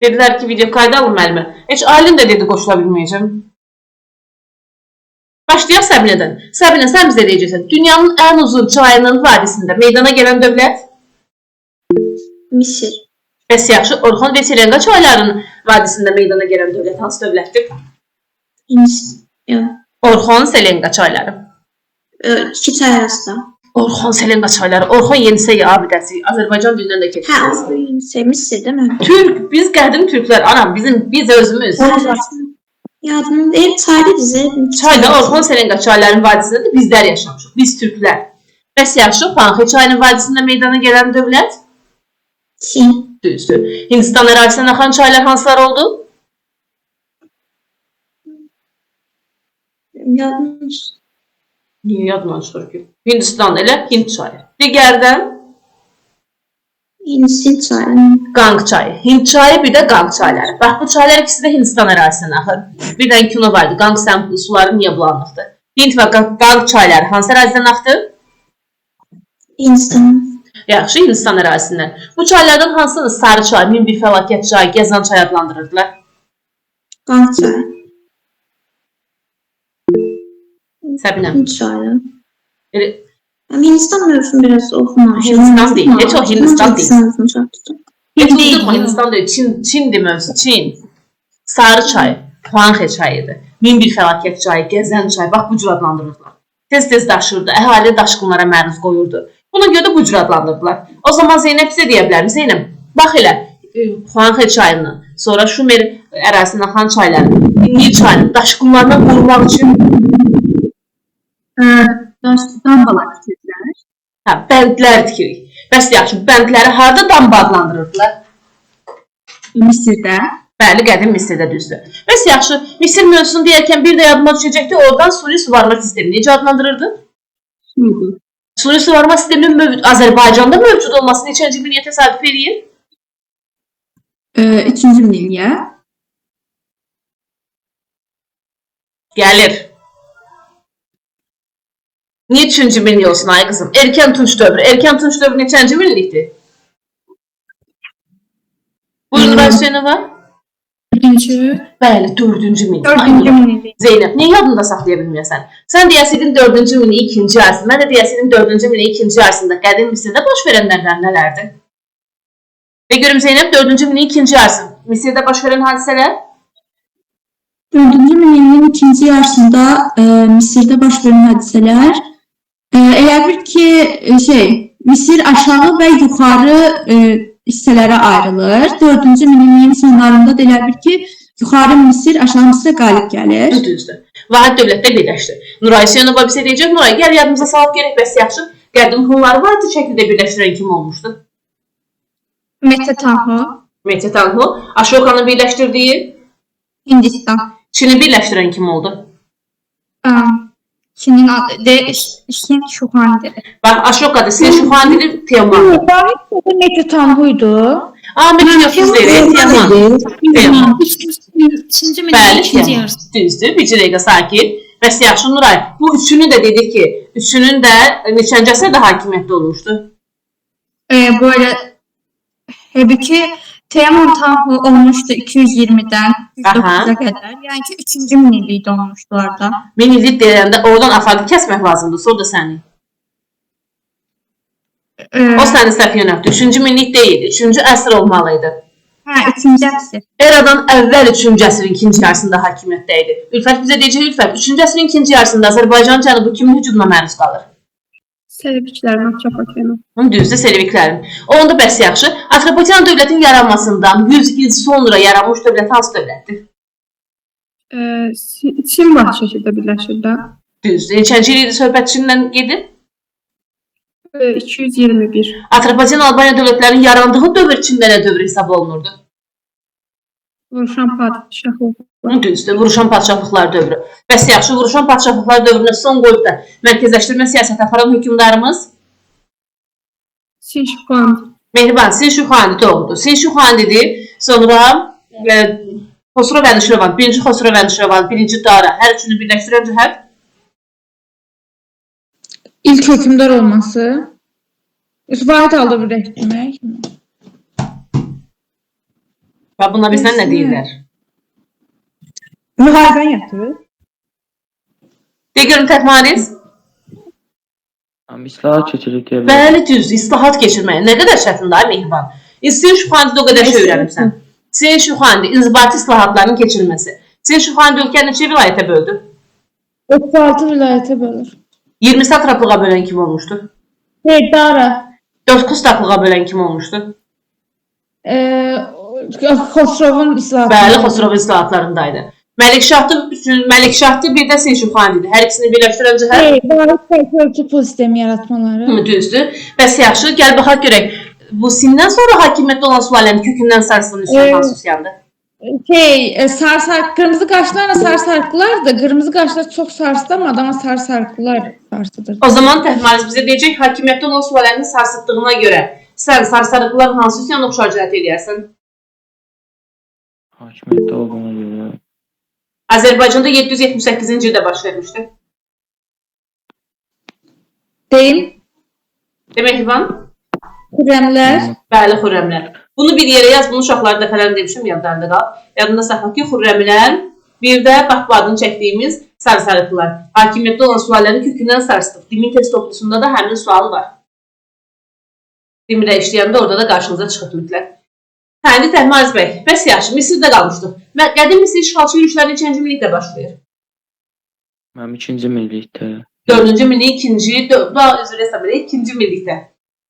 Dediler ki video kaydı alın müəllimə. Heç Aylin də dedi qoşula bilməyəcəm. Başlayaq Səbinədən. Səbinə, sən bizə deyəcəksən. Dünyanın ən uzun çayının vadisində meydana gələn dövlət? Misir. Bəs yaxşı, Orxon və Selenqa çaylarının vadisində meydana gələn dövlət hansı dövlətdir? Yox. Orxon, Selenqa çayları. İki çay arasında. Orxon, Selenqa çayları. Orxon Yenisey abidəsi. Azərbaycan dilindən də keçirsiniz. Hə, Yenisey, Misir değil mi? Türk, biz qədim türklər. Anam, biz özümüz. Yadımın değil, çaylı dizi. Çayda Orxon, Selenqa çaylarının vadisində də bizlər yaşamışıq. Biz türklər. Bəs yaxşı, Panxi çayının vadisində meydana gələn dövlət? Çin. Düzdür. Hindistan ərazisindən axan çaylar hansılar oldu? Yadmış. Niyə yadından çıxır ki? Hindistan elə Hind çayı. Digərdən? Yenisey çayı. Qanq çayı. Hind çayı, bir də Qanq çayları. Bax, bu çaylar ikisi də Hindistan ərazisindən axır. Bir dənə kino vardı. Qanq suları niyə bulanıqdır? Hind və Qanq çayları hansı ərazidən axdı? Hindistan. Yaxşı, Hindistan ərazisindən. Bu çaylardan hansını Sarı çay, Min bir fəlakət çay, Gəzən çay adlandırırdılar? Qanq çayı. Səbinəm. Hint çayı. Elə Hindistan mövzusunu biraz oxumamışım. Hindistan deyil. Heç o Hindistan deyil. Heç Hindi uydurma, Hindistan deyil. Çindir mövzu, Çin. Sarı çay, Huanxe çayıdır. Min bir fəlakət çayı, Gəzən çay. Bax, bu cür adlandırırdılar. Tez-tez daşırdı, əhali daşqınlara məruz qoyurdu. Buna görə də bu cür adlandırdılar. O zaman Zeynəb bizə deyə bilər mi? Zeynəb, bax elə, Huanxe çayını, sonra Şumer ərazisindən axan çayları, Nil çayını daşqınlardan qorumaq üçün dambalar tikirlər. hə, bəndlər tikirik. Bəs yaxşı, bəndləri harada damba adlandırırdılar? Misirdə. Bəli, qədim Misirdə düzdür. Bəs yaxşı, Misir mövzusunu deyərkən bir də yadıma düşəcəkdi, oradan suni suvarma sistemi necə adlandırırdı? Şimdi. Suni suvarma sisteminin Azərbaycanda mövcud olması neçənci milliyə təsadüf edir? 2-ci minilliyə. Gəlir. Niyə 3-cü minlik olsun ay qızım? Erkən Tunç dövrü. Erkən Tunç dövrü neçənci minlikdir? Buyurun Rəsənova. 4-cü. Bəli, 4-cü minlik. 4-cü minillik. Zeynəb, niyə yadında saxlaya bilməyəsən? Sən deyəsiydin 4-cü minlik 2-ci yarısında, mən də deyəsiydin 4-cü minlik 2-ci yarısında qədim Misirdə baş verənlərdən nələrdir? Və görüm Zeynəb, 4-cü minlik 2-ci yarısı. Misirdə baş verən hadisələr? 4-cü minilliyin 2-ci yarısında Misirdə baş verən hadisələr elə bir ki, Misir aşağı və yuxarı hissələrə ayrılır. 4-cü minilliyin sonlarında da elə bir ki, yuxarı Misir, aşağı Misirə qalib gəlir. Düzdür. Vahid dövlətdə birləşdi. Nuray Hüseynova bizə deyəcək, Nuray, gəl yadımıza salıb görək, bəs yaxşı. Qədim Hunları vahid şəkildə birləşdirən kim olmuşdu? Mete Tanhu, Mete Tanhu, Aşokanı birləşdirdiyi, Hindistan. Çini birləşdirən kim oldu? Çin'in adı Xin Şuhan'dı. Bax, Aşokada Sin Şuhandidir, Teoman. Mete Tanhu'ydu. Mete yoxsuz deyil, Teoman. Teoman. 3-cü Bəli, minilliyin 2-ci Teoman. yarısı. Düzdür, bir dəqiqə sakit. Bəs yaxşı, Nuray, bu üçünü də dedik ki, üçünün də neçənci əsrdə hakimiyyətdə olmuşdu? Böyle ki Teoman Tanhu olmuştu 220'den 109'a kadar. Yani ki 3-cü minillikdə olmuşdu orada. Minillik deyəndə oradan afadı kəsmək lazımdır, sonra da səni. O sənin səhv yönəltdi. 3-cü minillik deyil, 3-cü əsr olmalıydı. Hə, 3-cü əsr. Eradan əvvəl 3-cü əsrin ikinci yarısında hakimiyyətdə idi. Ülfət bizə deyəcək, Ülfət, 3-cü əsrin ikinci yarısında Azərbaycan cənubu kimin hücumuna məruz qalır? Seleviklərin, Atropatyanın. Düzdür, Seleviklərin. Onda bəs yaxşı, Atropatyan dövlətin yaranmasından 100 il sonra yaranmış dövlət hansı dövlətdir? Çin baş şəkildə birləşir də. Düzdür. Neçənci il idi söhbət Çindən gedib? 221. Atropatyan Albaniya dövlətlərinin yarandığı dövr Çində nə dövr hesab olunurdu? Vuruşan padişahlığı. Düzdür, vuruşan padişahlıqlar dövrü. Bəs yaxşı, vuruşan padişahlıqlar dövrünə son qoyub da mərkəzləşdirmə siyasəti aparan hökmdarımız? Sin Şuhan. Mehriban, Sin Şuxandi doğrudur. Sin Şuxandidir, sonra Xosrov Ənişirvan, birinci Xosrov Ənişirvan, birinci Dara, hər üçünü birləşdirən cəhət? İlk hökümdar olması. Vahid aldı birləşdirmək. Və buna bizdən nə deyirlər? Müharibəni yatırır. De görün Təkmariz. İslahat keçirik deyə bilər. Bəli, düz, islahat keçirməyə. Nə qədər çətindir, ay Mehriban. Sizin şübhəndə o qədər şey öyrənibsən. Sizin şübhəndə inzibati islahatların keçirilməsi. Sizin şübhəndə ölkə neçə vilayətə böldü? 36 vilayətə bölür. 20 satraplığa bölən kim olmuşdu? Heydara. 4 kustaplığına bölən kim olmuşdu? Xosrovun islahatı. Bəli, Xosrov islahatlarındaydı. Məlikşahdı bir də Sin Şuxan idi. Hər ikisini birləşdirən cəhət Ölçü pul sistemi yaratmaları. düzdür. Bəs yaxşı, gəl baxaq görək. Bu Sindən sonra hakimiyyətdə olan sülalənin kökündən sarsılan üsyan hansı üsyandır? Qırmızı qaşlarla sarı sarıqlılar da, qırmızı qaşlar çox sarsıdamadı, amma sarı sarıqlılar sarsıdır. O zaman Təhmariz bizə deyəcək, hakimiyyətdə olan sülalənin sarsıtdığına görə sən sarı-sarıqlıların hansı üsyanla oxşarcılət eləyərsən? Hakimiyyətdə olduğuna görə. Azərbaycanda 778-ci ildə baş vermişdi. Deyim, Demək İvan? Xürrəmlər. Bəli, Xürrəmlər. Bunu bir yerə yaz, bunu uşaqları dəfələrlə demişim, yadlarında qal. Yadında saxla ki, Xürrəmlər, bir də bax bu adını çəkdiyimiz sarı-sarıqlılar. Hakimiyyətdə olan sualların kökündən sarsıdıq. Dimin test toplusunda da həmin sualı var. Dimirə işləyəndə orada da qarşınıza çıxıb mütləq. Həndi Təhmariz bəy, bəs yaxşı, Misirdə qalmışdıq. Qədim Misir işğalçı yürüşlərini 2-ci minlikdə başlayır. Mənim 2-ci minlikdə. 4-cü minlik, 2-ci minlikdə.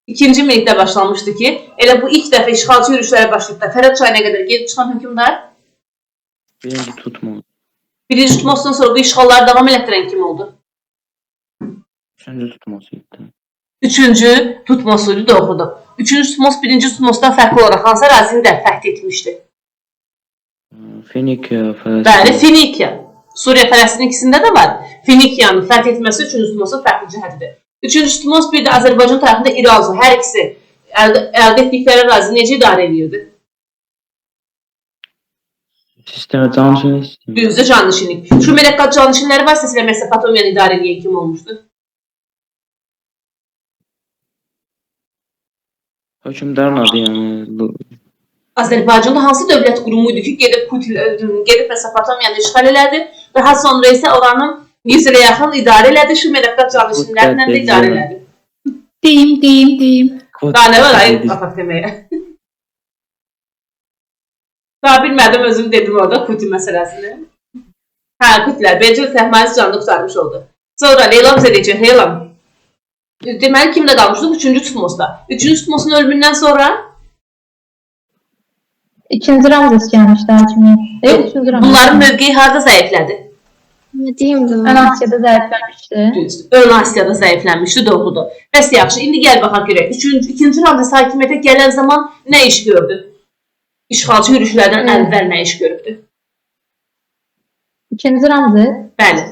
2-ci minlikdə başlanmışdı ki, elə bu ilk dəfə işğalçı yürüşlərə başlayıb da Fərəd çayına qədər gedib çıxan hökmdar Birinci tutma. birinci tutmasından sonra bu işğalları davam elətdirən kim oldu? Üçüncü tutmasıydı. Üçüncü tutmasıydı, doğrudur. Üçüncü tutmos birinci tutmosdan fərqli olaraq hansı ərazini də fəth etmişdi? Finikiya, Fələstin. Bəli, Finikiya. Suriya, Fələstin ikisində də var. Finikiyanın fəth etməsi üçüncü tutmosun fərqli cəhətidir. Üçüncü tutmos bir də Azərbaycan tərəfində İraqı. Hər ikisi əldə etdikləri ərazi necə idarə edirdi? Sistemə canişinlik sistemi. Düzdür, canişinlik. Şumerəqqat canişinləri vasitəsilə Mesopotamiyanı idarə edən kim olmuşdu? Hökmdarın adı yəni. Azərbaycanda hansı dövlət qurumu idi ki, gedib Mesopotamiyanı işğal elədi, daha sonra isə oranın 100 ilə yaxın idarə elədi, Şumerəqqat canişinlərlə də idarə elədi. Deyim. Daha nə var ayıb afaq deməyə? Daha bilmədim, özüm dedim orada Kuti məsələsini. Hə, Kutilər, Becil Təhmariz canını qurtarmış oldu. Sonra Leyla bizə deyəcək, Leyla. Deməli, kimdə qalmışdıq? Üçüncü tutmosda. Üçüncü tutmosun ölümündən sonra İkinci Ramzes gəlmişdi hakimiyyətdə. Üçüncü Ramzes. bunların mövqeyi harada zəiflədi? Ne diyeyim de. Ön Asiyada zəifləmişdi. Düzdür. Ön Asiyada zəiflənmişdi, doğrudur. Bəs yaxşı, indi gəl baxaq görək. İkinci Ramzes hakimiyyətə gələn zaman nə iş gördü? İşğalçı yürüşlərdən əvvəl nə iş görübdü? İkinci Ramzes Bəli.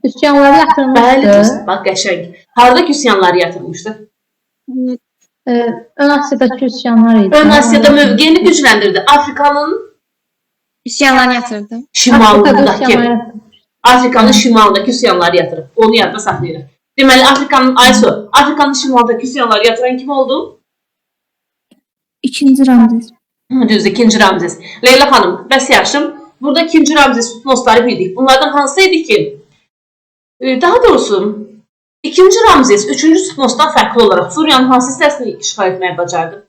üsyanları Bəli, yatırılmışdı. düzdür. Bax, qəşəng. Harada üsyanları yatırmışdı? Ön Asiyadakı üsyanlar idi. Ön Asiyada mövqeyini gücləndirdi. Afrikanın İsyanlar yatırdı. şimalındakı, Afrikanın şimalındakı üsyanları yatırıb. Onu yadda saxlayırıq. Deməli, Afrikanın şimalındakı üsyanları yatıran kim oldu? İkinci Ramzes. Düzdür, 2-ci Ramzes. Leyla xanım, bəs yaxşı. Burada 2-ci Ramzes tutmosları bildik. Bunlardan hansı idi ki? Daha doğrusu, 2-ci Ramzes 3-cü tutmosdan fərqli olaraq Suriyanın hansı hissəsini işğal etməyə bacardı?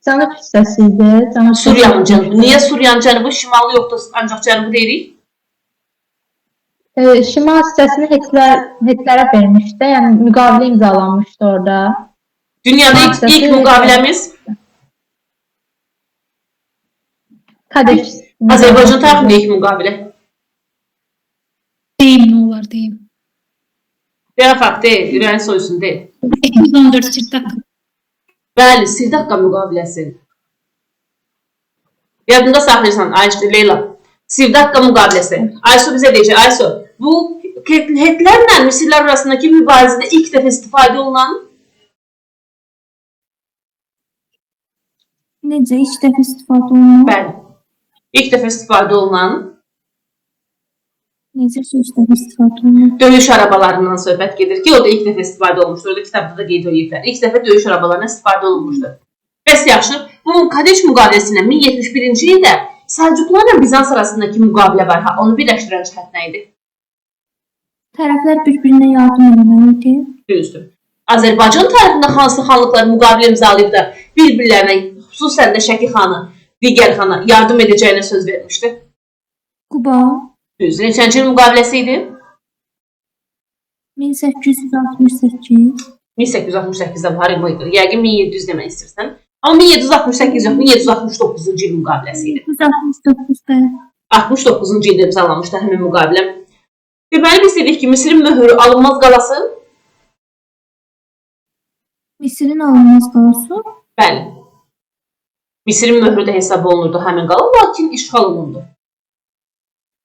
Cənub hissəsi idi. Suriyanın cənubu. Niyə Suriyanın cənubu şimalı yoxdur, ancaq cənubu deyirik? Şimal hissəsini Hitlərə vermişdi. Yəni müqavilə imzalanmışdı orada. Dünyada ilk müqaviləmiz Kadeş. Azərbaycan tərəfində ilk müqavilə. Deyim, nə olar deyim. Beafaq deyil, ürəyin soyusun deyil. 214 Sirdaq. Bəli, Sirdaqqa müqaviləsi. Yadında saxlayırsan, Leyla. Sirdaqqa müqaviləsi. Aysu bizə deyəcək, Aysu, bu Hitlərlə Misirlər arasındakı mübarizədə ilk dəfə istifadə olunan Necə, ilk dəfə istifadə olunur? bəli, ilk dəfə istifadə olunan Necə sözlər istifadə olunur? Döyüş arabalarından söhbət gedir ki, o da ilk dəfə istifadə olunmuşdur. Orada kitabda da qeyd ediblər. İlk dəfə döyüş arabalarından istifadə olunmuşdur. Bəs yaxşı, bu Kadeş müqaviləsi ilə 1071-ci ildə Səlcuqlarla Bizans arasındakı müqavilə var. Ha, onu birləşdirən cəhət nə idi? Tərəflər bir-birinə yardım etməlidir. Düzdür. Azərbaycan tarixində hansı xanlıqlar müqavilə imzalayıb da bir-birlərinə, xüsusən də Şəki xanı, digər xana yardım edəcəyinə söz vermişdi? Quba Düzdür. Neçənci il müqaviləsi idi? 1868. 1868-də var idi. Yəqin 1700 demək istəyirsən. Amma 1768 yox, 1769-cu il müqaviləsi idi. 1969-da. 69-cu ildə imzalanmışdı həmin müqavilə. Deməli biz dedik ki, Misirin möhürü alınmaz qalası. Misirin alınmaz qalası. Bəli. Misirin möhrü də hesab olunurdu həmin qala, lakin işğal olundu.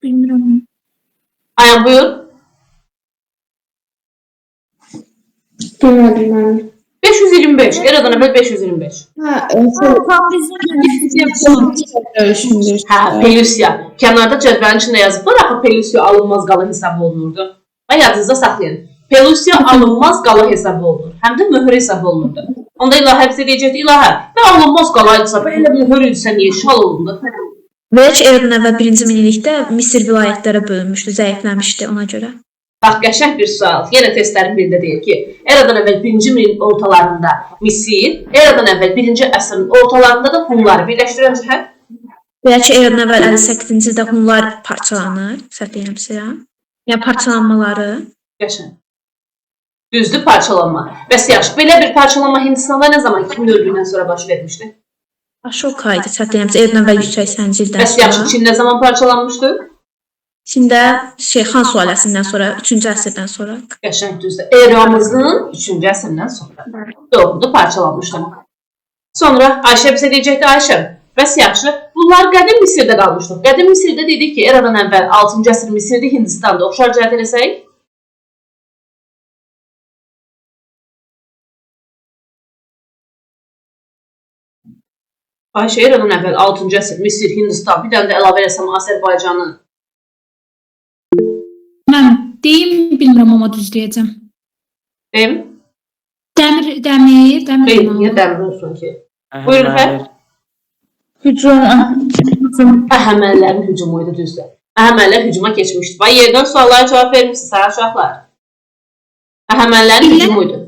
Bilmirəm. Ayhan buyur. Bilmədim mən. 525. Eradan əvvəl 525. Döyüşündür. Hə, Pelusiya. Kənarda cədvəlin içində yazıblar, axı Pelusiya alınmaz qala hesab olunurdu. Və yadınızda saxlayın. Pelusiya alınmaz qala hesab olunur. Həm də möhür hesab olunurdu. Onda İlahə bizə deyəcəkdi, İlahə, nə alınmaz qalaydısa, elə möhür idisə niyə işğal olundu? Və ki, eradan əvvəl 1-ci minillikdə Misir vilayətlərə bölünmüşdü, zəifləmişdi ona görə. Bax, qəşəng bir sual. Yenə testlərin birində deyir ki, eradan əvvəl 1-ci minin ortalarında Misir, eradan əvvəl 1-ci əsrin ortalarında da Hunları birləşdirən cəhət. Və ki, eradan əvvəl 58-ci ildə Hunlar parçalanır, səhv deyirəmsə. Yəni parçalanmaları. Qəşəng. Düzdür, parçalanma. Bəs yaxşı, belə bir parçalanma Hindistanda nə zaman, kimin öldüyündən sonra baş vermişdi? Aşoka idi, səhv deyirəmsə, eradan əvvəl 180-ci ildən Bəs yaxşı, Çin nə zaman parçalanmışdı? Çində Han sülaləsindən sonra, 3-cü əsrdən sonra. Qəşəng düzdür. Eramızın 3-cü əsrindən sonra. Doğrudur, parçalanmışdı. Sonra Ayşə bizə deyəcəkdi, Ayşə, bəs yaxşı, bunlar qədim Misirdə qalmışdı. Qədim Misirdə dedik ki, eradan əvvəl 6-cı əsr Misirdə, Hindistanda oxşar cəhət eləsək? Ayşə, eradan əvvəl 6-cı əsr Misir, Hindistan, bir dənə də əlavə eləsəm Azərbaycanı. Mən deyim, bilmirəm, amma düz deyəcəm. Deyim? Dəmir. Niyə dəmir olsun ki? Buyurun, Fər. Hücum. Əhəmənlərin hücumuydu, düzdür. Əhəmənlər hücuma keçmişdi. Bax, yerdən suallara cavab vermişsiniz, sağ uşaqlar. Əhəmənlərin hücumuydu.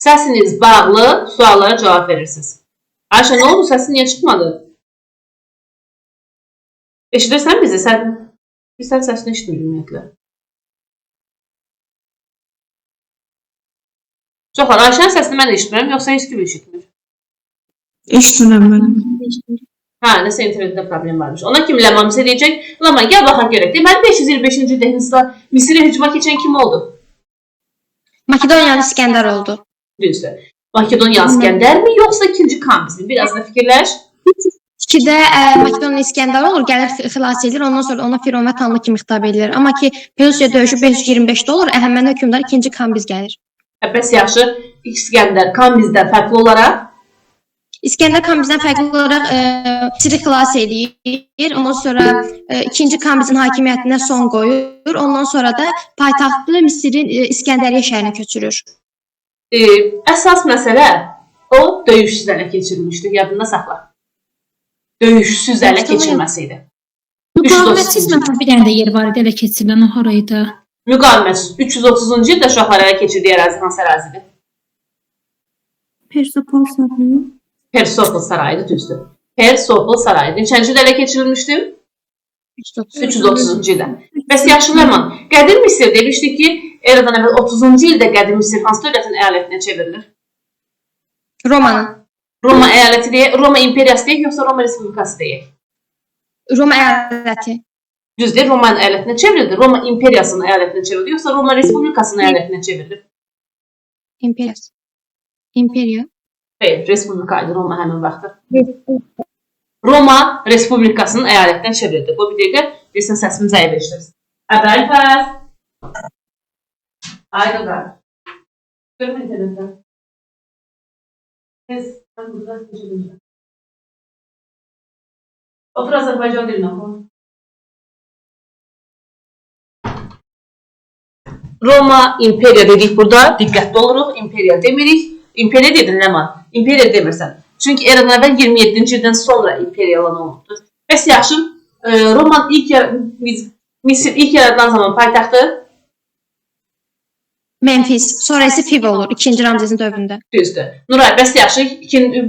Səsiniz bağlı, suallara cavab verirsiniz. Ayşə, nə oldu? Səsin niyə çıxmadı? Eşidirsən bizi? Biz sən səsini eşitmir ümumiyyətlə. Çoxlar, Ayşənin səsini mən eşitmirəm, yoxsa heç kimi eşitmir? Eşitmirəm mən. Hə, nəsə internetdə problem varmış. Ona kim Ləman bizə deyəcək? Ləman, gəl baxaq görək. Deməli 525-ci ildə Hindistan Misirə hücuma keçən kim oldu? Makedoniyalı İskəndər oldu. Düzdür. Makedoniyalı İskəndərmi, yoxsa 2-ci Kambizmi? Biraz da fikirləş. 2-də Makedoniyalı İskəndər olur, gəlir xilas edilir, ondan sonra ona Firon və Tanrı kimi xitab edilir. Amma ki, Pelusiya döyüşü 525-də olur, Əhəməni hökmdarı 2-ci Kambiz gəlir. Bəs yaxşı, İskəndər Kambizdən fərqli olaraq? İskəndər Kambizdən fərqli olaraq Misiri xilas edir, ondan sonra 2-ci Kambizin hakimiyyətinə son qoyur, ondan sonra da paytaxtı Misirin İskəndəriyyə şəhərinə köçürür. Əsas məsələ o döyüşsüz ələ keçirmişdi, yadında saxla. Döyüşsüz ələ keçirməsi idi. Müqavimətsiz məsələn bir dənə də yer var idi, ələ keçirilən o haraydı? Müqavimətsiz 330-cu ildə uşaqlar ələ keçirdiyi ərazi hansı ərazidir? Persopol sarayı. Persopol sarayıdır, düzdür. Persopol sarayı. Neçənci ildə ələ keçirilmişdi? 330-cu ildə. Bəs yaxşı Ləman, Qədim Misir demişdik ki, eradan əvvəl 30-cu ildə Qədim Misir hansı dövlətin əyalətinə çevrilir? Romanın. Roma əyaləti deyək, Roma imperiyası deyək, yoxsa Roma Respublikası deyək? Roma əyaləti. Düzdür, Roma əyalətinə çevrildi. Roma imperiyasının əyalətinə çevrildi, yoxsa Roma Respublikasının əyalətinə çevrildi? İmperiyası. İmperiya. Xeyr, Respublikaydı Roma həmin vaxtı. Roma Respublikasının əyalətinə çevrildi. Bu bir dəqiqə, deyəsən səsimi zəif eşidirsin. Əbəl fəs. Haydi da. Görmə internetdən. Ben burada seçebilirim. Otur Azerbaycan diline oku. Roma imperiya dedik burada. Diqqətli oluruq. İmperiya demirik. İmperiya dedin Ləman. İmperiya demirsən. Çünki eradan əvvəl 27-ci ildən sonra imperiyalan olubdur. Bəs yaxşı, Roman Misir ilk yaradılan zaman paytaxtı Memphis, sonra isə Fiv olur 2-ci Ramzesin dövründə. düzdür. Nuray, bəs yaxşı,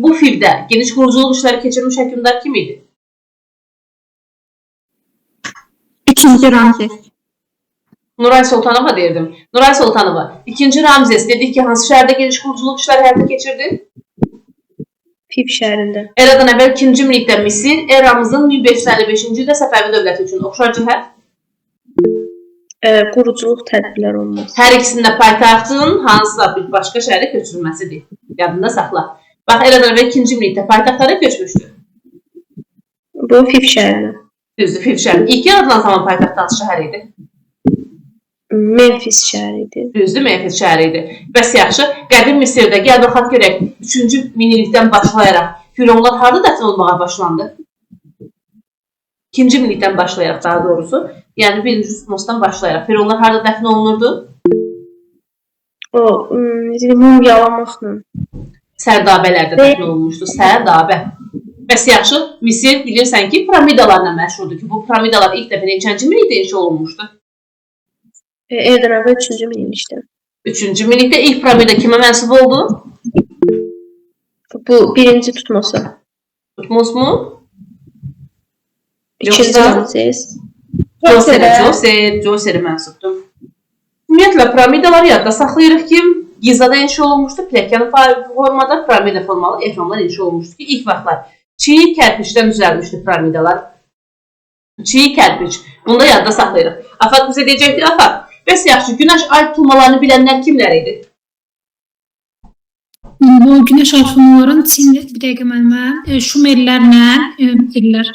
bu Fivdə geniş quruculuq işləri keçirmiş hökmdar kim idi? 2-ci Ramzes. Nuray Sultanova deyirdim. Nuray Sultanova, 2-ci Ramzes dedik ki, hansı şəhərdə geniş quruculuq işləri həyata keçirdi? Fiv şəhərində. Eradan əvvəl 2-ci minlikdə Misir, eramızın 1555-ci ildə Səfəvi dövləti üçün oxşar cəhət. Quruculuq tədbirlər olmaz. Hər ikisində paytaxtın hansısa bir başqa şəhərə köçürülməsidir. Yadında saxla. Bax, eradan əvvəl 2-ci minlikdə paytaxtlara köçmüşdü. Bu Fiv şəhərinə. Düzdür, Fiv şəhəri. İlk yaradılan zaman paytaxt hansı şəhər idi? Memphis şəhəri idi. Düzdür, Memphis şəhəri idi. Bəs yaxşı, qədim Misirdə gəl baxaq görək, 3-cü minillikdən başlayaraq Fironlar harada dəfn olmağa başlandı? 2-ci minillikdən başlayaraq daha doğrusu, yəni 1-ci Tutmosdan başlayaraq Fironlar harada dəfn olunurdu? O, mumyalamaqla. Sərdabələrdə dəfn olunmuşdu, Sərdabə. Bəs yaxşı, Misir bilirsən ki, piramidalarla məşhurdur ki, bu piramidalar ilk dəfə neçənci minillikdə inşa olunmuşdu? Eradan əvvəl 3-cü minillikdə. 3-cü minillikdə ilk piramida kimə mənsub oldu? Bu 1-ci Tutmosa. Tutmos mu? 2-ci Ramzes. Djoserə mənsubdur. Ümumiyyətlə, piramidalar yadda saxlayırıq ki, Gizada inşa olunmuşdu, pləkən formada, piramida formalı ehramlar inşa olunmuşdu ki, ilk vaxtlar çiğ kərpiçdən düzəlmişdi piramidalar. Çiğ kərpiç. Bunu da yadda saxlayırıq. Afaq bizə deyəcəkdir, Afaq. Bəs yaxşı, günəş ay tutulmalarını bilənlər kimlər idi? Bu günəş ay tutulmaların Çinli, bir dəqiqə mənimə, Şumerlərlə Misirlər.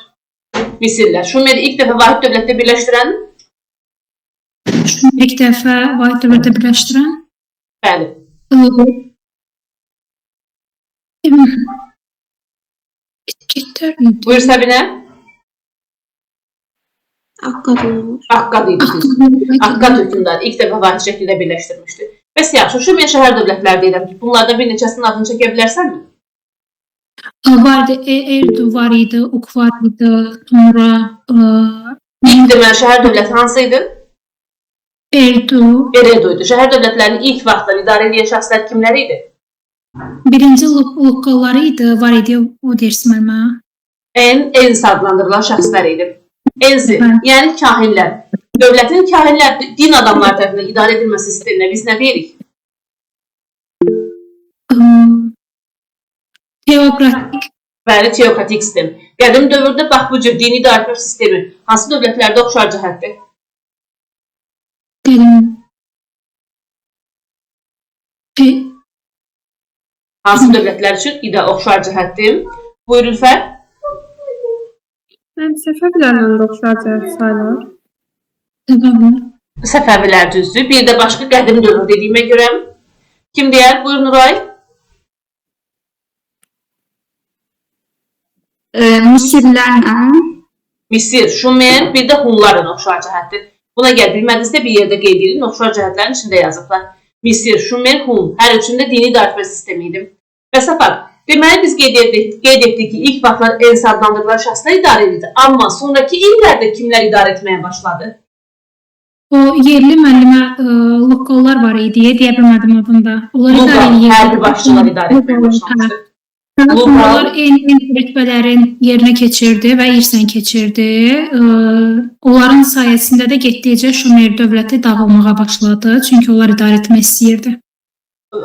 Misirlər. Şumeri ilk dəfə vahid dövlətdə birləşdirən? İlk dəfə vahid dövlətdə birləşdirən? Bəli. Buyur Səbinə. Akkad idi. Akkad hökmdarı ilk dəfə vahid şəkildə birləşdirmişdi. Bəs yaxşı, Şumer şəhər dövlətləri deyirəm ki, bunlardan bir neçəsinin adını çəkə bilərsənmi? Var idi, Erdu var idi, Uk var idi, sonra... İlk deməli şəhər dövləti hansı idi? Erdu. Eredu idi. Şəhər dövlətlərinin ilk vaxtlar idarə edən şəxslər kimlər idi? Birinci Lukkalları idi, var idi, o deyirsin mənimə. Ensi adlandırılan şəxslər idi. Ensi, yəni kahinlər. Dövlətin kahinlər, din adamları tərəfindən idarə edilməsi sisteminə biz nə deyirik? Teokratik. Bəli, teokratik sistem. Qədim dövrdə bax bu cür dini idarə sistemi hansı dövlətlərdə oxşar cəhətdir? Qədim. Hansı dövlətlər üçün oxşar cəhətdir? Buyurun Fər. Səfəvilərlə oxşar cəhət sayılır. Səfəvilər düzdür. Bir də başqa qədim dövr dediyimə görə kim deyər? Buyur Nuray. Misirlərlə. Misir, Şumer, bir də Hunlarla oxşar cəhətdir. Buna gəl bilmədinizsə bir yerdə qeyd edin, oxşar cəhətlərin içində yazıblar. Misir, Şumer, Hun, hər üçündə dini idarə sistemi idi. Və Səfər, deməli biz qeyd etdik ki, ilk vaxtlar Ensi adlandırılan şəxslər idarə edirdi. Amma sonraki illərdə kimlər idarə etməyə başladı? O yerli müəllimə Lukkallar var idi, deyə bilmədim adında. Lugal, hərbi başçılar idarə etməyə başlamışdı. Onlar eyni rütbələrin yerinə keçirdi və irsən keçirdi. Onların sayəsində də getdikcə Şumer dövləti dağılmağa başladı, çünki onlar idarə etmək istəyirdi.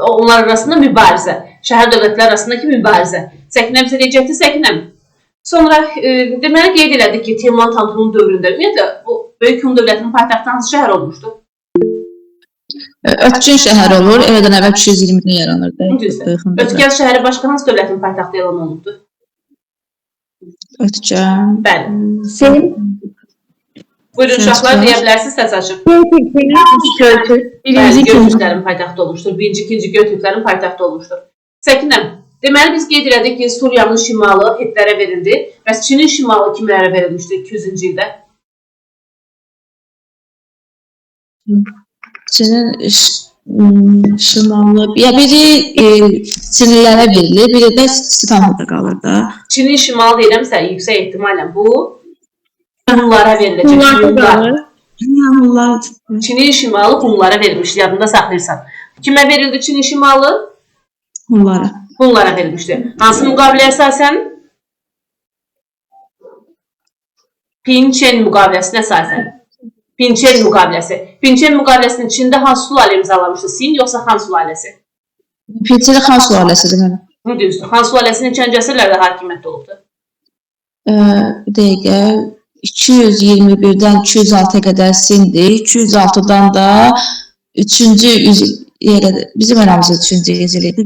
Onlar arasında mübarizə, şəhər dövlətləri arasındakı mübarizə. Səkinəm bizə deyəcəkdir, Səkinəm. Sonra deməli qeyd elədik ki, Teymur Tantunun dövründə ümumiyyətlə bu Böyük Hun dövlətinin paytaxtı hansı şəhər olmuşdu? Ötkən şəhər olur, evdən əvvəl 220-də yaranırdı. Ötkən şəhəri başqa hansı dövlətin paytaxtı elan olundu? Ötkən. Bəli. Buyurun uşaqlar, deyə bilərsiniz, səs açıb. Bəli, Göktürklərin paytaxtı olmuşdur. Birinci, ikinci Göktürklərin paytaxtı olmuşdur. Səkinəm, deməli biz qeyd elədik ki, Suriyanın şimalı Hetlərə verildi. Bəs Çinin şimalı kimlərə verilmişdi 200-cü ildə? Çinin şimalı, ya biri Çinlilərə verilir, biri də İstanbulda qalır da. Çinin şimalı deyirəmsə, yüksək ehtimallə bu Hunlara veriləcək. Hunlarda Hunlar. qalır. Hunlar Çinin şimalı Hunlara verilmişdi, yadında saxlayırsan. Kimə verildi Çinin şimalı? Hunlara. Hunlara verilmişdi. Hansı müqaviləyə əsasən? Pinçen müqaviləsinə əsasən. Pinçen müqaviləsi. Pinçen müqaviləsinin Çində hansı sülalə imzalamışdı? Sin yoxsa Han sülaləsi? Pinçeli xan sülaləsidir mənə. Bu düzdür. Han sülaləsinin neçənci əsrlərdə hakimiyyətdə olubdu? Bir dəqiqə, 221-dən 206-ya qədər Sindir, 206-dan da 3-cü yerə, bizim eramızda 3-cü yerə idi.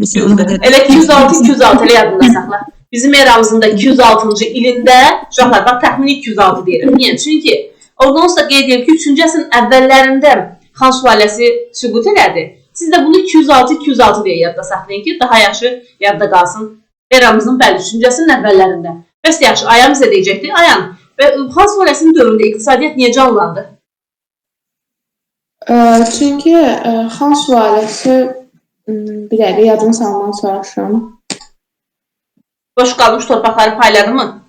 Elə 206 elə yadında saxla. Bizim eramızın da 206-cı ilində, uşaqlar, bax, təxmini 206 deyirəm. Niyə? Çünki oradan olsa qeyd edir ki, 3-cü əsrin əvvəllərində Xan sülaləsi süqut elədi. Siz də bunu 206 deyə yadda saxlayın ki, daha yaxşı yadda qalsın. Eramızın bəli 3-cü əsrin əvvəllərində. Bəs yaxşı, Ayan bizə deyəcəkdir. Ayan, Xan sülaləsinin dövründə iqtisadiyyat niyə canlandı? Çünki Xan sülaləsi bir dəqiqə yadımı salmadan soruşuram. Boş qalmış torpaqları payladı mı?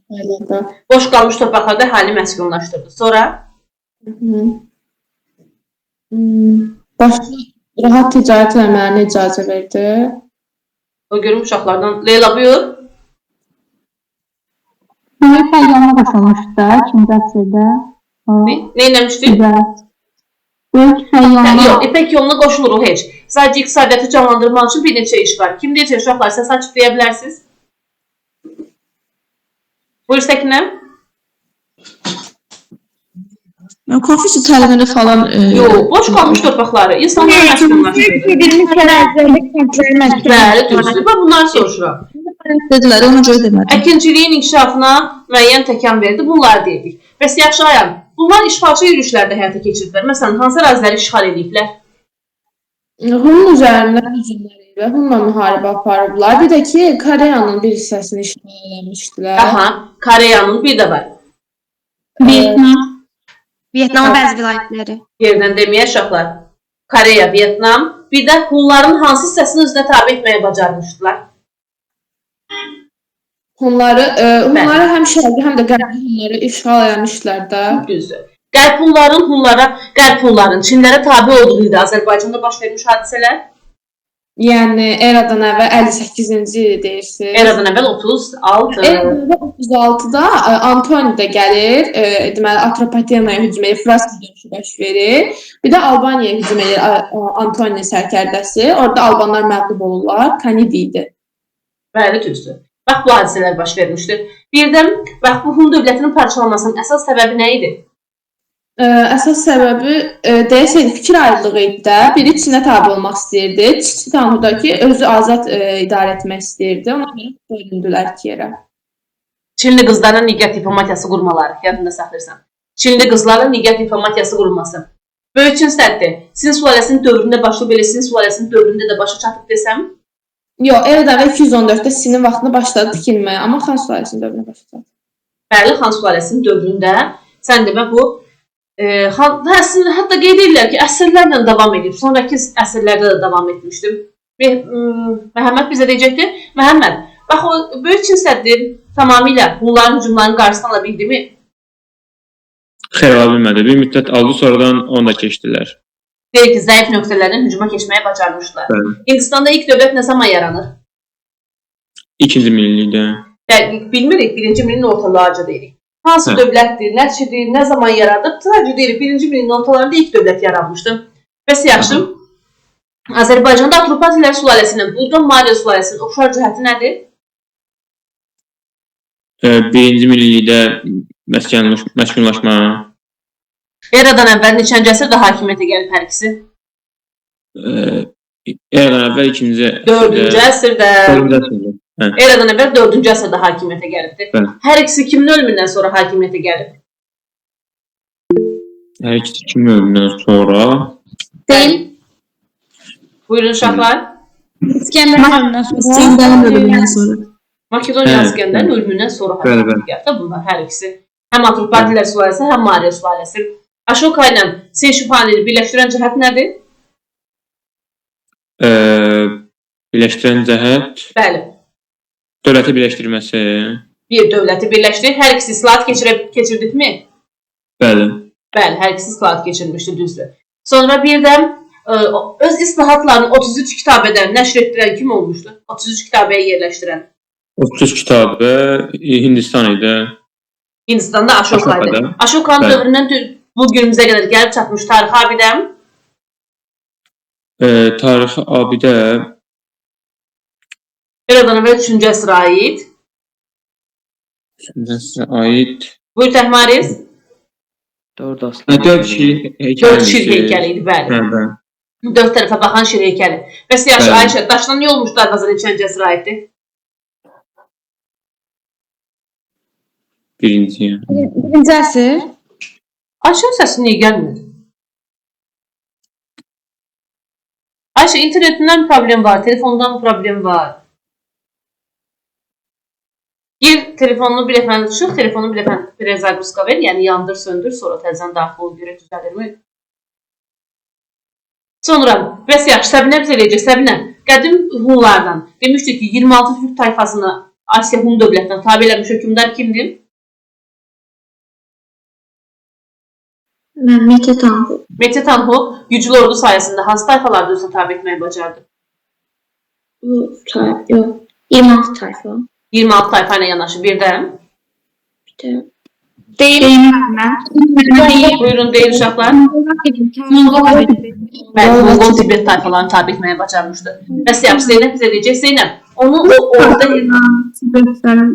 Payladı. Boş qalmış torpaqlarda əhali məskunlaşdırdı. Sonra? Başqa rahat ticarət eləmələrinə icazə verdi. O görüm uşaqlardan. Leyla, buyur. Böyük fəaliyyətə başlamışdı da 2-ci əsrdə. Nə eləmişdi? Böyük fəaliyyətə. Yox, İpək yoluna qoşuluruq heç. Sadəcə iqtisadiyyatı canlandırmaq üçün bir neçə iş var. Kim deyəcək uşaqlar, siz açıq deyə bilərsiniz? Buyur Səkinə. Konfus təlimində falan... Yox, boş qalmış torpaqları. İnsanlar məskunlaşdırdı. Bəli, düzdür. Bax, bunları soruşuram. Dedilər, ona görə demədim. Əkinciliyin inkişafına müəyyən təkan verdi. Bunları deyirik. Bəs yaxşı Ayan, bunlar işğalçı yürüyüşlərdə həyata keçirdilər. Məsələn, hansı əraziləri işğal ediblər? Hunun üzərindən hücumlar və Hunla müharibə aparıblar. Bir də ki, Koreyanın bir hissəsini işğal eləmişdilər. Aha, Koreyanın bir də var. Vyetnamın bəzi vilayətləri. Yerdən deməyə uşaqlar. Koreya, Vyetnam, bir də Hunların hansı hissəsini özünə tabe etməyə bacarmışdılar? Hunları həm şərqi, həm də qərbi Hunları işğal eləmişlər də. Düzdür. Qərb Hunların Çinlərə tabe olduğu idi Azərbaycanda baş vermiş hadisələr. Yəni, eradan əvvəl 58-ci ili deyirsiniz. Eradan əvvəl 36. Eradan 36-da Antonidə gəlir, deməli, Atropatenaya hücum edir, Fransa döyüşü baş verir. Bir də Albaniyaya hücum edir Antoniya sərkərdəsi. Orada Albanlar məğlub olurlar, Kanidi idi. Bəli, düzdür. Bax, bu hadisələr baş vermişdir. Birdən, bax, bu Hun dövlətinin parçalanmasının əsas səbəbi nə idi? Əsas səbəbi deyəsən fikir ayrılığı idi də. Biri Çinə tabe olmaq istəyirdi. Çin'dəki özü azad idarə etmək istəyirdi. Ona görə bölündülər iki yerə. Çinli qızların niqab diplomatiyası qurmaları, yadında saxlayırsan. Çinli qızların niqab diplomatiyası qurulması. Böyük Çin səddi. Sin sülaləsinin dövründə başlayıb, belə Sin sülaləsinin dövründə də başa çatıb desəm? Yox, eradan 214-də Sinin vaxtında başladı tikilməyə, amma Xan sülaləsinin dövründə başladı. Bəli, Xan sülaləsinin dövründə sən demə bu hətta qeyd edirlər ki, əsrlərlə davam edib. Sonraki əsrlərdə də davam etmişdim. Məhəmməd bizə deyəcəkdir. Məhəmməd, bax o Böyük Çin səddi tamamilə Hunların hücumlarının qarşısını ala bildi mi? Xeyr, ala bilmədi. Bir müddət aldı, sonradan onu da keçdilər. Deyir ki, zəif nöqtələrdən hücuma keçməyə bacarmışlar. Bəli. Hindistanda ilk dövlət nə zaman yaranır? 2-ci minillikdə. Bilmirik, 1-ci minin ortalarca deyirik. Hansı dövlətdir, nəçidir, nə zaman yaradıb? Sadəcə deyirik, 1-ci minin ortalarında ilk dövlət yaranmışdı. Bəs yaxşı, Azərbaycanda Atropatilər sülaləsindən Bulqar Mariya sülaləsinin oxşar cəhəti nədir? 1-ci minillikdə məskunlaşma. Eradan əvvəl neçənci əsrdə hakimiyyətə gəlib hər ikisi? Eradan əvvəl 2-ci əsrdə. 4-cü əsrdə. 4-cü əsrdə. Eradan əvvəl 4-cü əsrdə hakimiyyətə gəlibdir. Hər ikisi kimin ölümündən sonra hakimiyyətə gəlib? Hər ikisi kimin ölümündən sonra? Deyil. Buyurun uşaqlar. İskəndərin ölümündən sonra. Makedoniya İskəndərin ölümündən sonra hakimiyyətə gəlib. Bunlar hər ikisi. Həm Atropatilər sülaləsi, həm Mariya sülaləsi. Aşoka ilə Senşufanini birləşdirən cəhət nədir? Birləşdirən cəhət Bəli. dövləti birləşdirməsi. Bir dövləti birləşdirir. Hər ikisi islahat keçirdikmi? Bəli. Bəli, hər ikisi islahat keçirmişdi, düzdür. Sonra bir də öz islahatlarını 33 kitabədən nəşr etdirən kim olmuşdu? 33 kitabəyə yerləşdirən. 33 kitabə Hindistan idi. Hindistanda Aşoka idi. Aşokanın dövründən bu günümüzə qədər gəlib çatmış tarixi abidəm. Tarixi abidə Eradan əvvəl 3-cü əsrə aid. 3-cü əsrə aid. Buyur Təhmariz. 4 şir heykəli idi, bəli. 4 tərəfə baxan şir heykəli. Bəs yaxşı, Ayşə, daşdan niyə olmuş darvazan 3-cü əsrə aiddir? Birinci əsr. Ayşənin səsi niyə gəlmir? Ayşə, internetindən problem var, telefondan problem var. Gir, telefonunu bir əfəndə çıxıq, telefonunu bir əfəndə prezagruska ver, yəni yandır, söndür, sonra təzən daxil ol, görə düzəlirmi? Sonra, bəs yaxşı, Səbinə bizə eləyəcək. Səbinə, qədim Hunlardan demişdik ki, 26 Türk tayfasını Asiya Hun dövlətinə tabi eləmiş hökümdar kimdir? Metetanhu. Metetanhu güclü ordu sayəsində hansı tayfalarda özünü tabi etməyi bacardı? 26 tayfa. 26 tayfa ilə yanaşı bir də. Buyurun, deyil uşaqlar. Mongol Tibet tayfalarını tabi etməyi bacarmışdı. Bəs yaxşı, Zeynəb bizə deyəcək. Zeynəb, onu orada... Tibetlərin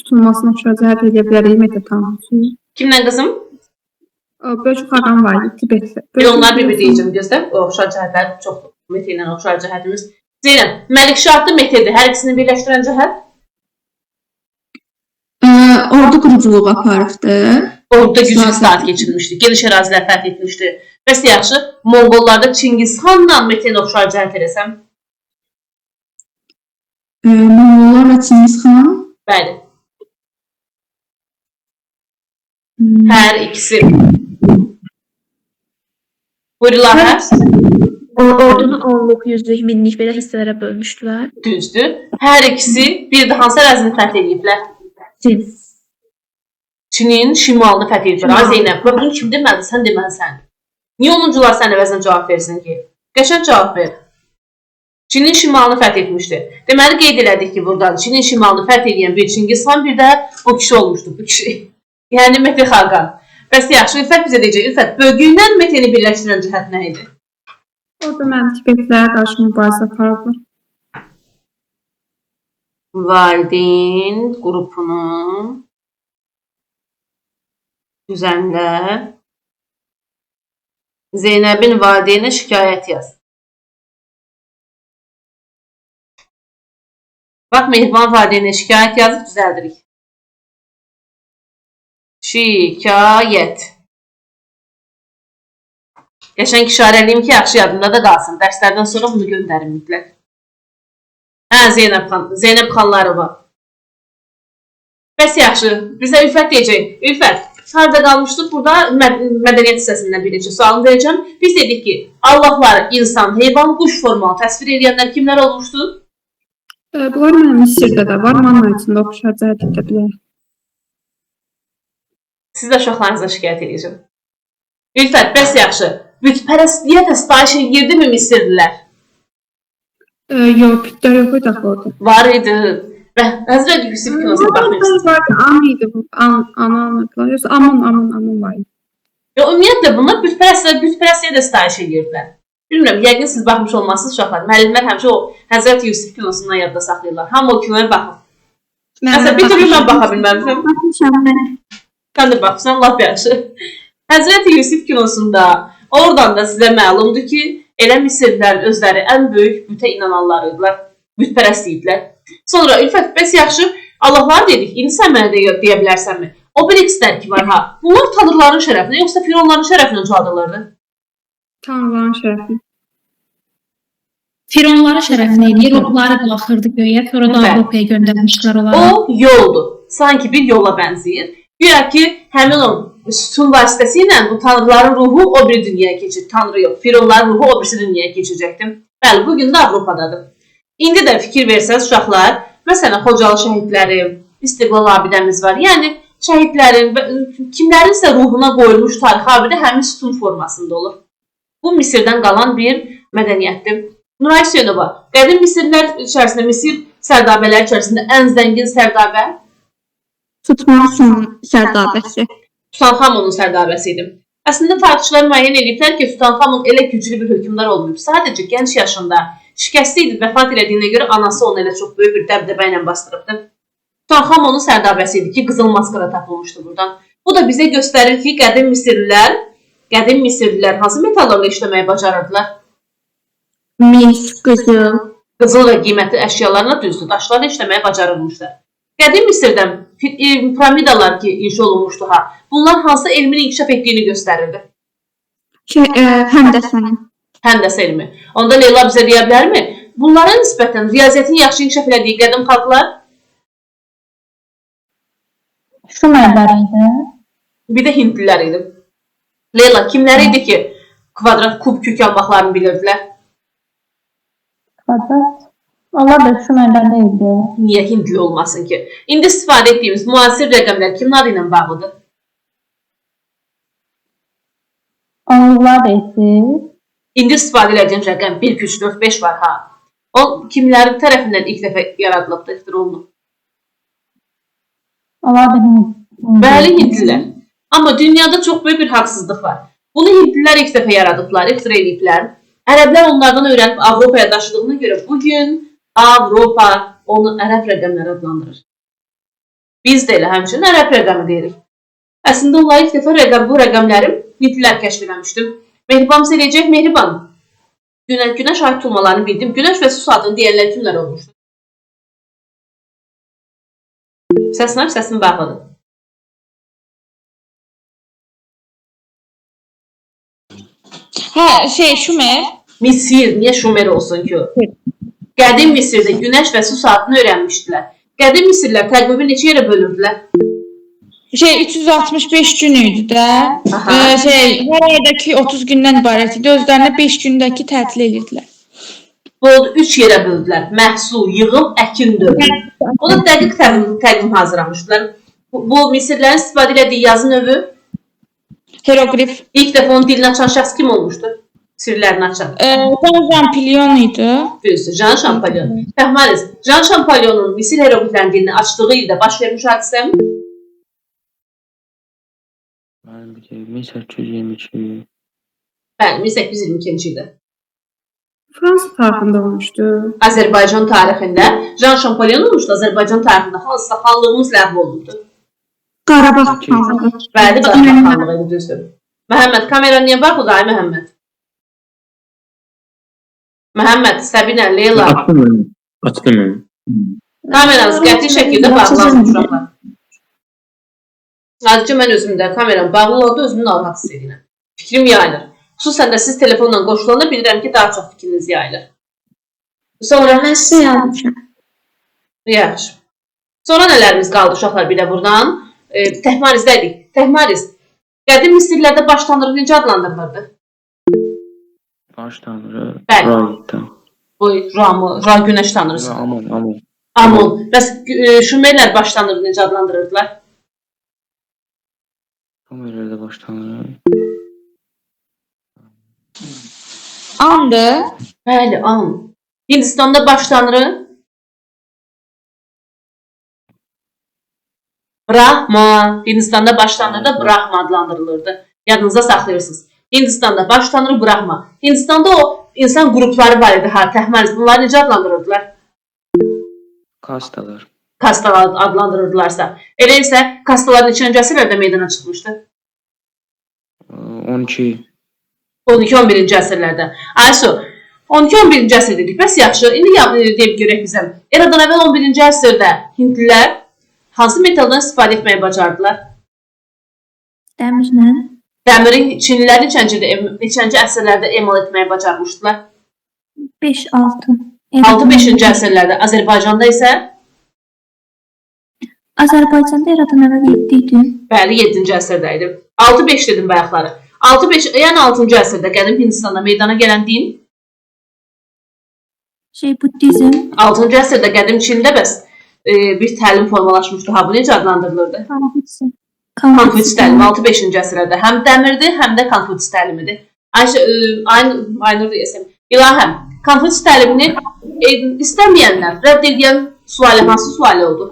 tutulmasına şəhət edə bilərik Metetanhu. Kimlə qızım? Böyük xaqan var idi, Tibetlə. Onlar bir-bir deyəcəm, gözlə. Oxşar cəhətlər çoxdur. Mete ilə oxşar cəhətimiz. Zeynəb, Məlikşahlı Metedir. Hər ikisini birləşdirən cəhət? Ordu quruculuğu aparıbdı. Orduda güclü islahat keçirmişdi. Geniş ərazilər fəth etmişdi. Bəs yaxşı, Monqollarda Çingizxanla Mete'nin oxşar cəhət eləsəm? Monqollarla Çingizxan? Bəli. Hər ikisi. Buyurlar, hə? Ordunu 10-luq, 100-lük, 1000-lik belə hissələrə bölmüşdülər. Düzdür. Hər ikisi bir də hansı ərazini fəth ediblər? Çin. Çinin şimalını fəth ediblər. Zeynəb, bunu kim deməli, sən deməlisən. Niyə onuncular sən əvəzinə cavab versin ki? Qəşəng cavab ver. Çinin şimalını fəth etmişdi. Deməli, qeyd elədik ki, buradan Çinin şimalını fəth edən bir Çingizxan, bir də bu kişi olmuşdu, bu kişi. Yəni, Mete Xaqan. Bəs yaxşı, İlfət bizə deyəcək. İlfət, bölgü ilə Meteni birləşdirən cəhət nə idi? Orada mən Tibetlərə qarşı mübarizə aparırlar. Valideyn qrupunu düzənlə Zeynəbin valideyninə şikayət yaz. Bax, Mehriban valideyninə şikayət yazıb düzəldirik. Şikayət. Qəşəng işarəliyim ki, yaxşı yadımda da qalsın. Dərslərdən sonra bunu göndərim mütləq. Hə, Zeynəb xanlarova. Bəs yaxşı, bizə Ülfət deyəcək. Ülfət, harada qalmışdıq? Burada mədəniyyət hissəsindən bir neçə sualını verəcəm. Biz dedik ki, Allahları insan, heyvan, quş formalı təsvir edənlər kimlər olmuşdu? Bunlar mənim Misirdə də var, Manna içində oxşar cəhət edə bilər. Siz də uşaqlarınıza şikayət edəcəm. Ülfət, bəs yaxşı, bütpərəstliyə də sitayiş edirdi mi Misirlilər? Yox, bütlər yox idi axı orada. Var idi. Və Həzrət Yusif kinosuna baxmışsınız. Am idi, ana, yoxsa Amun var idi. Ümumiyyətlə, bunlar bütpərəstliyə də sitayiş edirdilər. Bilmirəm, yəqin siz baxmış olmazsınız uşaqlar. Müəllimlər həmişə o Həzrət Yusif kinosundan yadda saxlayırlar. Hamı o kinoya baxır. Məsələn, bir türlü mən baxa bilməmişəm. Sən də baxırsan, laf yaxşı. Həzrət Yusif kinosunda oradan da sizə məlumdur ki, elə Misirlilər özləri ən böyük bütə inananlar idilər, bütpərəst idilər. Sonra Ülfət, bəs yaxşı, Allahlar dedik, indi sən mənə deyə bilərsənmi? Obelixlər ki var ha, bunlar tanrıların şərəfinə, yoxsa fironların şərəfinə çadırlardı? Tanrıların şərəfinə. Fironların şərəfinə eləyir, onları qalxırdı göyə, sonra da Avropaya göndərmişlər onları. O yoldur, sanki bir yola bənzəyir. Güya ki, həmin o sütun vasitəsilə bu tanrıların ruhu o bir dünyaya keçir. Tanrı yox, fironların ruhu o birisi dünyaya keçəcəkdir. Bəli, bugün də Avropadadır. İndi də fikir versəz uşaqlar, məsələn, Xocalı şəhidləri, İstiqlal abidəmiz var. Yəni, şəhidlərin, kimlərinsə ruhuna qoyulmuş tarixi abidə həmin sütun formasında olur. Bu Misirdən qalan bir mədəniyyətdir. Nuray Hüseynova, qədim Misirlər içərisində, Misir sərdabələri içərisində ən zəngin sərdabə Tutmos'un sərdabəsi. Tutanxamonun sərdabəsi idi. Əslində tarixçilər müəyyən ediblər ki, Tutanxamon elə güclü bir hökmdar olmayıb. Sadəcə gənc yaşında şikəstli idi, vəfat elədiyinə görə anası onu elə çox böyük bir dəbdəbə ilə bastırıbdı. Tutanxamonun sərdabəsi idi ki, qızıl maskara tapılmışdı buradan. Bu da bizə göstərir ki, qədim Misirlilər hansı metallarla işləməyi bacarırdılar? Mis, qızıl. Qızıl və qiymətli əşyalarla düzdür, daşlarla işləməyi bacarılmışlar. Qədim Misirdən piramidalar ki, inşa olunmuşdu ha. Bunlar hansı elmin inkişaf etdiyini göstərirdi? Həndəsənin. Həndəsə elmi. Onda Leyla bizə deyə bilərmi? Bunlara nisbətən riyaziyyətin yaxşı inkişaf elədiyi qədim xalqlar Şumerlər idi. bir də Hindlilər idi. Leyla, kimlər idi ki, kvadrat, kub, kök almaqlarını bilirdilər? Kvadrat. Allah da Şumerlər deyildi. Niyə Hindli olmasın ki? İndi istifadə etdiyimiz müasir rəqəmlər kimin adı ilə bağlıdır? Onlar da idi. İndi istifadə edəcəyim rəqəm 1, 2, 3, 4, 5 var ha. O kimlərin tərəfindən ilk dəfə yaradılıbdır, ixtira olunub? Allah da Bəli, Hindlilər. Amma dünyada çox böyük bir haqsızlıq var. Bunu Hindlilər ilk dəfə yaradıblar, ixtira ediblər. Ərəblər onlardan öyrənib Avropaya daşıdığına görə bugün Avropa onu ərəb rəqəmləri adlandırır. Biz də elə həmçinin ərəb rəqəmi deyirik. Əslində onlar ilk dəfə bu rəqəmləri Hindlilər kəşf eləmişdir. Mehriban bizə eləyəcək, Mehriban. Günəş ay tutulmalarını bildim. Günəş və su saatını deyənlər kimlər olmuşdur? Səsin bağlıdır. Şumer. Misir, niyə Şumer olsun ki? Qədim Misirdə günəş və su saatını öyrənmişdilər. Qədim Misirlər təqvimi neçə yerə bölürdülər? 365 gün idi də. Hər aydakı 30 gündən ibarət idi. Özlərinə 5 gündəki tətil edirdilər. Bu 3 yerə böldülər. Məhsul, yığım, əkin dövrü. O da dəqiq təqvim hazırlamışdılar. Bu Misirlərin istifadə etdiyi yazı növü Hieroqlif. İlk dəfə onun dilini açan şəxs kim olmuşdu? Sirlərini açan. Jean Champollion idi. Düzdür, Jean Champollion. Fəhməniz, Jean Champollion'un Misir hieroqliflərinin dilini açdığı ildə baş vermiş hadisə mi? 1822. Bəli, 1822-ci ildə. Fransa tarixində olmuşdu. Azərbaycan tarixində Jean Champollion olmuşdu. Azərbaycan tarixində hansısa xanlığımız ləğv olundu. Qarabağ xanlığı. Bəli, Qarabağ xanlığı idi, düzdür. Məhəmməd, kameran niyə baxıldı? Ay Məhəmməd. Məhəmməd, Səbinə, Leyla. Açdım. Kameranız qəti şəkildə bağlanmış uşaqlar. Sadəcə mən özümdə kameram bağlı oldu, özümü narahat hiss edirəm. Fikrim yayılır. Xüsusən də siz telefonla qoşulanda bilirəm ki, daha çox fikriniz yayılır. Sonra Mən sizə yazmışam. yaxşı. Sonra nələrimiz qaldı uşaqlar bir də buradan? Təhmarizdəydik. Təhmariz. Qədim Misirlərdə baş tanrı necə adlandırılırdı? Baş tanrı. Bəli. Ra günəş tanrısı. Amon. Amon. Bəs Şumerlər baş tanrı necə adlandırırdılar? Şumerlərdə baş tanrı. Andı. Bəli, An. Hindistanda baş tanrı? Brahma. Hindistanda baş tanrı da Brahma adlandırılırdı. Yadınızda saxlayırsınız. Hindistanda baş tanrı Brahma. Hindistanda o insan qrupları var idi. Təhməniz. Bunları necə adlandırırdılar? Kastalar. Kastalar adlandırırdılarsa. Elə isə kastalar neçənci əsrlərdə meydana çıxmışdı? 12. 12-11-ci əsrlərdə. Aysu, 12-11-ci əsr dedik. Bəs yaxşı. İndi deyib görək bizə. Eradan əvvəl 11-ci əsrdə Hindlilər hansı metaldan istifadə etməyi bacardılar? Dəmirlə. Dəmiri Çinlilər neçənci əsrlərdə emal etməyi bacarmışdılar? 5-6. 6-5-ci əsrlərdə. Azərbaycanda isə Azərbaycanda eradan əvvəl 7 idi. Bəli, 7-ci əsrdə idi. 6-5 dedim bayaqları. 6-5, yəni 6-cı əsrdə qədim Hindistanda meydana gələn din Buddizm. 6-cı əsrdə qədim Çində bəs bir təlim formalaşmışdı. Ha, bu necə adlandırılırdı? Konfutsi təlimi 6-5-ci əsrdə həm dəmirdir, həm də Konfutsi təlimidir. Aynur deyəsəm. İlahəm, Konfutsi təlimini istəməyənlər, rədd edən sualə hansı sualə oldu?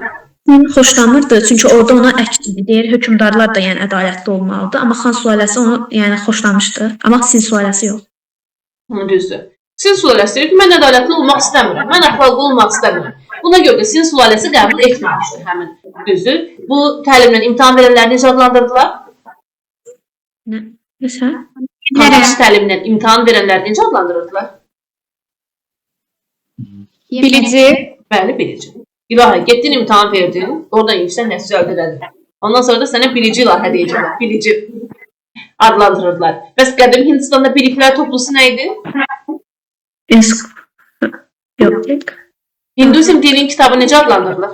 Xoşlanmırdı, çünki orada ona əksini deyir, hökmdarlar da yəni ədalətli olmalıdır, amma xan sülaləsi onu yəni xoşlamışdı, amma Sin sülaləsi yox. Düzdür. Sin sülaləsi deyir ki, mən ədalətli olmaq istəmirəm, mən əxlaqlı olmaq istəmirəm. Buna görə də Sin sülaləsi qəbul etməmişdir həmin. Düzdür. Bu təlimlə imtahan verənləri necə adlandırdılar? Nəsə? Konfutsi təlimlə imtahan verənləri necə adlandırırdılar? Bilici. Bəli, bilici. İlahə, getdin imtahan verdin, oradan yüksək nəticə əldə edildin. Ondan sonra da sənə bilici ilahə deyəcəklər, bilici adlandırırdılar. Bəs qədim Hindistanda biliklər toplusu nə idi? Yox. Hinduizm dinin kitabı necə adlandırılır?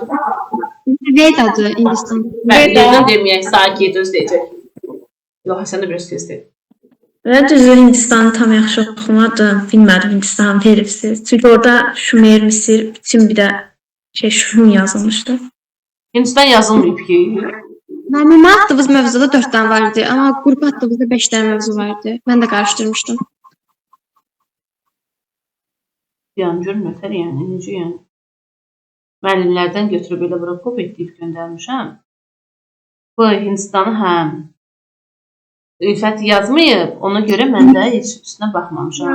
Vedadır Hindistan. Bəli, yerdən deməyək, sakit öz deyəcək. İlahə, sən də biraz tezdir. Və düzü Hindistanı tam yaxşı oxumadım, bilmədim Hindistanı veribsiz. Çünki orada Şumer, Misir, bütün bir də Şum yazılmışdı. Hindistan yazılmayıb ki. Ümumi atdığımız mövzuda 4 dənə var idi, amma qrup atdığımızda 5 dənə mövzu var idi. Mən də qarışdırmışdım. Yəni, görün ötər, yəni, necə yəni. Müəllimlərdən götürüb elə bura pop etdiyib göndərmişəm. Bu Hindistanı həm Ülfət yazmayıb, ona görə mən də heç üstünə baxmamışam.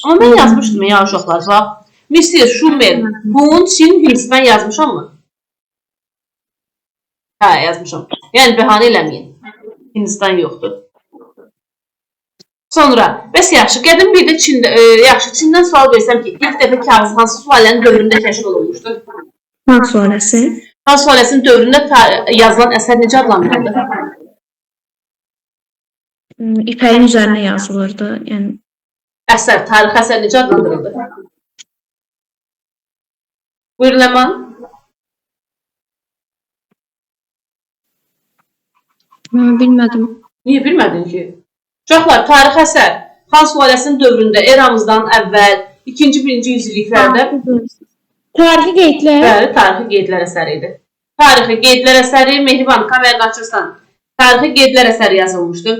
Amma mən yazmışdım ya uşaqlar, bax. Misir, Şumer, Hun, Çin, Hindistan yazmışam mı? Hə, yazmışam. Yəni, bəhanə eləməyin. Hindistan yoxdur. Sonra, bəs yaxşı, qədim bir də Çindən sual versəm ki, ilk dəfə kağız hansı sualənin dövründə kəşf olunmuşdur? Han sualəsi? Han sualəsinin dövründə yazılan əsər necə adlandırıldı? İpəyin üzərinə yazılırdı. Yəni Əsər, tarix əsər necə adlandırıldı? Buyurun Ləman. Mən bilmədim. Niyə bilmədin ki? Uşaqlar, tarix əsər Xan sülaləsinin dövründə eramızdan əvvəl 2-1-ci yüzilliklərdə Tarixi qeydlər. bəli, tarixi qeydlər əsəri idi. Tarixi qeydlər əsəri, Mehriban, kameranı açırsan, tarixi qeydlər əsəri yazılmışdı.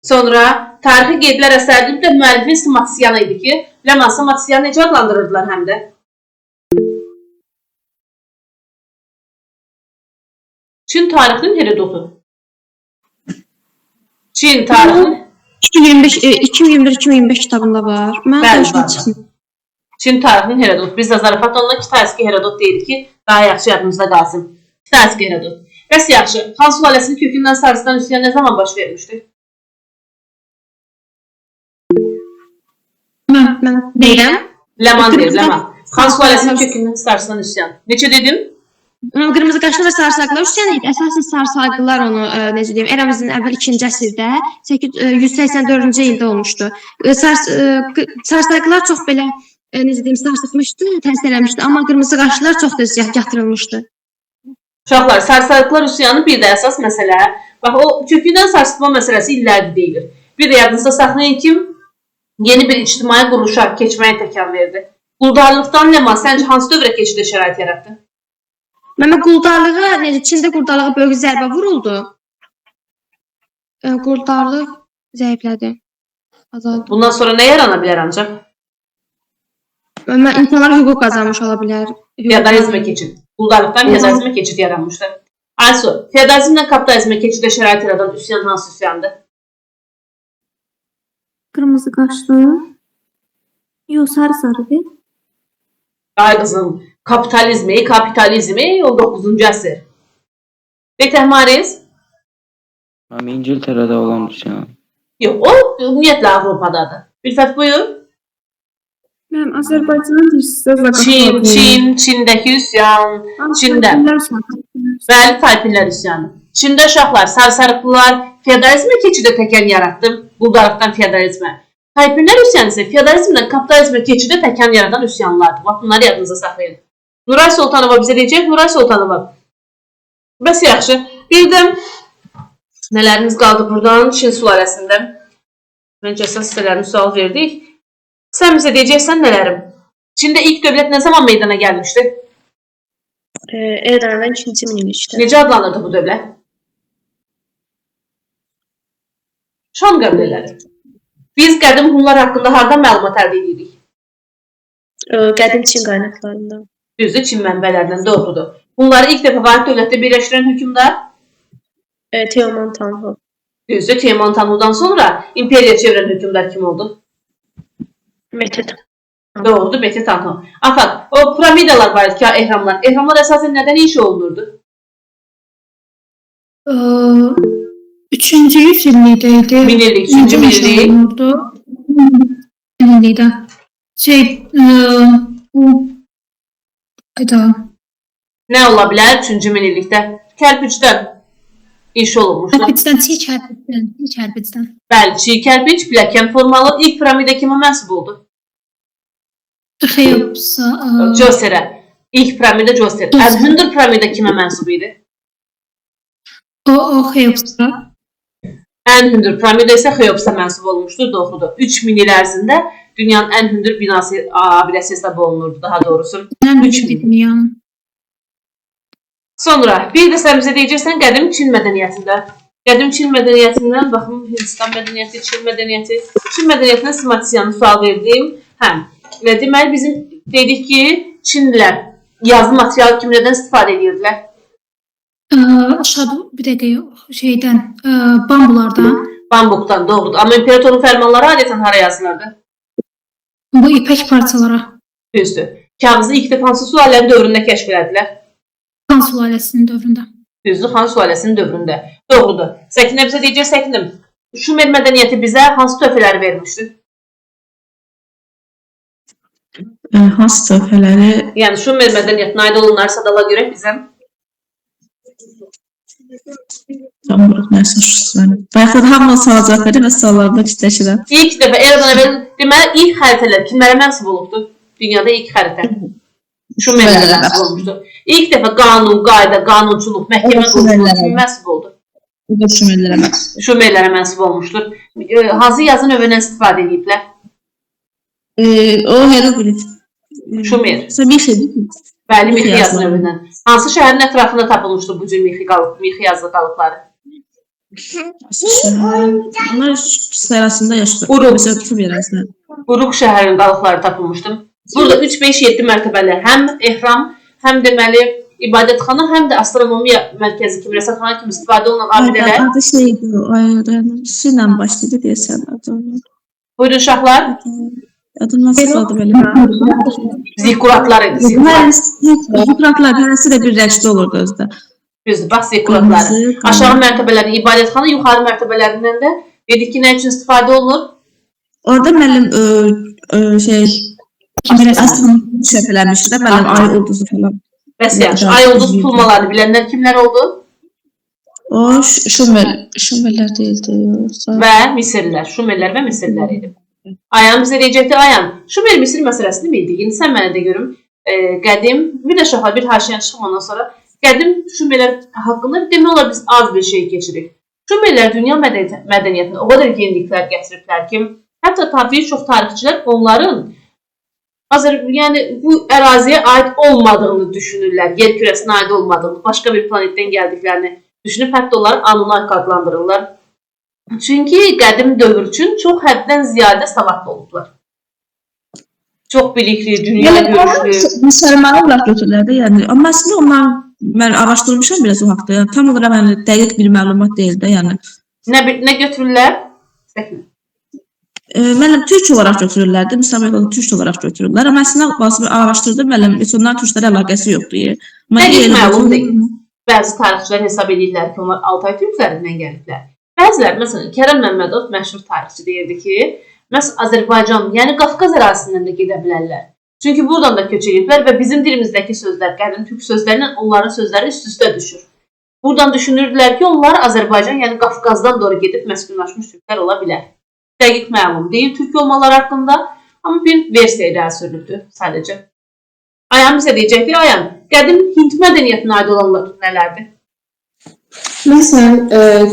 Sonra tarixi qeydlər əsərinin də müəllifi Samatsiyana idi ki, Ləman Samatsiyanı necə adlandırırdılar həm də? Çin tarixinin Herodotu. Çin tarixinin 2021-2025 kitabında var. Mən Bəli, başına var. çıxmır. Çin tarixinin Herodot. Biz də zarafat onunla Kitayski Herodot deyirik ki, daha yaxşı yadımızda qalsın. Kitayski Herodot. Bəs yaxşı, Xan sülaləsinin kökündən Sarsistan üsyan nə zaman baş vermişdi? Mən deyirəm. Ləman deyir, Ləman. Xan sülaləsinin kökündən Sarsistan üsyan. Neçə dedim? Qırmızı qaşlı və sarsaqlar üsyan idi. Əsasən sarsaqlar onu, necə deyim, eramızın əvvəl 2-ci əsrdə 184-cü ildə olmuşdu. Sarsaqlar çox belə, necə deyim, sarsıtmışdı, təsir eləmişdi, amma qırmızı qaşlılar çox tez yatırılmışdı. Uşaqlar, sarsaqlar üsyanı bir də əsas məsələ. Bax, o kökündən sarsıtma məsələsi illərdir deyilir. Bir də yadınızda saxlayın ki, yeni bir ictimai quruluşa keçməyə təkan verdi. Quldarlıqdan Ləman, səncə hansı dövrə keçidə şərait yaratdı? Məmə quldarlığa, necə Çində quldarlığa böyük zərbə vuruldu. Quldarlıq zəiflədi. Azaldı. Bundan sonra nə yarana bilər ancaq? Məmə insanlar hüquq qazanmış ola bilər. Feodalizmə keçid. Quldarlıqdan feodalizmə keçid yaranmışdı. Aysu, feodalizmlə kapitalizmə keçidə şərait yaradan üsyan hansı üsyandır? Qırmızı qaşlı. Yox, sarı-sarıdır. Ay qızım, kapitalizmi 19-cu əsr. Betəh Mariz? İngiltərədə olan üsyan. Yox, o ümumiyyətlə Avropadadır. Ülfət, buyur. Mən Azərbaycanın Çin, Çindəki üsyan, Çində. Bəli, Tayfinlər üsyanı. Çində uşaqlar, sarı-sarıqlılar feodalizmə keçidə təkan yaratdı, quldarlıqdan feodalizmə. Tayfinlər üsyanı isə feodalizmdən kapitalizmə keçidə təkan yaratan üsyanlardır. Bax, bunları yadınıza saxlayın. Nuray Sultanova bizə deyəcək. Nuray Sultanova. Bəs yaxşı. Bir də nələrimiz qaldı buradan? Çin sülaləsində. Məncə əsas sitələrini sual verdik. Sən bizə deyəcəksən nələrim? Çində ilk dövlət nə zaman meydana gəlmişdi? Eradan 2-ci minillikdə. Necə adlanırdı bu dövlət? Şam qəbilələri. Biz qədim Hunlar haqqında hardan məlumat əldə edirik? Qədim Çin qaynaqlarında. Düzdür, Çin mənbələrindən doğrudur. Hunları ilk dəfə vahid dövlətdə birləşdirən hökmdar? Teoman Tanhu. Düzdür, Teoman Tanhu'dan sonra imperiya çevirən hökmdar kim oldu? Metet. Doğrudur, Metin Tanhu. Afaq, o piramidalar var ki, ehramlar. Ehramlar əsasən nədən inşa olunurdu? 3-cü yüzillikdə idi. Minillik, 3-cü minillik. Minillikdə. Nə ola bilər 3-cü minillikdə? Kərpicdən inşa olunmuşdu. Kərpicdən, çiğ kərpicdən. Bəli, çiğ kərpic, pilləkən formalı. İlk piramida kimə mənsub oldu? Xeopsa. Djoserə. İlk piramida Djoser. Ən-Hündür piramida kimə mənsub idi? O Xeopsa. Ən-Hündür piramida isə Xeopsa mənsub olmuşdur, doğrudur. 3000 il ərzində dünyanın ən hündür binası abidəsi hesab olunurdu, daha doğrusu. 3000. Sonra bir də sən bizə deyəcəksən qədim Çin mədəniyyətində. Qədim Çin mədəniyyətindən, baxın, Hindistan mədəniyyəti, Çin mədəniyyəti. Çin mədəniyyətindən Simatisiyanı sual verdim. Deməli, bizim dedik ki, Çinlilər yazı materialı kimlərdən istifadə edirdilər? Aşağı bir dəqiqə yox, bambulardan. Bambukdan, doğrudur. Amma imperatorun fərmanları adətən hara yazılırdı? Bu ipək parçalara. Düzdür. Kağızı ilk dəfə hansı sülalənin dövründə kəşf elədilər? Xan sülaləsinin dövründə. Düzdür, Xan sülaləsinin dövründə. Doğrudur. Səkinə bizə deyəcək, Səkinim, Şumer mədəniyyəti bizə hansı töhfələri vermişdir? Hansı töhfələri? Yəni, Şumer mədəniyyətinə aid olanları sadala görək bizə. Tamam, nəsə şüsünə. Bayaqda da hamını salacaq verir və suallarında kitləşirəm. İlk dəfə, eradan əvvəl, deməli, ilk xəritələr kimlərə mənsub olubdur? Dünyada ilk xəritə. Şumerlərə mənsub olmuşdur. İlk dəfə qanun, qayda, qanunçuluq, məhkəmə quruluşu kimi mənsub oldu? Bu da Şumerlərə mənsub. Şumerlərə mənsub olmuşdur. Hansı yazı növündən istifadə ediblər? O hieroglif. Şumer. Mixi. Bəli, mixi yazı növündən. Hansı şəhərin ətrafında tapılmışdır bu cür mixi yazı qalıqları? Onlar sırasında yaşıyor. Uruq şəhərinin qalıqları tapılmışdır. Burada 3, 5, 7 mərtəbəli həm ehram, həm deməli ibadətxana, həm də astronomiya mərkəzi kimi, rəsədxana kimi istifadə olunan abidələr. Adı şeydir, su ilə başlaydı deyəsən. Buyurun şahlar. Adı nasıl adı belə? Zikuratlar idi. Zikuratlar hərəsi də bir rəqsdə olurdu özdə. Düzdür, bax zikuratları. Aşağı mərtəbələri ibadətxana, yuxarı mərtəbələrindən də dedik ki, nə üçün istifadə olunur? Orada mənim şəhət eləmişdi də, mənim ay ulduzu falan. Bəs yaxşı, ay ulduz tutulmalarını bilənlər kimlər oldu? O Şumerlər deyildi. Və Misirlər, Şumerlər və Misirlər idi. Ayan bizə deyəcəkdir, Ayan, Şumer Misir məsələsini bildik. İndi sən mənə də görüm, qədim, bir də şaxlar, bir haşiyyən çıxım ondan sonra, qədim Şumerlər haqqında demək olar biz az bir şey keçirik. Şumerlər dünya mədəniyyətinə o qədər yeniliklər gətiriblər ki, hətta bir çox tarixçilər onların bu əraziyə aid olmadığını düşünürlər, yer kürəsinə aid olmadığını, başqa bir planetdən gəldiklərini düşünüb, hətta onları Anunnaki adlandırırlar. Çünki qədim dövr üçün çox həddən ziyadə savadlı olublar. Çox bilikli, dünya görüşlü. Müsəlmanı olaraq götürürlər də, yəni. Amma əslində ondan mən araşdırmışam biraz o haqda. Yəni, tam olaraq yəni, dəqiq bir məlumat deyil də, yəni. Nə götürürlər? Mənim türk olaraq götürürlər də, müsəlman türk olaraq götürürlər. Amma əslində araşdırdım, mənim heç onların türklərə əlaqəsi yoxdur. Dəqiq məlum deyil. Bəzi tarixçilər hesab edirlər ki, onlar Altay türklərindən gəliblər. Bəzilər, məsələn, Kərəm Məmmədov məşhur tarixçi deyirdi ki, Azərbaycan, yəni Qafqaz ərazisindən də gedə bilərlər. Çünki buradan da köç ediblər və bizim dilimizdəki sözlər, qədim türk sözlərlə onların sözləri üst-üstə düşür. Buradan düşünürdülər ki, onlar Azərbaycan, yəni Qafqazdan doğru gedib məskunlaşmış türklər ola bilər. Dəqiq məlum deyil türk olmaları haqqında, amma bir versiya irəli sürülübdür sadəcə. Ayhan bizə deyəcəkdir. Ayhan, qədim Hind mədəniyyətinə aid olanlar nələrdir? Məsələn,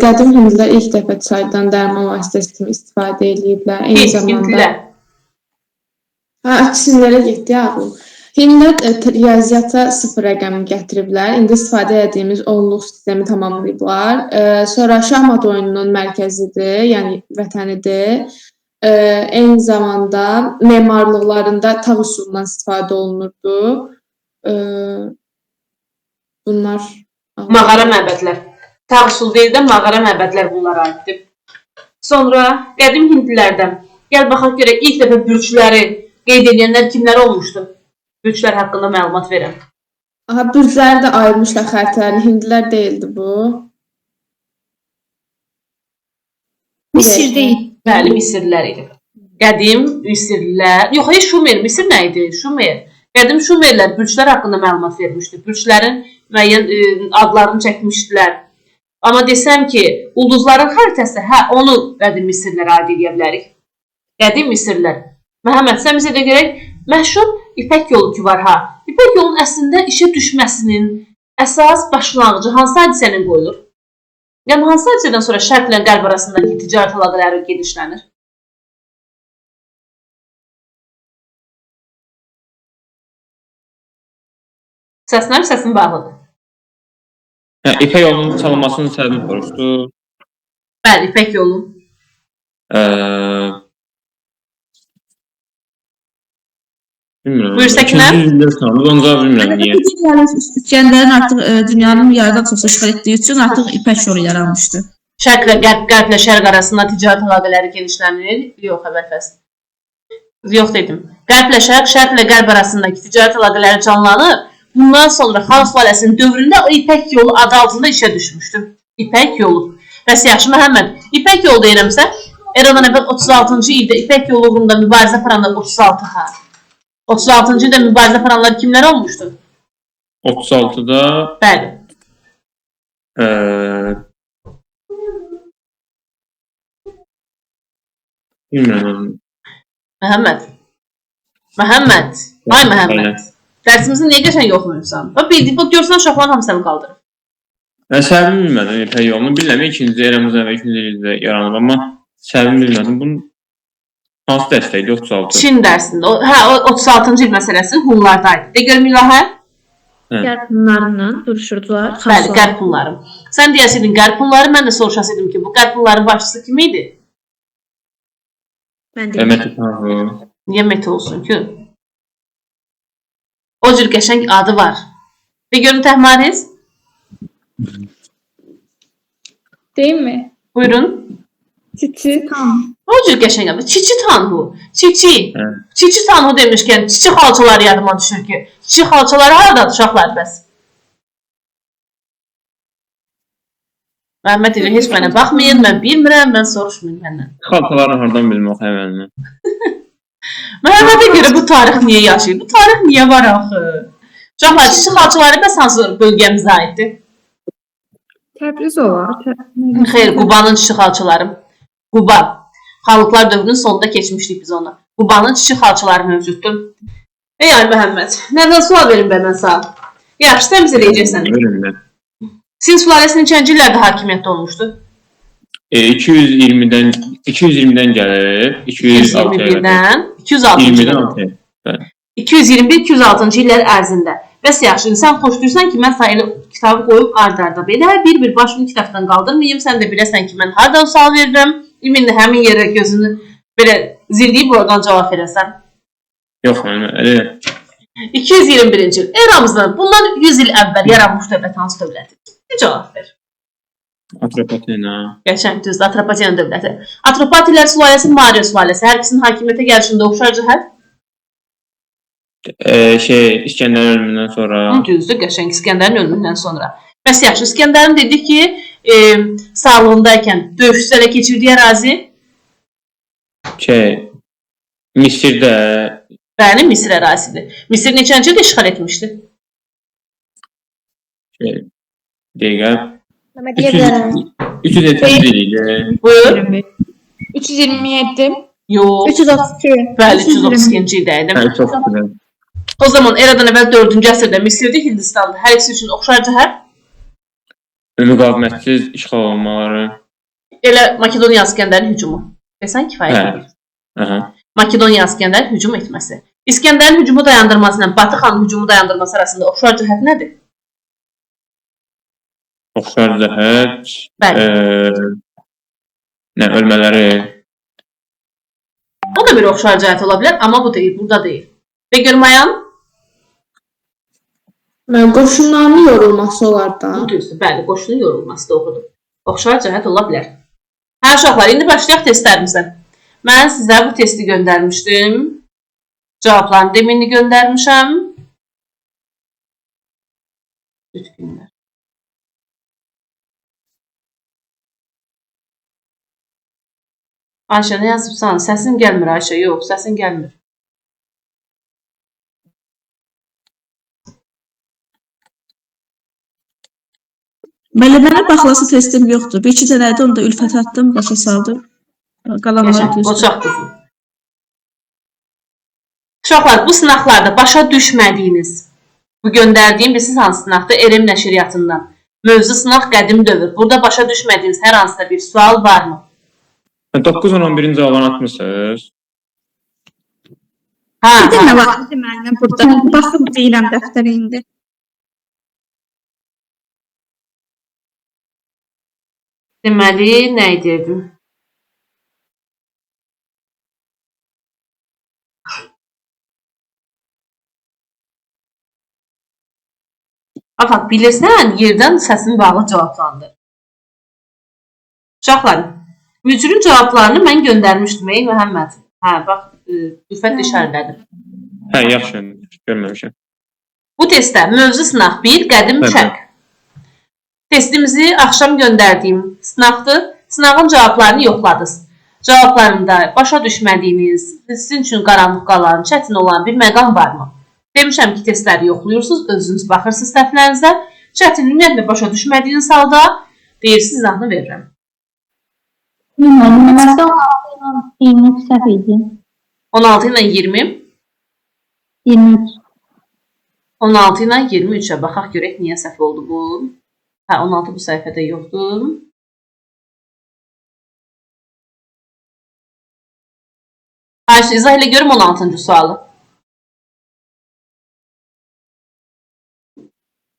qədim hindlilər ilk dəfə çaydan dərman vasitəsi kimi istifadə ediblər. Eyni zamanda Hindlilər. Çinlərə getdi ağlım. Hindlər riyaziyyata 0 rəqəmi gətiriblər. İndi istifadə etdiyimiz onluq sistemi tamamlayıblar. Sonra şahmat oyununun mərkəzidir, yəni vətənidir. Eyni zamanda memarlıqlarında tağ üsulundan istifadə olunurdu. Bunlar Mağara məbədlər. Tağ üsul deyil də mağara məbədlər bunlara aiddir. Sonra qədim hindlilərdən gəl baxaq görək ilk dəfə bürcləri qeyd edənlər kimlər olmuşdu? Bürclər haqqında məlumat verəm. bürcləri də ayırmışlar xəritələrini. Hindlilər deyildi bu. Misir deyil. Bəli, Misirlilər idi. Qədim Misirlilər, yox, Şumer, Misir nə idi? Şumer. Qədim Şumerlər bürclər haqqında məlumat vermişdi. Bürclərin müəyyən adlarını çəkmişdilər. Amma desəm ki, ulduzların xəritəsi, onu qədim Misirlərə aid edə bilərik. Qədim Misirlər. Məhəmməd, sən bizə də görək, məşhur İpək yolu ki var ha. İpək yolunun əslində işə düşməsinin əsas başlanğıcı hansı hadisənin qoyulur? Yəni, hansı hadisədən sonra şərq ilə qərb arasındakı ticarət əlaqələri genişlənir? Səsin bağlıdır. İpək yolunun çalınmasının səbəbi soruşdu. Bəli, İpək yolu. Bilmirəm. Buyur Səkinə. Onu bilmirəm niyə. İskəndərin artıq dünyanın yarıdan çoxu işğal etdiyi üçün artıq İpək yolu yaranmışdı. Şərqlə qərblə şərq arasında ticarət əlaqələri genişlənir. Yox, əvvəlfəs. Yox dedim. Qərblə şərq, şərqlə qərb arasındakı ticarət əlaqələri canlanır. Bundan sonra Xan sülaləsinin dövründə o İpək yolu adı altında işə düşmüşdü. İpək yolu. Bəs yaxşı Məhəmməd, İpək yolu deyirəmsə, eradan əvvəl 36-cı ildə İpək yolu uğrunda mübarizə aparanlar 36-cı ildə mübarizə aparanlar kimlər olmuşdu? 36-da Bəli. Bilmirəm. Məhəmməd. Ay Məhəmməd. Dərsimizi niyə qəşəng oxumursan? Bax, görsən uşaqların hamısını qaldırır. Səbəbini bilmədim İpək yolunu. Bilmirəm, 2-ci eramızdan əvvəl 2-ci ildə yaranıb, amma səbəbini bilmədim. Bunun hansı dərsdəydi? 36. Çin dərsində. O 36-cı il məsələsi Hunlardaydı. De görüm ilahə? Qərb Hunlarından duruşurdular. Bəli, Qərb Hunları. Sən deyəsiydin Qərb Hunları, mən də soruşasıydım ki, bu Qərb Hunların başçısı kim idi? Mən deyim. Niyə Mete olsun ki? O cür qəşəng adı var. De görüm Təhmariz? Değil mi? Buyurun. Çiçi. O cür qəşəng adı. Çiçi Tanhu. Çiçi. Çiçi Tanhu demişkən, çiçi xalçaları yadıma düşür ki. Çiçi xalçaları haradadır uşaqlar bəs? Məhəmməd elə heç mənə baxmayın, mən bilmirəm, mən soruşmayın məndən. Xalçalarını hardan bilmək həmənlə. Məhəmmədə görə bu tarix niyə yaşayır? Bu tarix niyə var axı? Uşaqlar, çiçi xalçaları bəs hansı bölgəmizə aiddir? Təbriz olar. Xeyr, Qubanın çiçi xalçaları. Quba. Xanlıqlar dövrünün sonunda keçmişdik biz onu. Qubanın çiçi xalçaları mövcuddur. Ey ay Məhəmməd, nədən sual verim bə mən sağ? Yaxşı, sən bizə deyəcəksən. Sin sülaləsinin neçənci illərdə hakimiyyətdə olmuşdu? 220-dən gəlir. 221-dən 206-cı 221-206-cı illər ərzində. Bəs yaxşı, sən xoşdursan ki, mən sayılı kitabı qoyub ard-arda belə bir başını kitabdan qaldırmayayım, sən də biləsən ki, mən hardan sual verirəm, ümində həmin yerə gözünü belə zilləyib oradan cavab verəsən. Yox, elə. 221-ci il eramızdan, bundan 100 il əvvəl yaranmış dövlət hansı dövlətidir? Ne cavab ver? Atropatena. Qəşəng düzdür, Atropatena dövləti. Atropatilər sülaləsi, Maria sülaləsi, hər ikisinin hakimiyyətə gəlişində oxşar cəhət? İskəndərin ölümündən sonra. Düzdür, qəşəng İskəndərin ölümündən sonra. Bəs yaxşı, İskəndərin dedik ki, sağlığındaykən döyüşsüz ələ keçirdiyi ərazi? Misirdə. Bəli, Misir ərazisidir. Misir neçənci ildə işğal etmişdi? Dəqiqə. 307 idi. Buyur. 327. Yox. 332. Bəli, 332-ci ildə idi. Çox güzel. O zaman eradan əvvəl 4-cü əsrdə Misirdə, Hindistanda hər ikisi üçün oxşar cəhət Müqavimətsiz işğal olmaları. elə Makedoniya İskəndərin hücumu. Desən kifayət Hə. edir. Aha. Makedoniya İskəndərin hücum etməsi. İskəndərin hücumu dayandırması ilə Batı xanın hücumu dayandırması arasında oxşar cəhət nədir? Oxşar cəhət. Bəli. Nə ölmələri. O da bir oxşar cəhət ola bilər, amma bu deyil, burada deyil. De görməyən? Qoşunların yorulması olar da. Bu düzdür, bəli, qoşunun yorulması doğrudur. Oxşar cəhət ola bilər. Hə, uşaqlar, indi başlayaq testlərimizə. Mən sizə bu testi göndərmişdim. Cavabların deminini göndərmişəm. Düzgünlər. Ayşə, nə yazıbsan? Səsin gəlmir, Ayşə. Yox, səsin gəlmir. Mənə baxılası testim yoxdur. Bir-iki dənədə onu da Ülfət atdım, başa saldım. Qalanları Yaşa, o düzdür. çox düzdür. Uşaqlar, bu sınaqlarda başa düşmədiyiniz, bu göndərdiyim bilsiz hansı sınaqdır? Erem nəşriyyatından. Mövzu sınaq qədim dövr. Burada başa düşmədiyiniz hər hansısa bir sual varmı? 9-11-ci cavabını atmışsınız. Hə, Bir dənə var deməli burada. Baxıb deyirəm dəftərə indi. deməli, nə edirdim? Afaq, bilirsən, yerdən səsini bağlı cavablandır. Uşaqlar, mücrün cavablarını mən göndərmişdim, ey Məhəmməd. Hə, bax, Ülfət işarələdim. Hə, yaxşı, görməmişəm. Bu testdə mövzu sınaq 1, qədim Bəli. şərq. Testimizi axşam göndərdiyim sınaqdır. Sınağın cavablarını yoxladınız. Cavablarında başa düşmədiyiniz, sizin üçün qaranlıq qalan, çətin olan bir məqam varmı? Demişəm ki, testləri yoxlayırsınız, özünüz baxırsınız səhvlərinizə. Çətin ümumiyyətlə başa düşmədiyiniz halda deyirsiniz, izahını verirəm. Nüməsə 16 ilə 20 səhv idi. 16 ilə 20, 23. 16 ilə 23-ə baxaq görək niyə səhv oldu bu. Hə, 16 bu səhifədə yoxdur. Ayşə, izah elə görüm 16-cı sualı.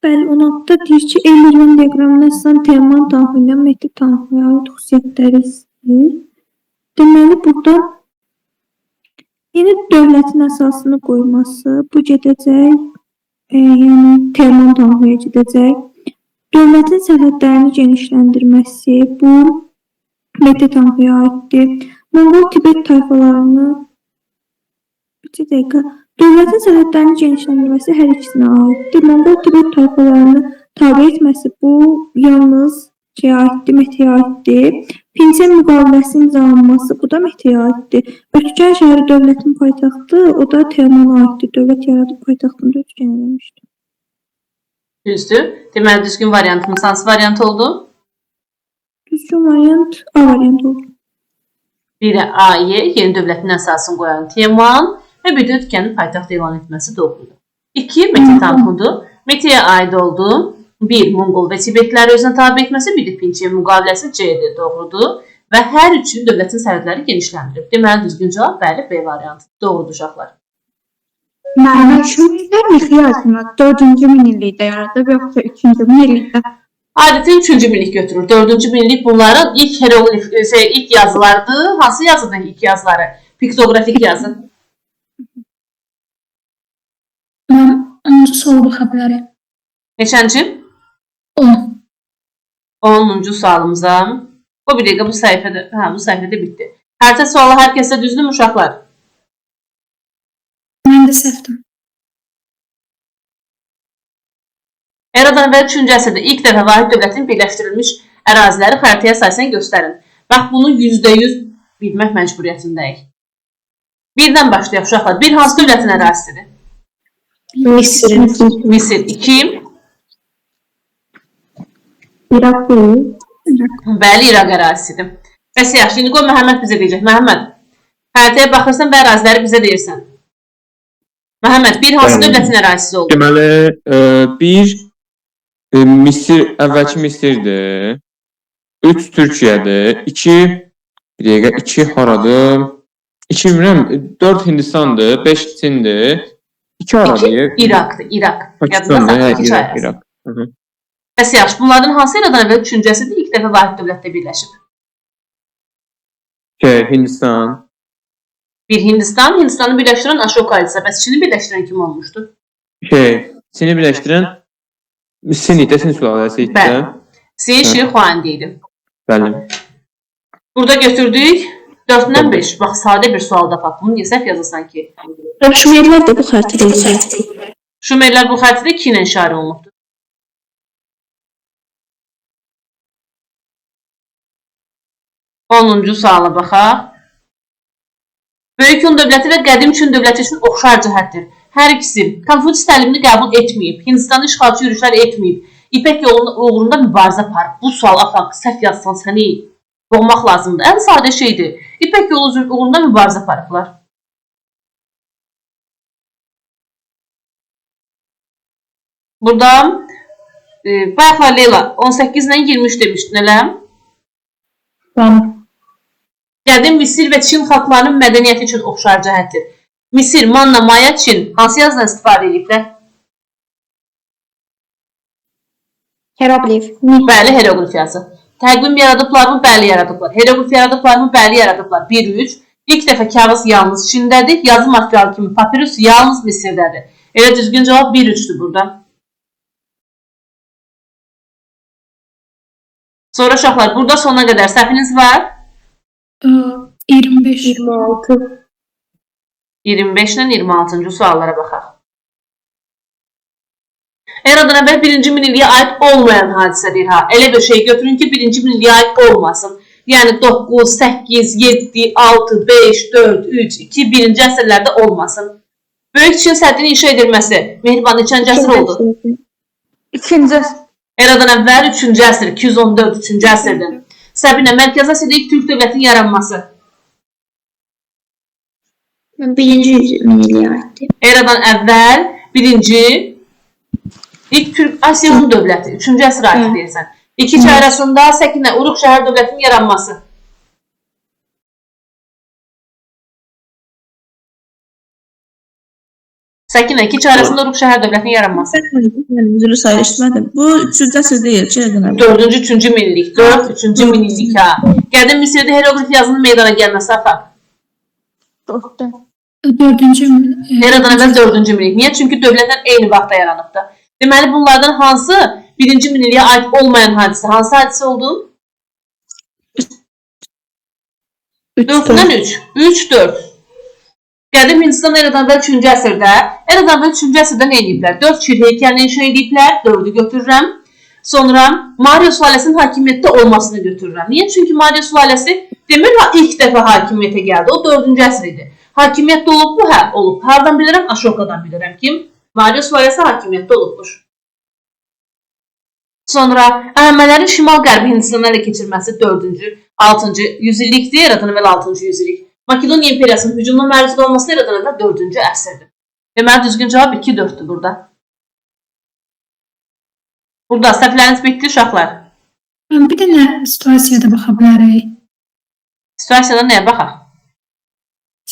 Bəli, 16-da deyir ki, ellərin diaqramına əsasən Teoman daxilində metri tanımlıya aid xüsusiyyətləri istəyir. Deməli, burada yeni dövlətin əsasını qoyması, bu gedəcək, yəni Teoman daxilində gedəcək. Dövlətin sərhədlərini genişləndirməsi, bu metri tanımlıya aiddir. Monqol Tibet tayfalarını bir dəqiqə. Dövlətin sərhədlərini genişləndirməsi hər ikisinə aiddir. Monqol Tibet tayfalarını tabe etməsi bu yalnız aiddir, Mehdiyə aiddir. Pinçen müqaviləsinin imzalanması bu da Mehdiyə aiddir. Ötkən şəhəri dövlətin paytaxtı, o da Teomana aiddir. Dövlət yaradıb paytaxtını da ötkən eləmişdir. Düzdür. Deməli, düzgün variantımız hansı variant oldu? Düzgün variant A variant oldu. Biri A-yə yeni dövlətin əsasını qoyan Teoman və bir də ötkənin paytaxt elan etməsi doğrudur. 2. Mehdi tanxudur. Mehdiyə aid oldu. 1. Monqol və Tibetləri özünə tabi etməsi, bir də Pinçen müqaviləsi C-dir, doğrudur. Və hər üçün dövlətin sərhədləri genişləndirib. Deməli, düzgün cavab bəli, B variantı. Doğrudur, uşaqlar. Mənim şübhələr miqyasını 4-cü minillikdə yaradıb, yoxsa 3-cü minillikdə? Adətən 3-cü minillik götürür. 4-cü minillik bunların ilk hieroglif, ilk yazılardır. Hansı yazıdır ilk yazıları? Piktografik yazı. Mən 10-cu suala baxa bilərəm. Neçənci? 10. 10-cu sualımıza. O bir dəqiqə bu səhifədə, bu səhifədə bitdi. Xəritə sualı hər kəsdə düzdürmü uşaqlar? Mən də səhvdim. Eradan əvvəl 3-cü əsrdə ilk dəfə vahid dövlətin birləşdirilmiş əraziləri xəritəyə əsasən göstərin. Bax, bunu %100 bilmək məcburiyyətindəyik. Birdən başlayaq uşaqlar. Bir hansı dövlətin ərazisidir? Misir. Misir. 2. İraq deyil. Bəli, İraq ərazisidir. Bəs yaxşı, indi qoy Məhəmməd bizə deyəcək. Məhəmməd, xəritəyə baxırsan və əraziləri bizə deyirsən. Məhəmməd, bir hansı Bəli. dövlətin ərazisi oldu? Deməli, bir Misir, əvvəlki Misirdir. 3 Türkiyədir. 2 bir dəqiqə 2 haradır? 2 bilmirəm, 4 Hindistandır, 5 Çindir. 2 haradır? İraqdır, İraq. Pakistandır, hə, İki çay İraq. arası. Bəs yaxşı, bunlardan hansı eradan əvvəl üçüncəsidir, ilk dəfə vahid dövlətdə birləşib? Hindistan. Bir Hindistan, Hindistanı birləşdirən Ashoka idisə, bəs Çini birləşdirən kim olmuşdu? Çini birləşdirən Sin idi, Sin sülaləsi idi. Bəli. Sin Şi Huangdi idi. Bəli. Burada götürdük 4-dən 5. Bax, sadə bir sualda bax. Bunu niyə səhv yazırsan ki? Şumerlər də bu xəritədə idi. Şumerlər bu xəritədə 2 ilə işarə olunubdur. 10-cu suala baxaq. Böyük Hun dövləti və qədim Çin dövləti üçün oxşar cəhətdir. Hər ikisi Konfutsi təlimini qəbul etməyib, Hindistanı işğalçı yürüşlər etməyib, İpək yolunun uğrunda mübarizə aparıb. Bu sual afaq səhv yazsan səni boğmaq lazımdır. Ən sadə şeydir. İpək yolu uğrunda mübarizə aparıblar. Burada bayaqlar Leyla 18 ilə 23 demişdin, elə? Qədim Misir və Çin xalqlarının mədəniyyəti üçün oxşar cəhətdir. Misir, Manna, Maya, Çin hansı yazıdan istifadə ediblər? Hieroglif. Bəli, hieroglif yazı. Təqvim yaradıblarmı? Bəli, yaradıblar. Hieroglif yaradıblarmı? Bəli, yaradıblar. 1-3. İlk dəfə kağız yalnız Çindədir. Yazı materialı kimi papirus yalnız Misirdədir. Elə düzgün cavab 1-3'dür burada. Sonra uşaqlar, burada sona qədər səhviniz var. 25. 26. 25 ilə 26-cı suallara baxaq. Eradan əvvəl 1-ci minilliyə aid olmayan hadisədir. Elə bir şey götürün ki, 1-ci minilliyə aid olmasın. Yəni 9, 8, 7, 6, 5, 4, 3, 2, 1-ci əsrlərdə olmasın. Böyük Çin səddinin inşa edilməsi Mehriban neçənci əsr oldu? 2-ci əsr. Eradan əvvəl 3-cü əsr, 214, 3-cü əsrdir. Səbinə, Mərkəzi Asiyada ilk Türk dövlətinin yaranması. 1-ci minilliyə aiddir. Eradan əvvəl 1-ci ilk Türk Asiya Hun dövləti, 3-cü əsrə aid deyirsən. İki çay arasında Səkinə, Uruq şəhər dövlətinin yaranması. Səkinə, iki çay arasında Uruq şəhər dövlətinin yaranması. Üzrü sayışmadım. Bu 3-cü əsr deyil ki, Eradan. 4-cü, 3-cü minillik. 4, 3-cü minillik ha. Qədim Misirdə hieroglif yazının meydana gəlməsi afaq. 4-cü Eradan əvvəl 4-cü minillik. Niyə? Çünki dövlətlər eyni vaxtda yaranıbdır. Deməli, bunlardan hansı 1-ci minilliyə aid olmayan hadisə? Hansı hadisə oldu? 4-dən 3. 3, 4. Qədim Hindistan eradan əvvəl 3-cü əsrdə, eradan əvvəl 3-cü əsrdə nə ediblər? 4 Çin heykəlini inşa ediblər, 4-ü götürürəm. Sonra Maurya sülaləsinin hakimiyyətdə olmasını götürürəm. Niyə? Çünki Maurya sülaləsi demir ilk dəfə hakimiyyətə gəldi. O 4-cü əsr idi. Hakimiyyətdə olub mu? Hə, olub. Hardan bilirəm? Ashokadan bilirəm. Kim? Maurya sülaləsi hakimiyyətdə olubmuş. Sonra Əhəmələrin şimal-qərbi Hindistanı ələ keçirməsi 4-cü, 6-cı yüzillikdir, eradan əvvəl 6-cı yüzillik. Makedoniya imperiyasının hücumuna məruz qalması eradan əvvəl 4-cü əsrdir. Deməli, düzgün cavab 2-4'dür burada. Burada səhvləriniz bitdi, uşaqlar. Bir dənə situasiyada baxa bilərik. Situasiyada nəyə baxaq?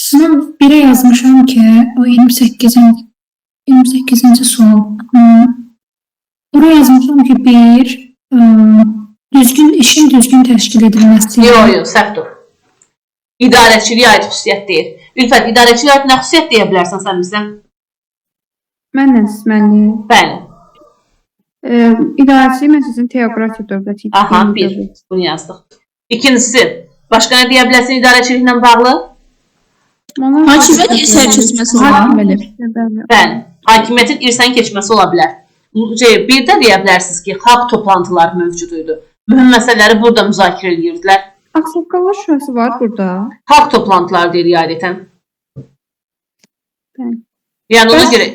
Sınav 1'ə yazmışam ki, o 28-ci sual. Oraya yazmışam ki, işin düzgün təşkil edilməsi. Yox, səhvdir. İdarəçiliyə aid xüsusiyyət deyir. Ülfət, idarəçiliyə aid nə xüsusiyyət deyə bilərsən sən bizdən? Mənlə mənli. Bəli. İdarəçilik mən sizin teokratiya dövləti. Aha, 1. Bunu yazdıq. İkincisi, başqa nə deyə bilərsən idarəçiliklə bağlı? Hakimiyyət irsən keçməsi olar. Bəli, hakimiyyətin irsən keçməsi ola bilər. Bir də deyə bilərsiniz ki, xalq toplantıları mövcud idi. Mühüm məsələləri burada müzakirə edirdilər. Ağsaqqallar şurası var burada. Xalq toplantıları deyirik adətən. Yəni ona görə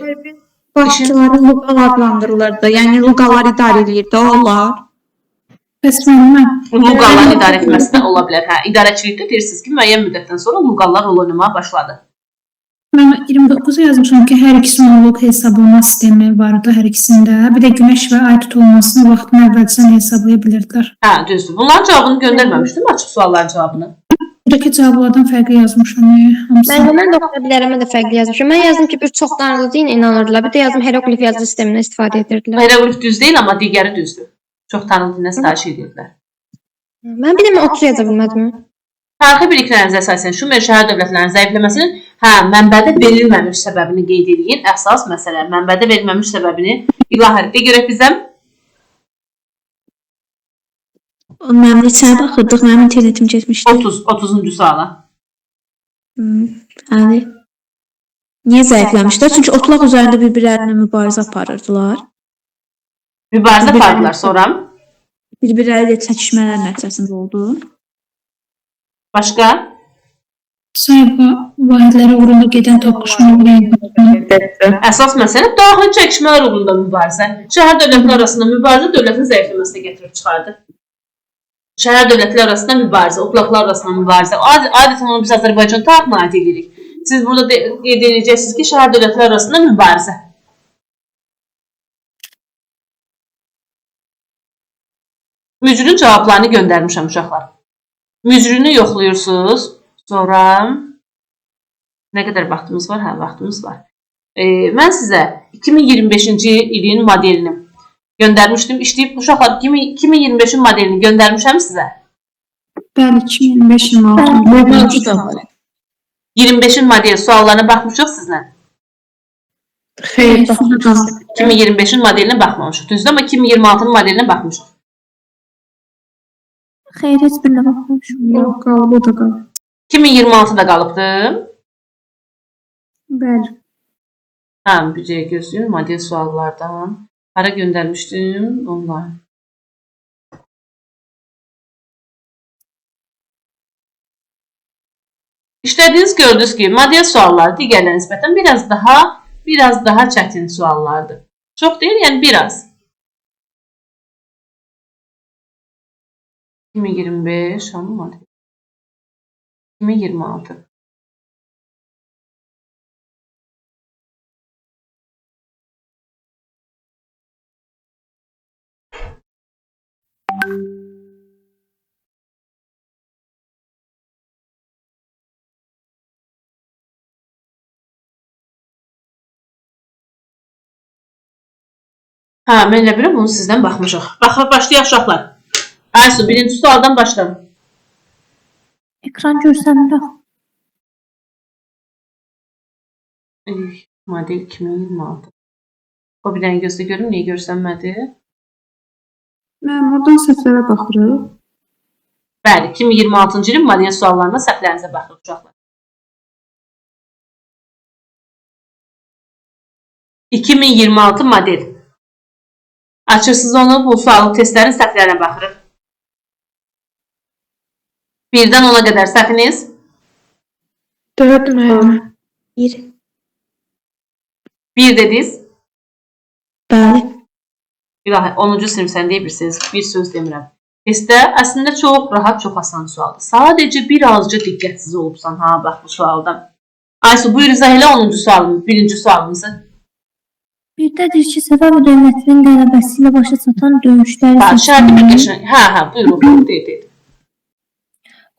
Başçıların luqal adlandırılırdı. Yəni luqallar idarə edirdi, onlar. Bəs mənim luqalların idarə etməsi də ola bilər. Hə, idarəçilikdə deyirsiniz ki, müəyyən müddətdən sonra luqallar rol oynamağa başladı. Mən 29 yazmışam ki, hər iki suallık hesablama sistemi vardı hər ikisində. Bir də günəş və ay tutulmasını vaxtını əvvəlcədən hesablaya bilirdilər. Hə, düzdür. Bunların cavabını göndərməmişdim, açıq sualların cavabını. Buradakı cavablardan fərqli yazmışam. Mən də oxuya bilərəm də fərqli yazmışam. Mən yazdım ki, bir çox tanrılı din inanırdılar. Bir də yazdım hieroglif yazı sistemindən istifadə edirdilər. Hieroglif düz deyil, amma digəri düzdür. Çox tanrılı dinə sitayiş edirdilər. Mən bir də 30 yaza bilmədim. Tarixi biliklərinizə əsasən Şumer şəhər dövlətlərinin zəifləməsinin mənbədə verilməmiş səbəbini qeyd edin. Əsas məsələ mənbədə verilməmiş səbəbini İlahi de görək bizə. Mənim neçəyə baxırdıq, mənim internetim getmişdi. 30-cu suala. Bəli. Niyə zəifləmişlər? Çünki otlaq üzərində bir-birlərinə mübarizə aparırdılar. Mübarizə apardılar sonra. Bir-birləri ilə çəkişmələr nəticəsində oldu. Başqa? Sayfa vahidləri uğrunda gedən toqquşma Əsas məsələ daxili çəkişmələr uğrunda mübarizə. Şəhər dövlətləri arasında mübarizə dövlətin zəifləməsinə gətirib çıxardı. Şəhər dövlətləri arasında mübarizə, otlaqlar arasında mübarizə. Adətən onu biz Azərbaycan tarixinə aid edirik. Siz burada qeyd edəcəksiniz ki, şəhər dövlətləri arasında mübarizə. Mücrünün cavablarını göndərmişəm uşaqlar. Mücrünü yoxlayırsınız. Sonra nə qədər vaxtımız var? Hə, vaxtımız var. Mən sizə 2025-ci ilin modelini göndərmişdim. İşləyib uşaqlar 2025-in modelini göndərmişəm sizə. Bəli, 2025-in 25-in model suallarına baxmışıq sizlə. Xeyr, 2025-in modelinə baxmamışıq. Düzdür, amma 2026-nın modelinə baxmışıq. Xeyr, heç birinə baxmamışım. Yox, qalıb, o da qalıb. 2026-da qalıbdı. Bəli. Hə, bir gözləyim model suallardan. Hara göndərmişdim? Online. İşlədiniz, gördünüz ki, model sualları digərlərə nisbətən biraz daha çətin suallardır. Çox deyil, yəni biraz. 2025 hanı model? 2026. Hə, mən elə bilirəm, bunu sizdən baxmışıq. Başlayaq uşaqlar. Aysu, birinci sualdan başlayalım. Ekran görsəndə. Model 2026. O bir dənə gözlə görüm, niyə görsənmədi? Mən oradan səhvlərə baxırıq. Bəli, 2026-cı ilin model suallarına səhvlərinizə baxırıq uşaqlar. 2026 model. Açırsınız onu, bu suallı testlərin səhvlərinə baxırıq. 1-dən 10-a qədər səhviniz? 4 müəllimə. 1 dediniz? Bəli. İlahi, 10-cu sinif sən deyirsiniz, bir söz demirəm. Testdə əslində çox rahat, çox asan sualdır. Sadəcə birazca diqqətsiz olubsan, ha, bax bu sualdan. Aysu, buyur izah elə 10-cu sualımız, birinci sualımızı. Bir də deyir ki, Səfəvi dövlətinin qələbəsi ilə başa çatan döyüşlər Şərti bir geçin. Hə, buyur, deyil.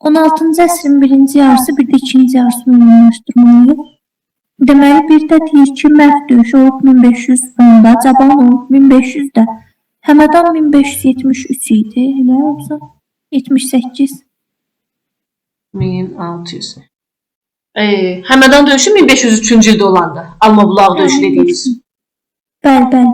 16-cı əsrin birinci yarısı, bir də ikinci yarısını ümumiləşdirməliyik. Deməli, bir də deyir ki, mərd döyüşü olub 1510-da, Caban olub 1500-də, Həmədan 1573 idi, elə olsa 78. 1600. Həmədan döyüşü 1503-cü ildə olandı. Almabulaq döyüşü dediyimiz. Bəli.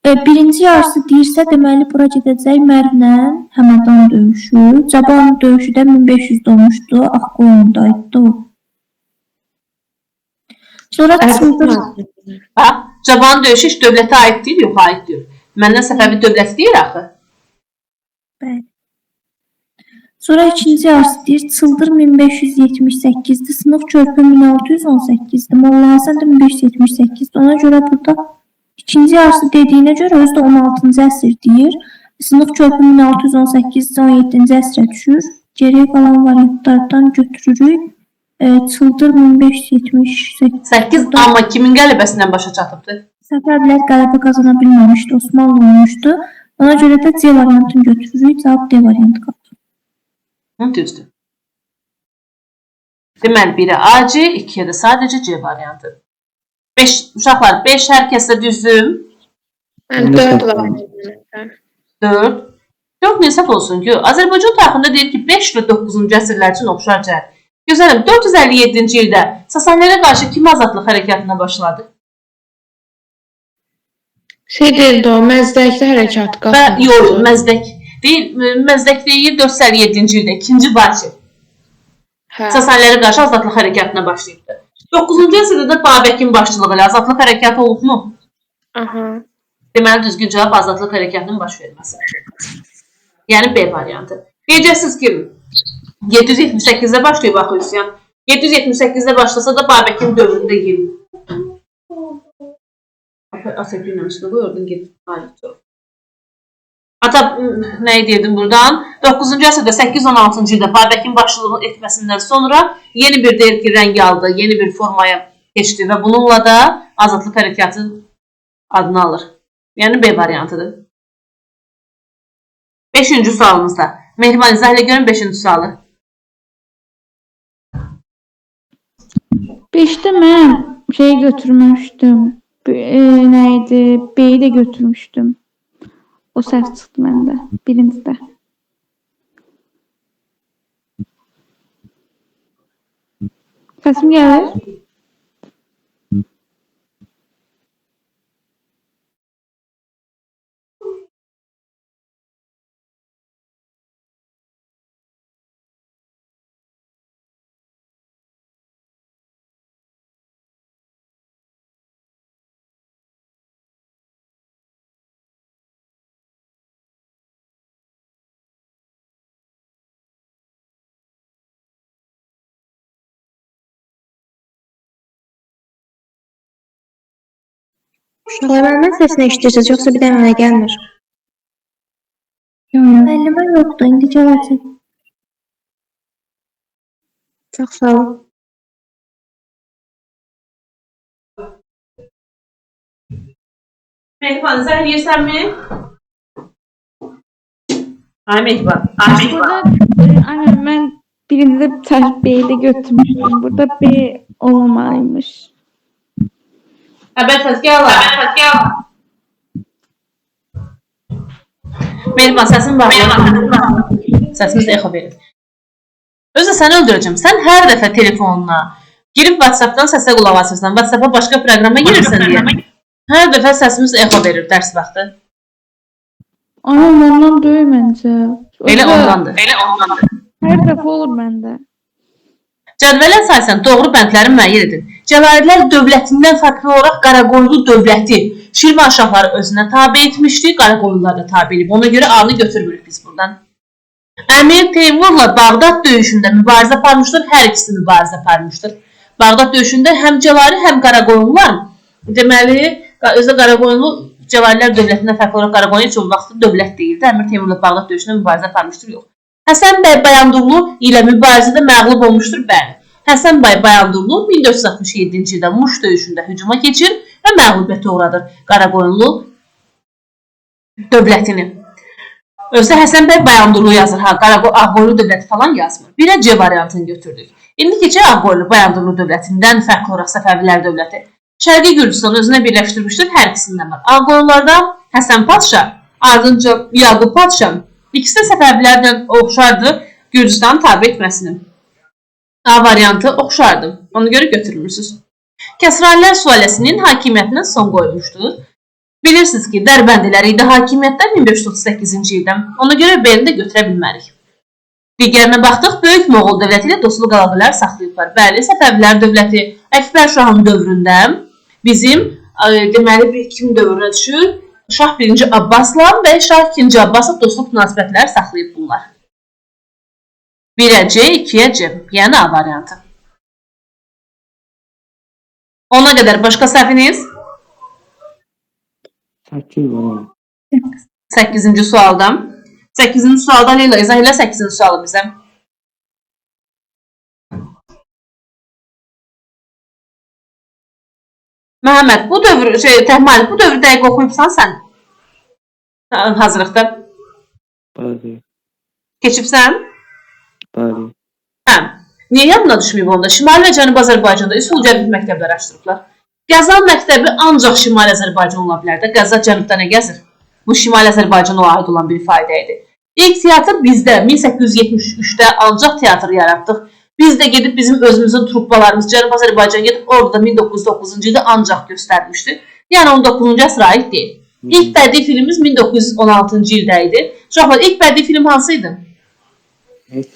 Birinci yarısı deyirsə, deməli, bura gedəcək Mərvlə Həmədan döyüşü. Caban döyüşü də 1500-də olmuşdu, Ağqoyundaydı o. Sonra Caban döyüşü heç dövlətə aid deyil, yox, aid deyil. Məndən Səfəvi dövləti deyir axı. Bəli. Sonra ikinci yarısı deyir, Çıldır 1578-dir, Sınıq Körpü 1618-dir, Molla Həsən də 1578-dir. Ona görə burada ikinci yarısı dediyinə görə özü də 16-cı əsr deyir. Sınıq Körpü 1618-17-ci əsrə düşür. Geriyə qalan variantlardan götürürük. Çıldır 1578. 8 amma kimin qələbəsindən başa çatıbdı? Səfəvilər qələbə qazana bilməmişdi, Osmanlı olmuşdu. Ona görə də C variantını götürürük, cavab D variantı qalır. Düzdür. Deməli, 1-ə A, C, 2-yə də sadəcə C variantı. 5 uşaqlar, 5 hər kəsdə düzdür. 4 var. 4. 4 nisət olsun ki, Azərbaycan tarixində deyir ki, 5 və 9-cu əsrlər üçün oxşar cəhət. Gözəlim, 457-ci ildə Sasanlərə qarşı kim azadlıq hərəkatına başladı? Deyildi o, Məzdəkli hərəkatı qaldı. Yox, Məzdək deyil. Məzdək deyil, 457-ci ildə 2-ci Bakı. Sasanlərə qarşı azadlıq hərəkatına başlayıbdı. 9-cu əsrdə də Babəkin başçılığı ilə azadlıq hərəkatı olubmu? Deməli, düzgün cavab azadlıq hərəkatının baş verməsi. Yəni B variantı. Deyəcəksiniz ki, 778-də başlayıb axı üsyan. 778-də başlasa da Babəkin dövründə gelin. Asəbiyləmişdə qoyurdun, gedib tarixçi. Ata, nəyi dedim buradan? 9-cu əsrdə 816-cı ildə Babəkin başçılığı etməsindən sonra yeni bir deyir ki, rəng aldı, yeni bir formaya keçdi və bununla da azadlıq hərəkatı adını alır. Yəni B variantıdır. 5-ci sualımızda. Mehriban izah ilə görün 5-ci sualı. 5'te mən şey götürmüşdüm. Neydi? B'yi de götürmüşdüm. O səhv çıxdı məndə. Birincidə. Səsim gəlir? Uşaqlar, məndən səsini eşidirsiniz, yoxsa bir dənə mənə gəlmir? Müəllimə yoxdur, indi cavab çək. Çox sağ olun. Mehriban izah eləyirsənmi? Ay Mehriban. Burada mən birincide B'yi de götürmüşdüm. Burada B olamaymış. Həbər səs gəl. Mehriban səsin var. Səsimiz echo verir. Özü səni öldürəcəm. Sən hər dəfə telefonuna girib WhatsApp-dan səsə qulaq asırsan. WhatsApp-a başqa proqrama girirsən deyə. Hər dəfə səsimiz echo verir dərs vaxtı. Ondan deyil məncə. Elə ondandır. Hər dəfə olur məndə. Cədvələ əsasən doğru bəndləri müəyyən edin. Cəlalirlər dövlətindən fərqli olaraq Qaraqoyunlu dövləti Şirvanşahları özünə tabe etmişdi, Qaraqoyunlular da tabe edib. Ona görə A-nı götürmürük biz buradan. Əmir Teymurla Bağdad döyüşündə mübarizə aparmışdır, hər ikisi mübarizə aparmışdır. Bağdad döyüşündə həm Cəlali, həm Qaraqoyunlular, deməli, özdə Qaraqoyunlu Cəlalirlər dövlətindən fərqli olaraq Qaraqoyunlu heç o vaxtı dövlət deyildi. Əmir Teymurla Bağdad döyüşündə mübarizə aparmışdır, yox. Həsən bəy Bayandurlu ilə mübarizədə məğlub olmuşdur, bəli. Həsən bəy Bayandurlu 1467-ci ildə Muş döyüşündə hücuma keçir və məğlubiyyətə uğradır Qaraqoyunlu dövlətini. Özdə Həsən bəy Bayandurlu yazır, Ağqoyunlu dövləti falan yazmır. Birə C variantını götürdük. İndi keçək Ağqoyunlu Bayandurlu dövlətindən fərqli olaraq Səfəvilər dövləti. Şərqi Gürcistanı özünə birləşdirmişdir, hər ikisindən var. Ağqoyunlulardan Həsən Padşah, ardınca Yaqub Padşah. İkisi də Səfəvilərdən oxşardı Gürcistanı tabe etməsinin. A variantı oxşardı. Ona görə götürmürsünüz. Kəsranilər sülaləsinin hakimiyyətinə son qoymuşdur. Bilirsiniz ki, Dərbəndilər idi hakimiyyətdə 1538-ci ildən. Ona görə B-ni də götürə bilmərik. Digərinə baxdıq, Böyük Moğol dövləti ilə dostluq əlaqələr saxlayıblar. Bəli, Səfəvilər dövləti Əkbər Şahın dövründə bizim deməli kim dövrünə düşür? Şah 1-ci Abbasla və Şah 2-ci Abbasla dostluq münasibətləri saxlayıb bunlar. 1-ə C, 2-ə C. Yəni A variantı. Ona qədər başqa səhviniz? 8-ci sualdan. 8-ci sualdan Leyla izah elə 8-ci sualı bizə. Məhəmməd, bu dövr Təhmal, bu dövrü dəqiq oxuyubsan sən? Hazırlıqda Bəli, keçibsən? bəli. Hə. Niyə yadına düşməyib onda? Şimali və Cənubi Azərbaycanda üsul cədid məktəbləri açdırıblar. Qəza məktəbi ancaq Şimali Azərbaycan ola bilər də. Qəza Cənubda nə gəzir? Bu Şimali Azərbaycana aid olan bir fayda idi. İlk teatr bizdə 1873-də ancaq teatr yaratdıq. Biz də gedib bizim özümüzün truppalarımız Cənubi Azərbaycan gedib orada 1909-cu ildə ancaq göstərmişdi. Yəni 19-cu əsrə aid deyil. İlk bədii filmimiz 1916-cı ildə idi. Uşaqlar, ilk bədii film hansı idi?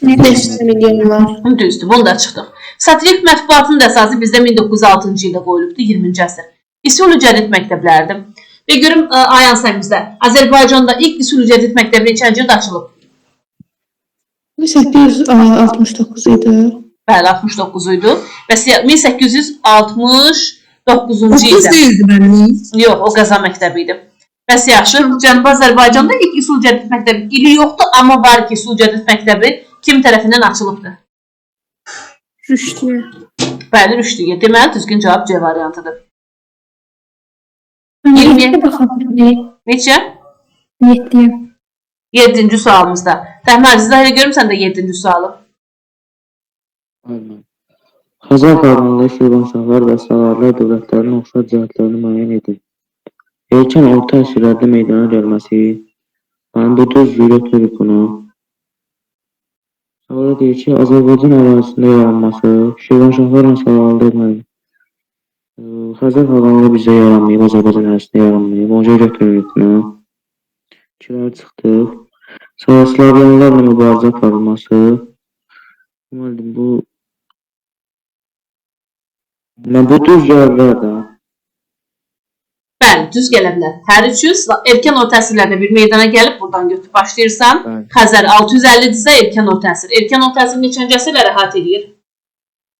500 milyonlar. Düzdür, bunu da çıxdıq. Satirik mətbuatın da əsası bizdə 1906-cı ildə qoyulubdur, 20-ci əsr. İsul cədid məktəbləridir. Və görüm, Ayan sən bizdə, Azərbaycanda ilk İsul cədid məktəbi neçənci ildə açılıb? 1869 idi. Bəli, 69 idi. Və 1869-cu ildə. Yox, o Qəza məktəbi idi. Bəs yaxşı, Cənubi Azərbaycanda ilk İsul cədid məktəbi ili yoxdur, amma var ki, İsul cədid məktəbi kim tərəfindən açılıbdır? Rüşdiyə. Bəli, Rüşdiyə. Deməli, düzgün cavab C variantıdır. 20. Neçə? 7. 7-ci sualımızda. Təhməl, sizə elə görüm sən də 7-ci sualı. Aynen. Xəzər xalqında Şirvanşahlar və Salarlar dövlətlərinin oxşar cəhətlərini müəyyən edin. Erkən orta əsrlərdə meydana gəlməsi, yəni bu düz götürüb bunu. Sonra deyir ki, Azərbaycan ərazisində yaranması, Şirvanşahlarla Salarlar deməli. Xəzər xalqında bizə yaranmayıb, Azərbaycan ərazisində yaranmayıb, onca götürüb bunu. İkiləri çıxdıq. Sonra Slavyanlarla mübarizə aparılması. Bu düz gəlirlər də. Bəli, düz gələ bilər. Hər üçü erkən orta əsrlərdə bir meydana gəlib, buradan götürüb başlayırsan. Bəli. Xəzər 650-dirsə erkən orta əsr. Erkən orta əsr neçənci əsrləri əhatə edir?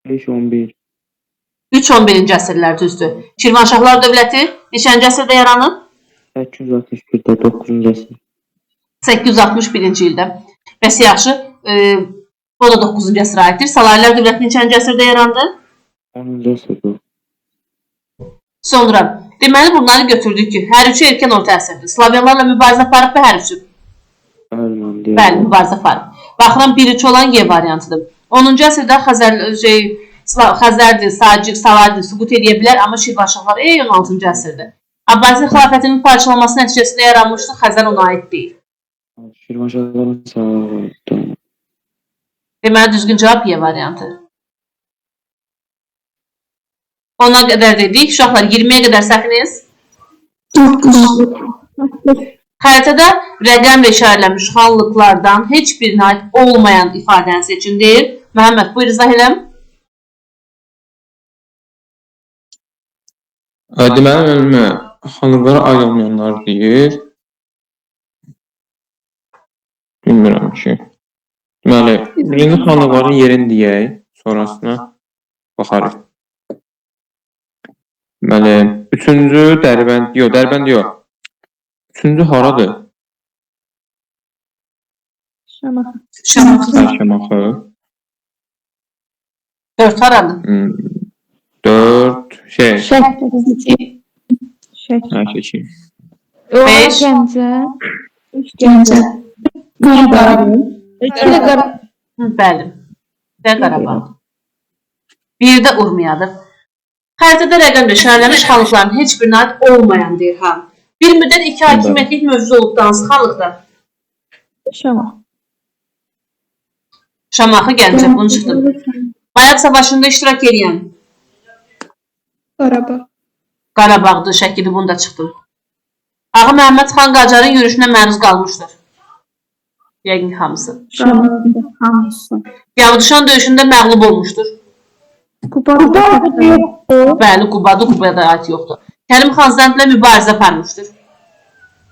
5-11. 3-11-ci əsrlər düzdür. Şirvanşahlar dövləti neçənci əsrdə yaranıb? 861-də 9-cu əsr. 861-ci ildə. Bəs yaxşı, o da 9-cu əsrə aiddir. Salarilər dövləti neçənci əsrdə yarandı? 10-cu əsrdə. Sonra, deməli bunları götürdük ki, hər üçü erkən orta əsrdir. Slavyanlarla mübarizə aparıb və hər üçü. Bəli, mübarizə aparıb. Baxıram, 1-3 olan Y variantıdır. 10-cu əsrdə Xəzərdir, Sacik, Salardır, süqut edə bilər, amma Şirvanşahlar 16-cı əsrdir. Abbasi xilafətinin parçalanması nəticəsində yaranmışdır, Xəzər ona aid deyil. Şirvanşahların Salarlar. Deməli, düzgün cavab Y variantı. Ona qədər dedik. Uşaqlar, 20-yə qədər səhviniz. 9. Xəritədə rəqəm və işarələnmiş xanlıqlardan heç birinə aid olmayan ifadəni seçin deyir. Məhəmməd, buyur izah eləm. Deməli, xanlıqlara aid olmayanlar deyir. Bilmirəm ki. Deməli, birinci xanlıqların yerini deyək, sonrasına baxarıq. Deməli, üçüncü Dərbənd, yox. Üçüncü haradır? Şamaxı. 4 haradır? 4, Şək. 5, Gəncə. bəli. Və Qarabağ. 1 də Urmiyadır. Xəritədə rəqəm və işarələnmiş xanlıqların heç birinə aid olmayan deyir ha. Bir müddət 2 hakimiyyətlik mövcud olub da hansı xanlıqda? Şamaxı, Gəncə, bunu çıxdım. Bayaq savaşında iştirak edən Qarabağdır, şəkili bunu da çıxdım. Ağa Məhəmməd xan Qacarın yürüşünə məruz qalmışdır. Yəqin hamısı. Yavuduşan döyüşündə məğlub olmuşdur. Bəli, Qubadır, Qubada aid yoxdur. Kərim xan Zəndlə mübarizə aparmışdır.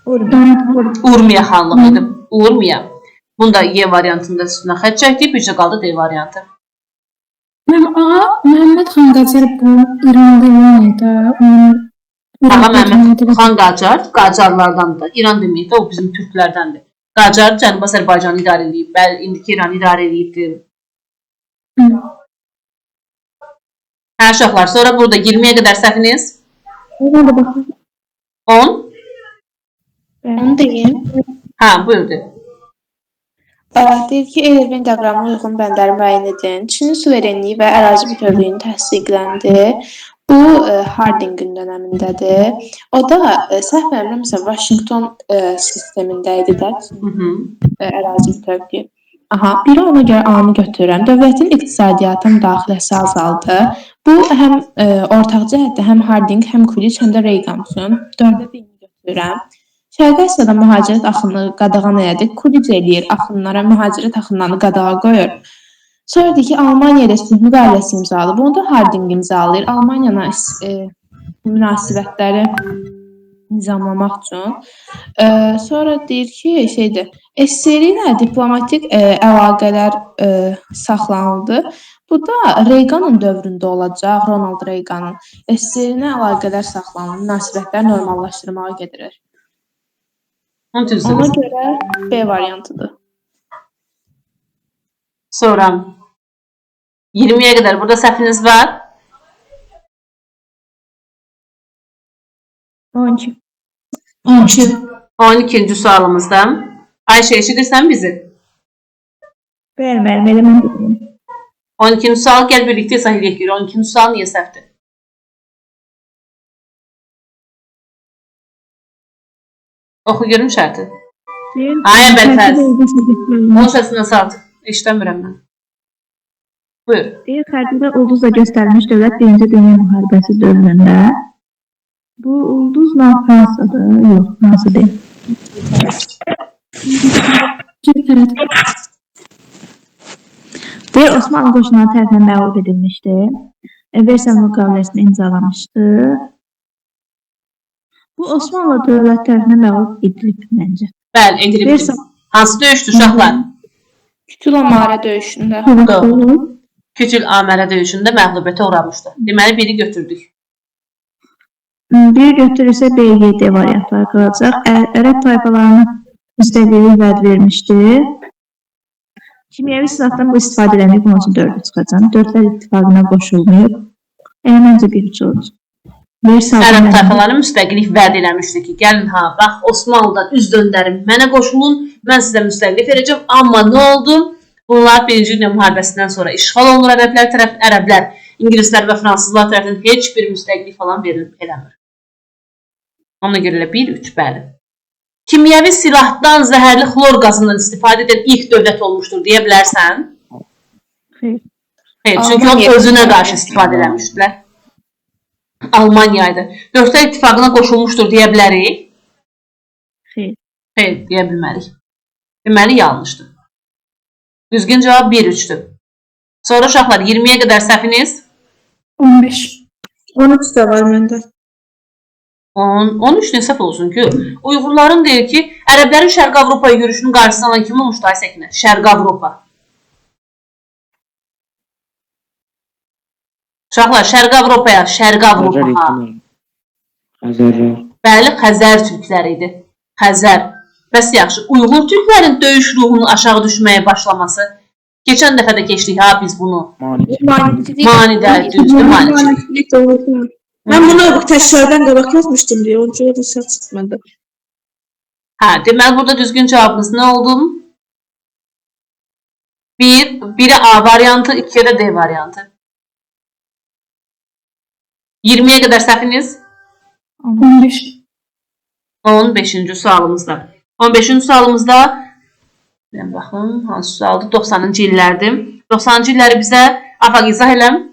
Urmiya xanlığı idi. Urmiya. Bunda Y variantında üstünə xət çəkdik, bircə qaldı D variantı. Məhəmməd xan Qacar bu İran deməkdir. Ağa Məhəmməd xan Qacar, Qacarlardandır. İran deməkdir, o bizim türklərdəndir. Qacar Cənubi Azərbaycanı idarə edib, bəli, indiki İranı idarə edibdir. Hə, uşaqlar, sonra burada 20-yə qədər səhviniz. Ona da baxın. 10. Onu deyim. Ha, buyurdu. Deyir ki, Eylerben diaqramına uyğun bəndləri müəyyən edin. Çinin suverenliyi və ərazi bütövlüyünü təsdiqləndi. Bu Hardingin dönəmindədir. O da səhv eləmirəmsə Washington sistemində idi də ərazi bütövlüyü. Aha, biri ona görə A-nı götürürəm. Dövlətin iqtisadiyyata müdaxiləsi azaldı. Bu həm ortaq cəhətdə həm Harding, həm Coolidge, həm də Reagan üçün. 4-də birini götürürəm. Şərqi Asiyada mühacirət axını qadağan elədik. Coolidge eləyir, axınlara mühacirət axınlarını qadağa qoyur. Sonra deyir ki, Almaniya ilə sülh müqaviləsi imzalı. Bunu da Harding imzalayır. Almaniyanın münasibətləri nizamlamaq üçün. Sonra deyir ki, SSR ilə diplomatik əlaqələr saxlanıldı. Bu da Reaganın dövründə olacaq, Ronald Reaganın. SSR ilə əlaqələr saxlanıldı, münasibətləri normallaşdırmağa gedilir. Ona görə B variantıdır. Sonra 20'ye kadar burada səhviniz var. 12. 12. sualımızda. Ayşe eşidirsən bizi? Bəli, elə mən deyim. 12. sual gəl birlikte izah edək görək. 12. sual niyə səhvdir? Oxu görüm şərti. Ay, Bəlfəz. Onun səsindən salt. İşləmirəm mən. Buyur. Deyir, xəritədə ulduzla göstərilmiş dövlət 1-ci Dünya Müharibəsi dövründə. Bu ulduzla Fransadır. Yox, Fransa deyil. Deyir, Osmanlı qoşunları tərəfindən məğlub edilmişdi. Versailles müqaviləsini imzalamışdı. Bu Osmanlı dövlət tərəfindən məğlub edilib məncə. Bəli, edilib. Hansı döyüşdür uşaqlar? Küçül-Amara döyüşündə. Küçül-Amara döyüşündə məğlubiyyətə uğramışdı. Deməli, biri götürdük. Biri götürürsə BGD variantları qalacaq. Ərəb tayfalarına müstəqillik vəd vermişdi. Kimyəvi silahdan bu istifadə edilmiş, bunun üçün 4 çıxacaq. Dörtlər ittifaqına qoşulmayıb. Məncə 1-3 olacaq. Ərəb tayfaları müstəqillik vəd eləmişdi ki, gəlin ha, bax Osmanlıdan üz döndərin, mənə qoşulun, mən sizə müstəqillik verəcəm. Amma nə oldu? Bunlar 1-ci Dünya müharibəsindən sonra işğal olunur ərəblər, İngilislər və fransızlar tərəfindən heç bir müstəqillik falan verilib eləmir. Ona görə 1-3, bəli. Kimyəvi silahdan zəhərli xlor qazından istifadə edən ilk dövlət olmuşdur deyə bilərsən? Xeyr. Çünki o özünə qarşı istifadə eləmişdilər. Almaniyaydı. Dörtlər ittifaqına qoşulmuşdur deyə bilərik? Xeyr. Xeyr, deyə bilmərik. Deməli, yanlışdır. Düzgün cavab 1-3'dür. Sonra uşaqlar 20'ye qədər səhviniz? 15. 13 də var məndə. 13 səhv olsun ki, Uyğurların deyir ki, ərəblərin Şərq Avropaya yürüşünün qarşısını alan kim olmuşdu ay Səkinə? Şərq Avropa. Uşaqlar, Şərq Avropaya, Şərq Avropa. Xəzərlər. Bəli, Xəzər türkləri idi. Xəzər. Bəs yaxşı, Uyğur türklərin döyüş ruhunun aşağı düşməyə başlaması. Geçən dəfə də keçdik ha biz bunu. Manidə, düzdür, manicilik. Mən bunu təşkillərdən qabaq yazmışdım deyə, onun üçün səhv çıxmadı. Hə, deməli burada düzgün cavabınız nə oldu? 1'e A variantı, 2'ye də D variantı. 20'ye qədər səhviniz? 15. 15. sualımızda. 15. sualımızda baxın, hansı sualdır? 90-cı illərdir. 90-cı illəri bizə Afaq izah eləm.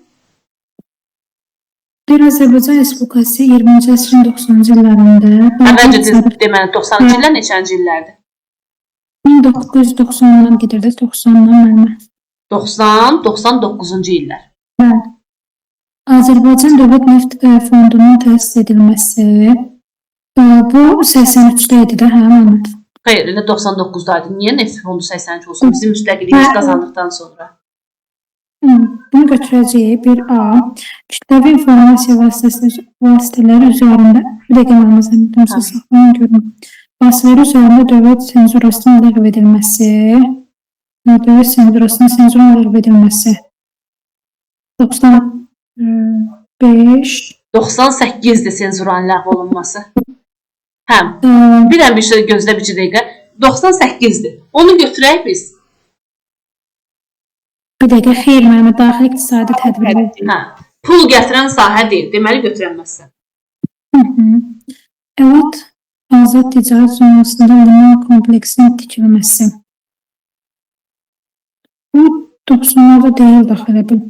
Bir Azərbaycan Respublikası 20-ci əsrin 90-cı illərində Əvvəlcə deməli 90-cı illər neçənci illərdir? 1990-dan gedirdi, 90-dan məlumat. 90-99-cu illər. Bəli. Azərbaycan Dövlət Neft Fondunun təsis edilməsi bu 83-də idi də, hə, məlumat. Xeyr, elə 99'daydı. Niyə Neft Fondu 83 olsun? Bizim müstəqilliyimiz qazandıqdan sonra. Bunu götürəcəyik. 1A. Kütləvi informasiya vasitələri üzərində bir dəqiqə məlumatlarımızı saxlayan görünür. Vasitələri üzərində dövlət senzurasının ləğv edilməsi. Dövlət senzurasının ləğv edilməsi. 95. 98-dir senzuranın ləğv olunması. Həm, bir şey gözlə bir dəqiqə. 98-dir. Onu götürək biz. Bir dəqiqə, xeyr müəllimə, daxili iqtisadi tədbirlər. Hə, pul gətirən sahə deyil. Deməli götürənməzsən. Evet, azad ticaret zonasında liman kompleksinin tikilməsi. Bu 90'larda deyil daxil elə bil.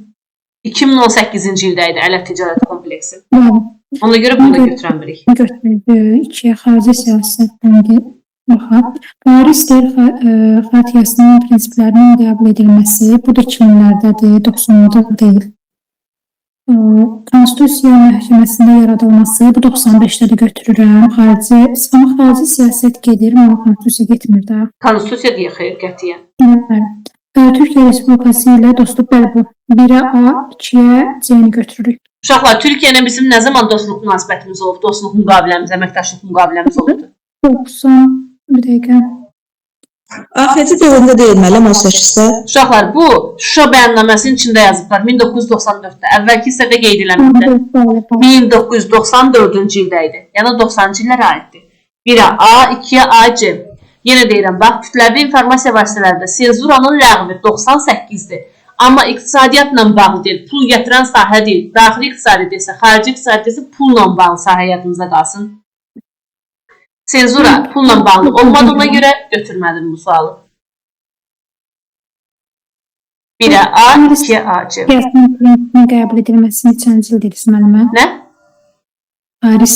2018-ci ildə idi Ələt Ticarət Kompleksi. Bəli. Ona görə bunu da götürən birik. Götürdü. İkiyə xarici siyasətdən baxaq. Paris Xartiyasının prinsiplərinin qəbul edilməsi, bu da 2000'lərdədir, 90'larda deyil. Konstitusiya məhkəməsində yaradılması, bu 95'də də götürürəm. Amma xarici siyasət gedir, amma konstitusiya getmir də. Konstitusiya deyə xeyr qətiyyən. Bəli. Türkiyə Respublikası ilə dostluq bəli bu. 1'ə A, 2'yə C-ni götürürük. Uşaqlar, Türkiyə ilə bizim nə zaman dostluq münasibətimiz olub, dostluq müqaviləmiz, əməkdaşlıq müqaviləmiz olubdu? 90, bir dəqiqə. AXC dövründə deyil müəllim 18-də. Uşaqlar, bu Şuşa bəyannaməsinin içində yazıblar 1994-də. Əvvəlki hissədə qeyd eləmirdi. 1994-cü ildə idi. Yəni 90-cı illərə aiddir. 1'ə A, 2'yə A, C. Yenə deyirəm, bax, kütləvi informasiya vasitələrində senzuranın ləğvi 98-dir. Amma iqtisadiyyatla bağlı deyil, pul gətirən sahə deyil. Daxili iqtisadi desə, xarici iqtisadi desə, pulla bağlı sahə yadınızda qalsın. Senzura pulla bağlı olmadığına görə götürmədim bu sualı. 1'ə A, 2'yə A, C. Siyasətinin qəbul edilməsini neçənci il dediniz müəllimə? Nə? Paris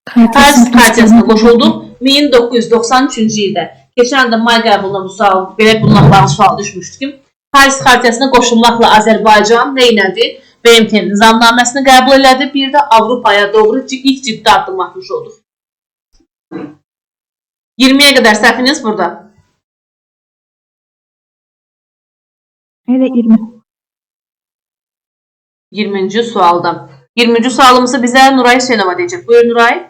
Xartiyasına qoşulduq 1993-cü ildə. Keçən ildə may qəbuluna bu sual, belə bununla bağlı sual düşmüşdü ki, Paris Xartiyasına qoşulmaqla Azərbaycan nə elədi? BMT nizamnaməsini qəbul elədi. Bir də Avropaya doğru ilk ciddi addım atmış olduq. 20'ye qədər səhviniz burada. Elə 20. 20-ci sualda. 20-ci sualımızı bizə Nuray Hüseynova deyəcək. Buyur Nuray.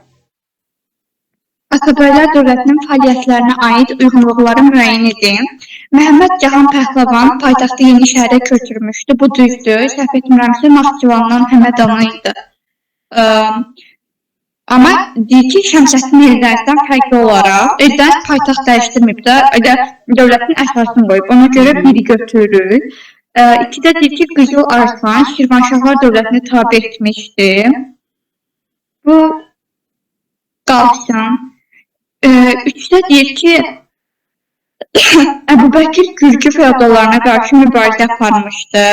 Azərbaycan dövlətinin fəaliyyətlərinə aid uyğunluqları müəyyən edin. Məhəmməd Cahan Pəhləvan paytaxtı Yeni şəhərə köçürmüşdü. Bu düzdür. Səhv etmirəmsə Naxçıvandan Həmədana idi. Amma deyir ki, Şəmsəddin Eldənizdən fərqli olaraq Eldəniz paytaxt dəyişdirməyib də, dövlətin əsasını qoyub. Ona görə biri götürürük. 2-də deyir ki, Qızıl Arslan Şirvanşahlar dövlətini tabe etmişdi. Bu qalsın. 3-də deyir ki, Əbubəkir Gürcü feodallarına qarşı mübarizə aparmışdı.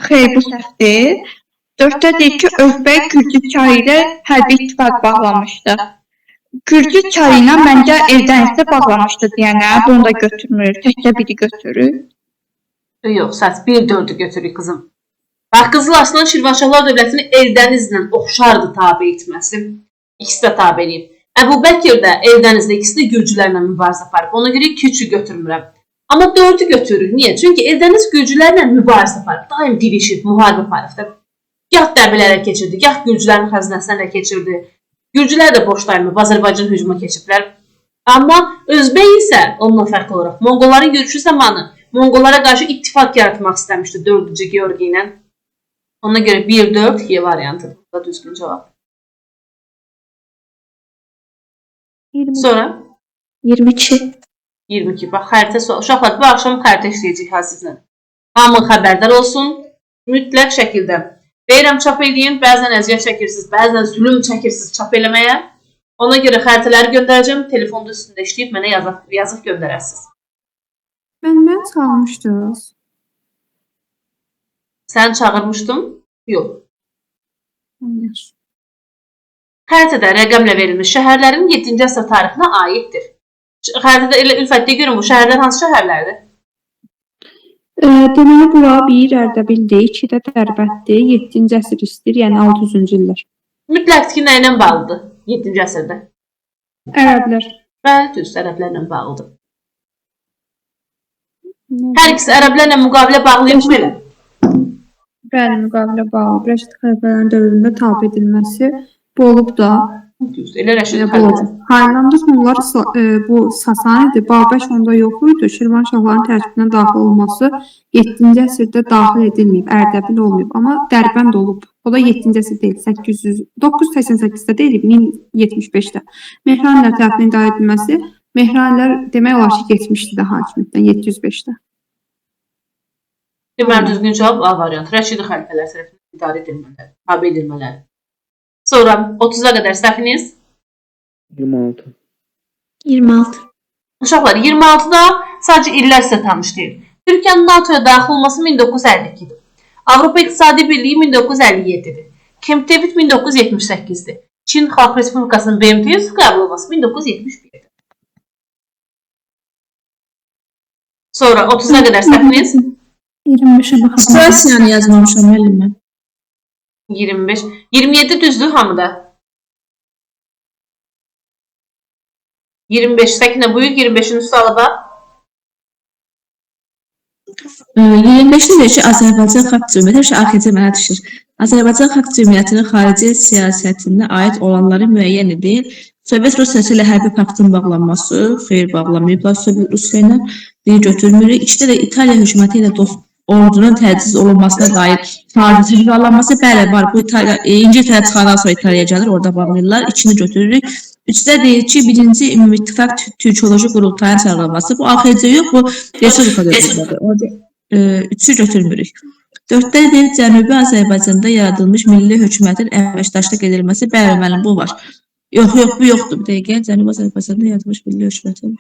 Xeyr, bu səhvdir. 4-də deyir ki, Özbək Gürcü çayı ilə hərbi ittifaq bağlamışdı. Gürcü çayı ilə məncə Eldənizdə bağlamışdı deyənə, bunu da götürmür, təkcə biri götürür. Yox, səs 1-4'ü götürük qızım. Bax, Qızıl Arslan Şirvanşahlar dövlətini Eldənizlə oxşardı tabe etməsi. İkisi də tabe edib. Əbubəkir də Eldənizdə ikisi də Gürcülərlə mübarizə aparıb. Ona görə 2-3'ü götürmürəm. Amma 4'ü götürürük. Niyə? Çünki Eldəniz Gürcülərlə mübarizə aparıb. Daim dirişib, müharibə aparıb. Gah dərbilərə keçirdi, gah Gürcülərin xəzinəsindən keçirdi. Gürcülər də boş dayanıb, Azərbaycan hücuma keçiblər. Amma Özbək isə onunla fərqli olaraq Monqolların yürüşü zamanı Monqollara qarşı ittifaq yaratmaq istəmişdi 4-cü Georgi ilə. Ona görə 1-4 Y variantı. Bu da düzgün cavab. 20. Sonra 22. 22. Bax, xəritə sual. Uşaqlar, bu axşam xəritə işləyəcək ha sizlə. Hamı xəbərdar olsun. Mütləq şəkildə. Deyirəm, çap edin. Bəzən əziyyət çəkirsiniz, bəzən zülüm çəkirsiniz çap eləməyə. Ona görə xəritələri göndərəcəm. Telefonda üstündə işləyib mənə yazıb göndərəsiniz. Mən çalmışdınız. Sən çağırmışdın? Yox. Yanlış. Xəritədə rəqəmlə verilmiş şəhərlərin 7-ci əsr tarixinə aiddir. Xəritədə elə ülfətdə görün bu şəhərlər hansı şəhərlərdir? Deməli, bura 1 Ərdəbildir, 2-də Dərbətdir, 7-ci əsr istir, yəni 600-cü illər. Mütləq ki, nə ilə bağlıdır 7-ci əsrdə? Ərəblər. Bəli, düz, ərəblərlə bağlıdır. Hər ikisi ərəblərlə müqavilə bağlayıb belə. Bəli, müqavilə bağlı. Rəşid xəlifələrin dövründə tabe edilməsi bu olub da Düzdür. Elə Rəşid Bu Xəlil. Haylandı sonlar bu Sasanidir. Babək onda yox idi. Şirvanşahların tərkibinə daxil olması 7-ci əsrdə daxil edilməyib, Ərdəbil olmayıb, amma Dərbənd olub. O da 7-ci əsr deyil, 988-də deyil, 1075-də. Mehranilər tərəfindən idarə edilməsi, Mehranilər demək olar ki, geçmişdi də hakimiyyətdən 705-də. Deməli, düzgün cavab A variantı. Rəşidi xəlifələr tərəfindən idarə edilmələri, tabe edilmələri. Sonra 30-a qədər səhviniz. 26. 26. Uşaqlar, 26-da sadəcə illər sizə tanış deyil. Türkiyənin NATO-ya daxil olması 1952-dir. Avropa İqtisadi Birliyi 1957-dir. Camp David 1978-dir. Çin Xalq Respublikasının BMT-yə qəbul olması 1971-dir. Sonra 30-a qədər səhviniz. 25'e bakalım. Situasiyanı yazmamışam müəllim mən. 25. 27 düzdür hamıda. 25. Səkinə buyur, 25-in sualı bax. 25-də deyir ki, Azərbaycan Xalq Cümhuriyyəti AXC mənə düşür. Azərbaycan Xalq Cümhuriyyətinin xarici siyasətinə aid olanları müəyyən edir. Sovet Rusiyası ilə hərbi paktın bağlanması, xeyr bağlamayıblar Sovet Rusiya ilə, deyir götürmürük. İkide də İtaliya hökuməti ilə dost ordunun təciz olunmasına dair xarici imzalanması, bəli var. Bu İtaliya, İngiltərə çıxandan sonra İtaliyaya gəlir, orada bağlayırlar. İçini götürürük. Üçdə deyir ki, birinci Ümumi İttifaq Türkoloji Qurultayının çağırılması. Bu AXC yox, bu Respublika dövlətidir. Üçü götürmürük. Dörddə deyir Cənubi Azərbaycanda yaradılmış milli hökumətin əməkdaşlıq edilməsi. Bəli, müəllim, bu var. Yox, bu yoxdur. Bir dəqiqə, Cənubi Azərbaycanda yaradılmış milli hökumətin.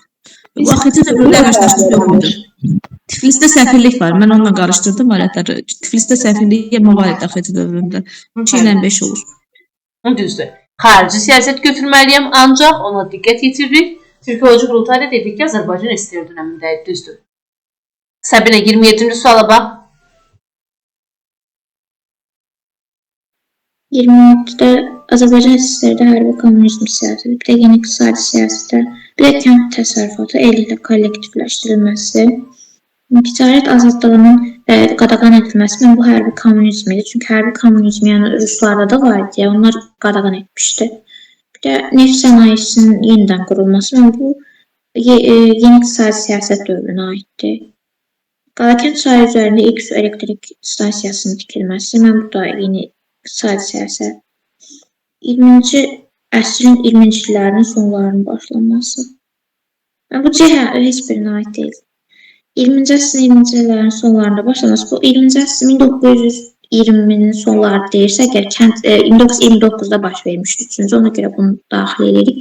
Bu AXC dövründə əməkdaşlıq yoxdur. Tiflisdə səfirlik var. Mən onunla qarışdırdım alətləri. Tiflisdə səfirlik var idi AXC dövründə. 2 ilə 5 olur. Düzdür. Xarici siyasət götürməliyəm, ancaq ona diqqət yetiririk. Türkoloji Qurultayda dedik ki, Azərbaycan SSR dönəmində düzdür. Səbinə 27-ci suala bax. 27-də Azərbaycan SSR-də hərbi kommunizm siyasəti, bir də yeni iqtisadi siyasətə, bir də kənd təsərrüfatı elliklə kollektivləşdirilməsi, ticarət azadlığının qadağan edilməsi, bu hərbi kommunizm idi. Çünki hərbi kommunizm yəni Ruslarda da var idi, onlar qadağan etmişdi. Bir də neft sənayesinin yenidən qurulması, bu yeni iqtisadi siyasət dövrünə aiddir. Qalakənd çayı üzərində ilk su elektrik stansiyasının tikilməsi, bu da yeni iqtisadi siyasət. 20-ci əsrin 20-ci illərinin sonlarının başlanması. Bu heç birinə aid deyil. 20-ci əsrin 20-ci illərin sonlarında başlanması, bu 20-ci əsrin 1920-nin sonları deyirsə, əgər 1929-da baş vermişdi, üçüncü ona görə bunu daxil edirik.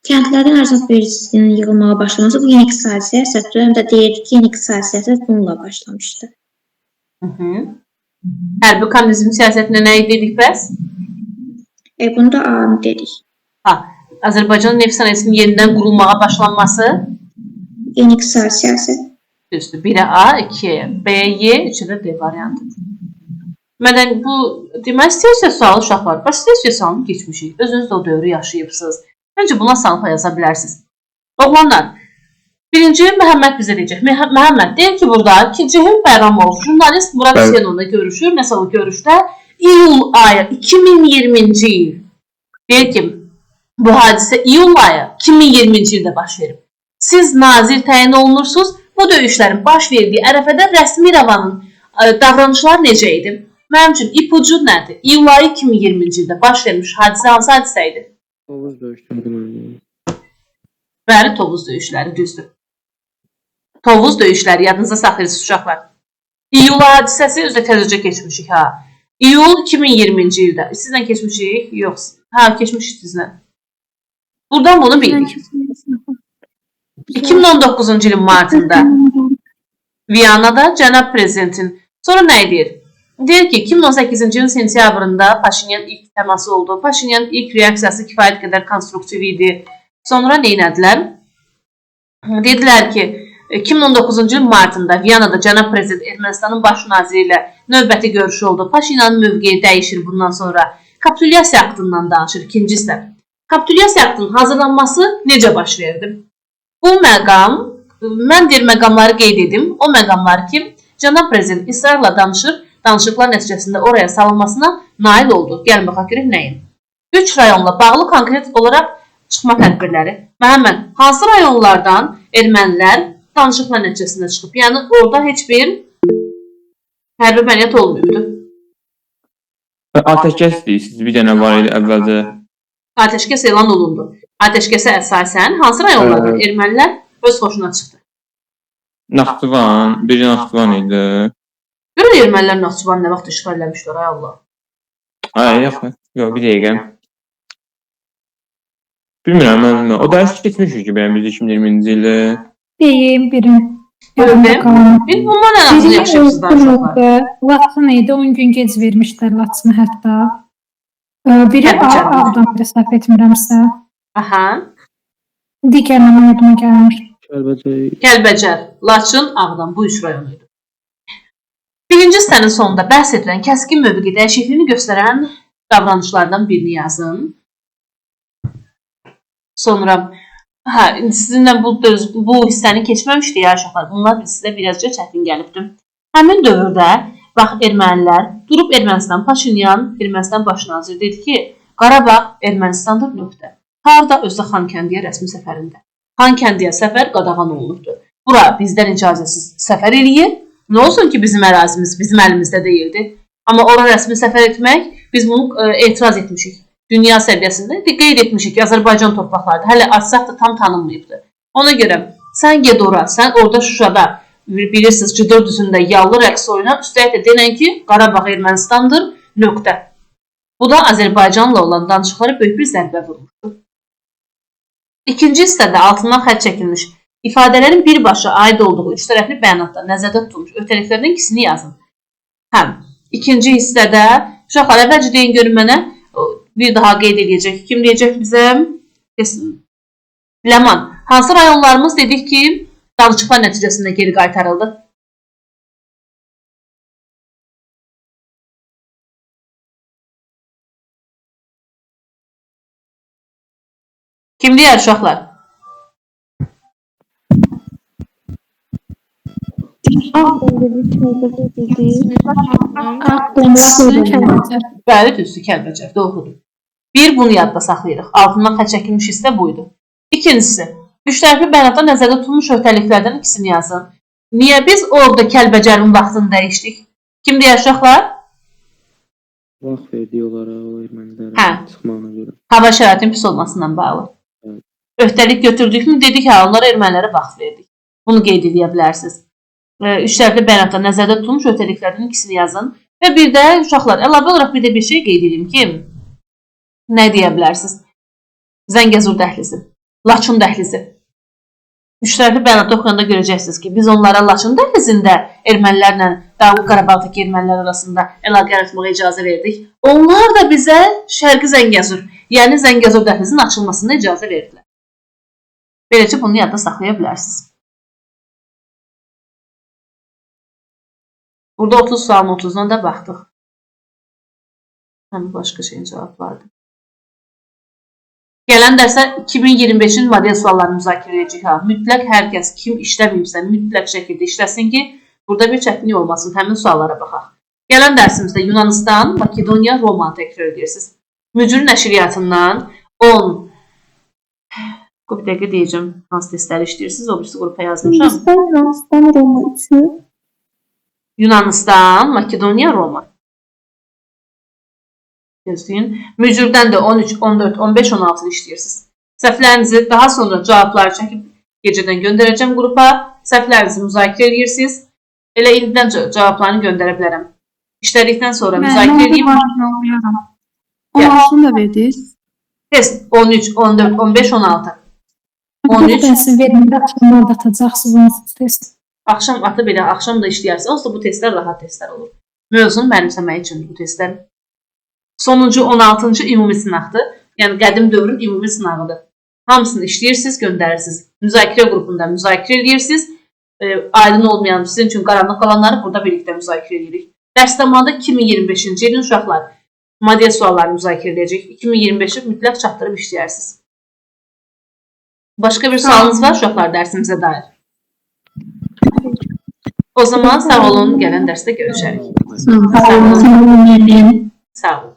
Kəndlərdən ərzaq vericisinin yığılmağa başlaması, bu yeni iqtisadi siyasətdir. Həm də deyirdik ki, yeni iqtisadi siyasət bununla başlamışdı. Hərbi kommunizm siyasətinə nə dedik bəs? Bunu da A dedik. Azərbaycan neft sənayesinin yenidən qurulmağa başlanması? Yeni iqtisadi siyasət. Düzdür. 1-ə A, 2-yə B, Y, 3-də D variantı. Məndən bu demək istəyirsə sualı uşaqlar, baş istəyirsə sualını geçmişik. Özünüz də o dövrü yaşayıbsınız. Məncə buna sanıqla yaza bilərsiniz. Oğlanlar, birinci Məhəmməd bizə deyəcək. Məhəmməd deyir ki, burada ki, Cəhim Bəyramov, jurnalist Murad Hüseynonla görüşür. Nəsə o görüşdə iyul ayı 2020-ci il. Deyir ki, bu hadisə iyul ayı 2020-ci ildə baş verib. Siz nazir təyin olunursunuz. Bu döyüşlərin baş verdiyi ərəfədə rəsmi İrəvanın davranışları necə idi? Mənim üçün ipucu nədir? İyul ayı 2020-ci ildə baş vermiş hadisə hansı hadisə idi? Tovuz döyüşləri. Bəli, Tovuz döyüşləri, düzdür. Tovuz döyüşləri, yadınıza saxlayırsınız uşaqlar. İyul hadisəsi özdə təzəcə keçmişik, İyul 2020-ci ildə. Sizlə keçmişik? Yox. Keçmişik sizlə. Buradan bunu bildik. 2019-cu ilin martında Viyanada cənab prezidentin sonra nə deyir? Deyir ki, 2018-ci ilin sentyabrında Paşinyan ilk təması oldu. Paşinyan ilk reaksiyası kifayət qədər konstruktiv idi. Sonra neynədilər? Dedilər ki, 2019-cu ilin martında Viyanada cənab prezident Ermənistanın baş naziri ilə növbəti görüşü oldu. Paşinyanın mövqeyi dəyişir bundan sonra. Kapitulyasiya aktından danışır. İkinci isə kapitulyasiya aktının hazırlanması necə baş verdi? Bu məqam, mən deyir məqamları qeyd edim. O məqamlar ki, cənab prezident israrla danışır, danışıqlar nəticəsində oraya salınmasına nail oldu. Gəlin baxaq görək nəyin. 3 rayonla bağlı konkret olaraq çıxma tədbirləri. Məhəmməd, hansı rayonlardan ermənilər danışıqlar nəticəsində çıxıb? Yəni orada heç bir hərbi əməliyyat olmayıbdı. Atəşkəs deyirsiniz, bir dənə var idi əvvəlcə. Atəşkəs elan olundu. Atəşkəsə əsasən hansı rayonlardan ermənilər öz xoşuna çıxdı? Naxçıvan, biri Naxçıvan idi. Görün ermənilər Naxçıvanı nə vaxt işğal eləmişlər, ay Allah. Ay, yox, bir dəqiqə. Bilmirəm, mən o dərs keçmişik ki, biz 2020-ci ildə. Deyim birim. Biz bundan ən azı yaşayırsınız da uşaqlar. Laçın idi, 10 gün gec vermişlər Laçını hətta. Biri Ağdam hesab etmirəmsə. Aha. Digərinə mən yadıma gəlmir. Kəlbəcər, Laçın, Ağdam bu 3 rayon idi. Birinci hissənin sonunda bəhs edilən kəskin mövqe dəyişikliyini göstərən davranışlardan birini yazın. Sonra, sizinlə bu hissəni keçməmişdi ya uşaqlar. Bunlar sizə birazca çətin gəlibdir. Həmin dövrdə, bax, ermənilər durub Ermənistan, Paşinyan, Ermənistan baş naziri dedi ki, Qarabağ Ermənistandır nöqtə. Harda özdə Xankəndiyə rəsmi səfərində. Xankəndiyə səfər qadağan olunubdur. Bura bizdən icazəsiz səfər eləyir. Nə olsun ki, bizim ərazimiz bizim əlimizdə deyildi. Amma ora rəsmi səfər etmək, biz bunu etiraz etmişik. Dünya səviyyəsində qeyd etmişik ki, Azərbaycan torpaqlardır. Hələ açsaq da tam tanınmayıbdır. Ona görə sən ged ora, sən orada Şuşada bilirsiniz, Cıdır düzündə yallı rəqs oyna, üstəlik də denən ki, Qarabağ Ermənistandır, nöqtə. Bu da Azərbaycanla olan danışıqlara böyük bir zərbə vurmuşdur. İkinci hissədə altından xətt çəkilmiş ifadələrin birbaşa aid olduğu üç tərəfli bəyanatda nəzərdə tutulmuş ötəliklərdən ikisini yazın. İkinci hissədə uşaqlar əvvəlcə deyin görün mənə, bir daha qeyd edəcək. Kim deyəcək bizə? Ləman. Hansı rayonlarımız dedik ki, danışıqlar nəticəsində geri qaytarıldı? Kim deyər uşaqlar? Bəli, düzdür, Kəlbəcər, doğrudur. Bir, bunu yadda saxlayırıq. Altından xətt çəkilmiş hissə buydu. İkincisi, üç tərəfli bəyanatda nəzərdə tutulmuş öhdəliklərdən ikisini yazın. Niyə biz orada Kəlbəcərin vaxtını dəyişdik? Kim deyər uşaqlar? Vaxt verdik onlara, o ermənilərə çıxmağına görə. Hava şəraitin pis olmasından bağlı. Öhdəlik götürdük mü? Dedik, onlara ermənilərə vaxt verdik. Bunu qeyd edə bilərsiniz. Üç tərəfli bəyanatda nəzərdə tutulmuş öhdəliklərdən ikisini yazın. Və bir də uşaqlar, əlavə olaraq bir də bir şey qeyd edeyim ki, nə deyə bilərsiniz? Zəngəzur dəhlizi, Laçın dəhlizi. Üç tərəfli bəyanatda oxuyanda görəcəksiniz ki, biz onlara Laçın dəhlizində ermənilərlə Dağlıq Qarabağdakı ermənilər arasında əlaqə yaratmağa icazə verdik. Onlar da bizə Şərqi Zəngəzur, yəni Zəngəzur dəhlizinin açılmasına icazə verdilər. Beləcə bunu yadda saxlaya bilərsiniz. Burada 30 sualın 30'dan da baxdıq. Həm başqa şeyin cavablardı. Gələn dərsə 2025-in model suallarını müzakirə edəcək. Mütləq hər kəs kim işləməyibsə, mütləq şəkildə işləsin ki, burada bir çətinlik olmasın. Həmin suallara baxaq. Gələn dərsimizdə Yunanistan, Makedoniya, Roma təkrar edirsiniz. Mücür nəşriyyatından 10 bir dəqiqə deyəcəm, hansı testləri işləyirsiniz, o birisi qrupa yazmışam. Yunanistan, Roma 3. Yunanistan, Makedoniya, Roma. Gözləyin. Mücürdən də 13, 14, 15, 16 işləyirsiniz. Səhvlərinizi daha sonra cavabları çəkib gecədən göndərəcəm qrupa. Səhvlərinizi müzakirə edirsiniz. Elə indidən cavablarını göndərə bilərəm. İşlədikdən sonra müzakirə edeyim. 16'ını da verdiniz. Test 13, 14, 15, 16. 13. Siz verimli axşamlar da atacaqsınız test. Axşam atıb elə, axşam da işləyərsə, onsuz da bu testlər rahat testlər olur. Mövzunu mənimsəmək üçün bu testlər. Sonuncu 16-cı ümumi sınaqdır. Yəni qədim dövrün ümumi sınağıdır. Hamısını işləyirsiniz, göndərirsiniz. Müzakirə qrupunda müzakirə edirsiniz. Aydın olmayan, sizin üçün qaranlıq qalanları burada birlikdə müzakirə edirik. Dərs zamanında 2025-ci ilin uşaqlar model suallarını müzakirə edəcək. 2025-i mütləq çatdırıb işləyirsiniz. Başqa bir sualınız var uşaqlar dərsimizə dair? O zaman sağ olun, gələn dərsdə görüşərik. Sağ olun. Sağ olun.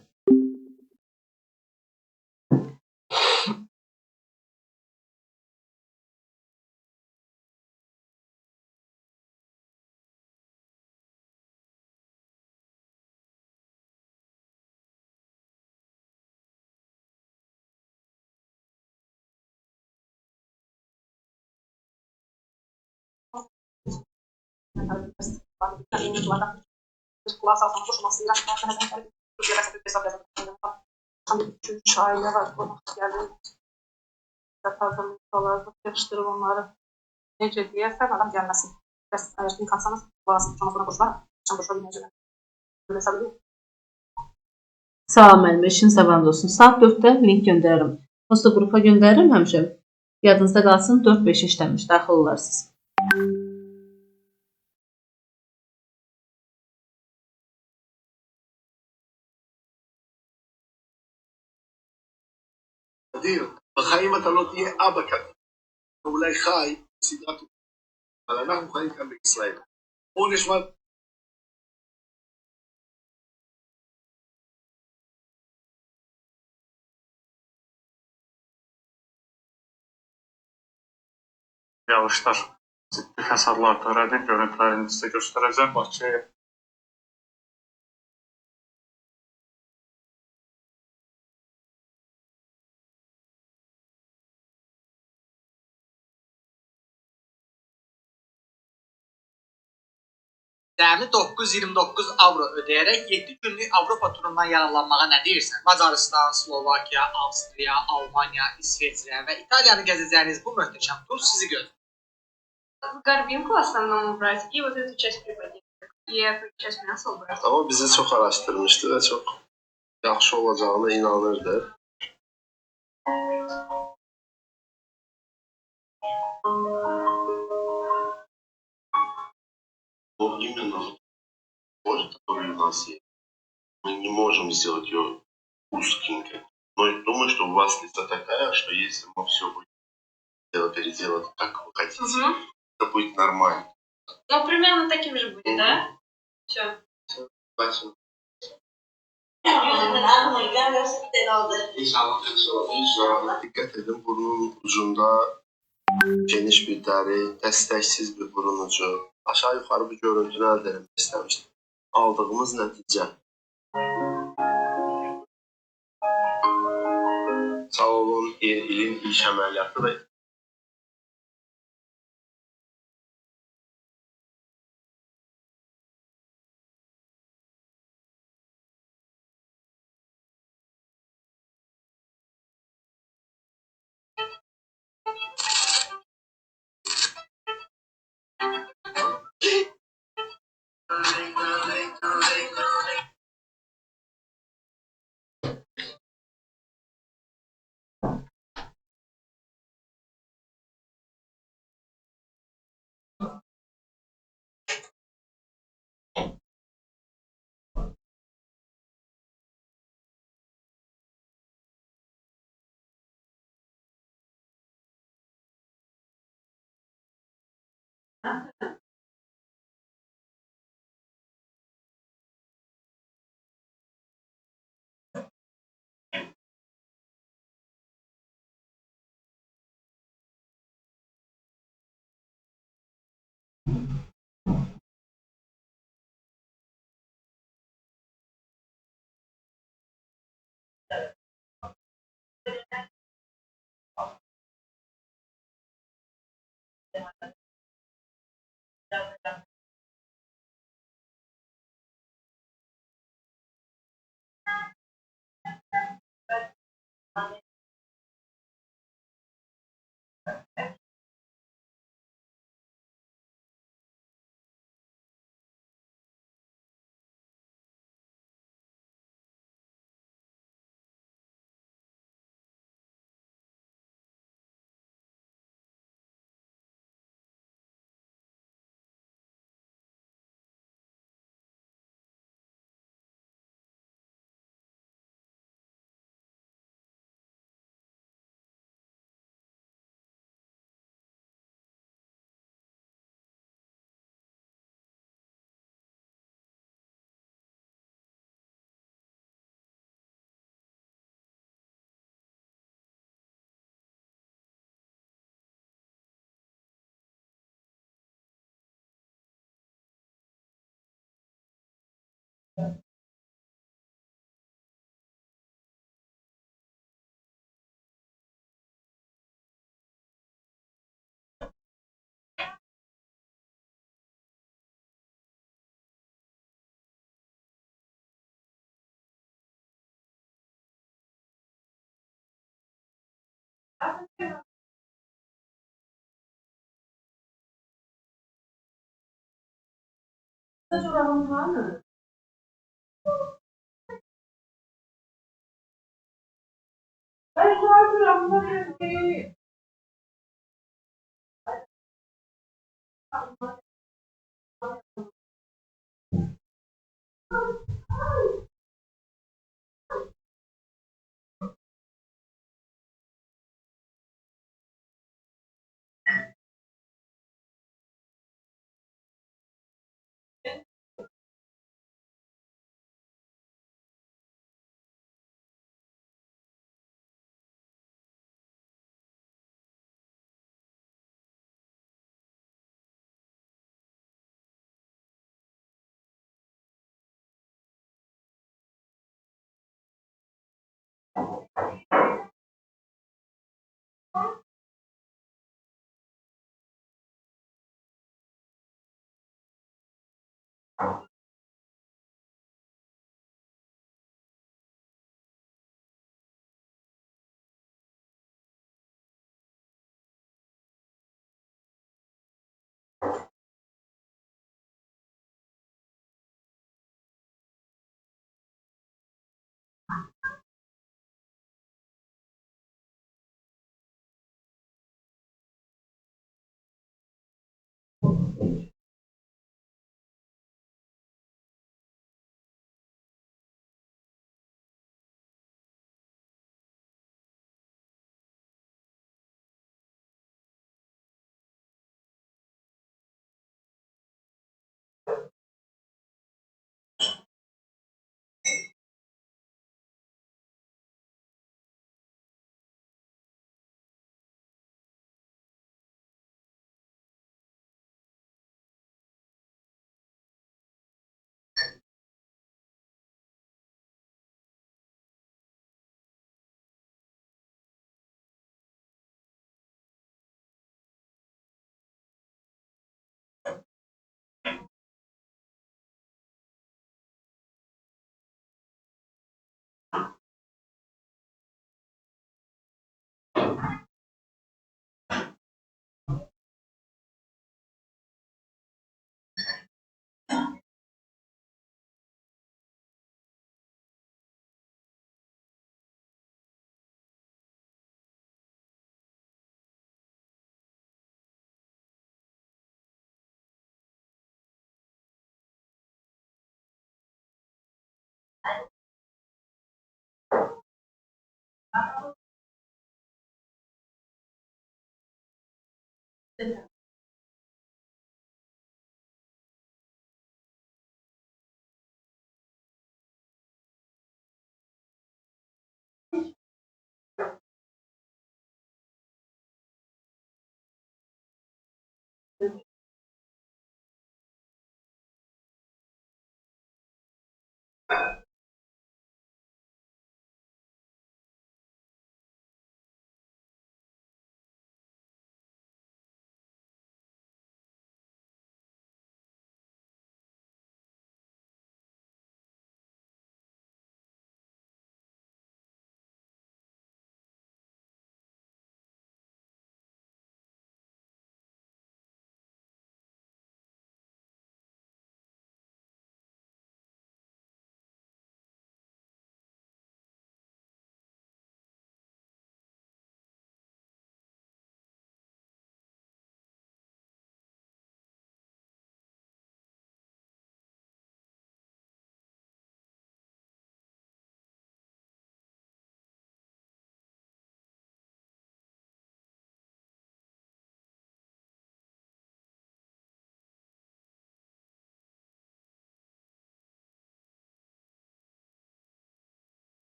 Kulağa salsan koşulması İran Türkiye mesela hesap yazan üç aile var. Geldi. Hazırlıklar yarıştırır onları. Necə deyəsən adam gəlməsin. Bəs link atsanız bazı çanasına qoşular. Boşa bilməyəcəklər. Mesela Salam müəllim, işin savamda olsun. Saat 4-də link göndərirəm. Prosta qrupa göndərirəm həmişə. Yadınızda qalsın 4-5 işləmiş, daxil olarsınız. בחיים אתה לא תהיה אבא כזה. אתה אולי חי בסדרת, אבל אנחנו חיים כאן בישראל. עונש מוות. Yağışlar ciddi həsarlar törədir. Görüntülərini sizə göstərəcəm. Bakı Cəmi 929 avro ödəyərək 7 günlük Avropa turundan yararlanmağa nə deyirsən? Macarıstan, Slovakiya, Avstriya, Almaniya, İsveçrə və İtaliyanı gəzəcəyiniz bu möhtəşəm tur sizi gözləyir. В горбинку основному брать и вот эту часть приводить. И эту часть мяса убрать. Ama bizi çok araştırmıştı ve çok yaxşı olacağına inanırdı. Но именно боль, которая у нас есть, мы не можем сделать ее узкенькой. Но я думаю, что у вас лица такая, что если мы все будем переделать как вы хотите, это будет нормально. Ну, примерно таким же будет, да? Все. Значит, İnşallah. Dikkat edin, burnun ucunda geniş bir deri, dəstəksiz bir burun ucu. Aşağı yuxarı bir görüntünü əldə etmək istəmişdim. Aldığımız nəticə. Sağ olun, ilin iş əməliyyatı da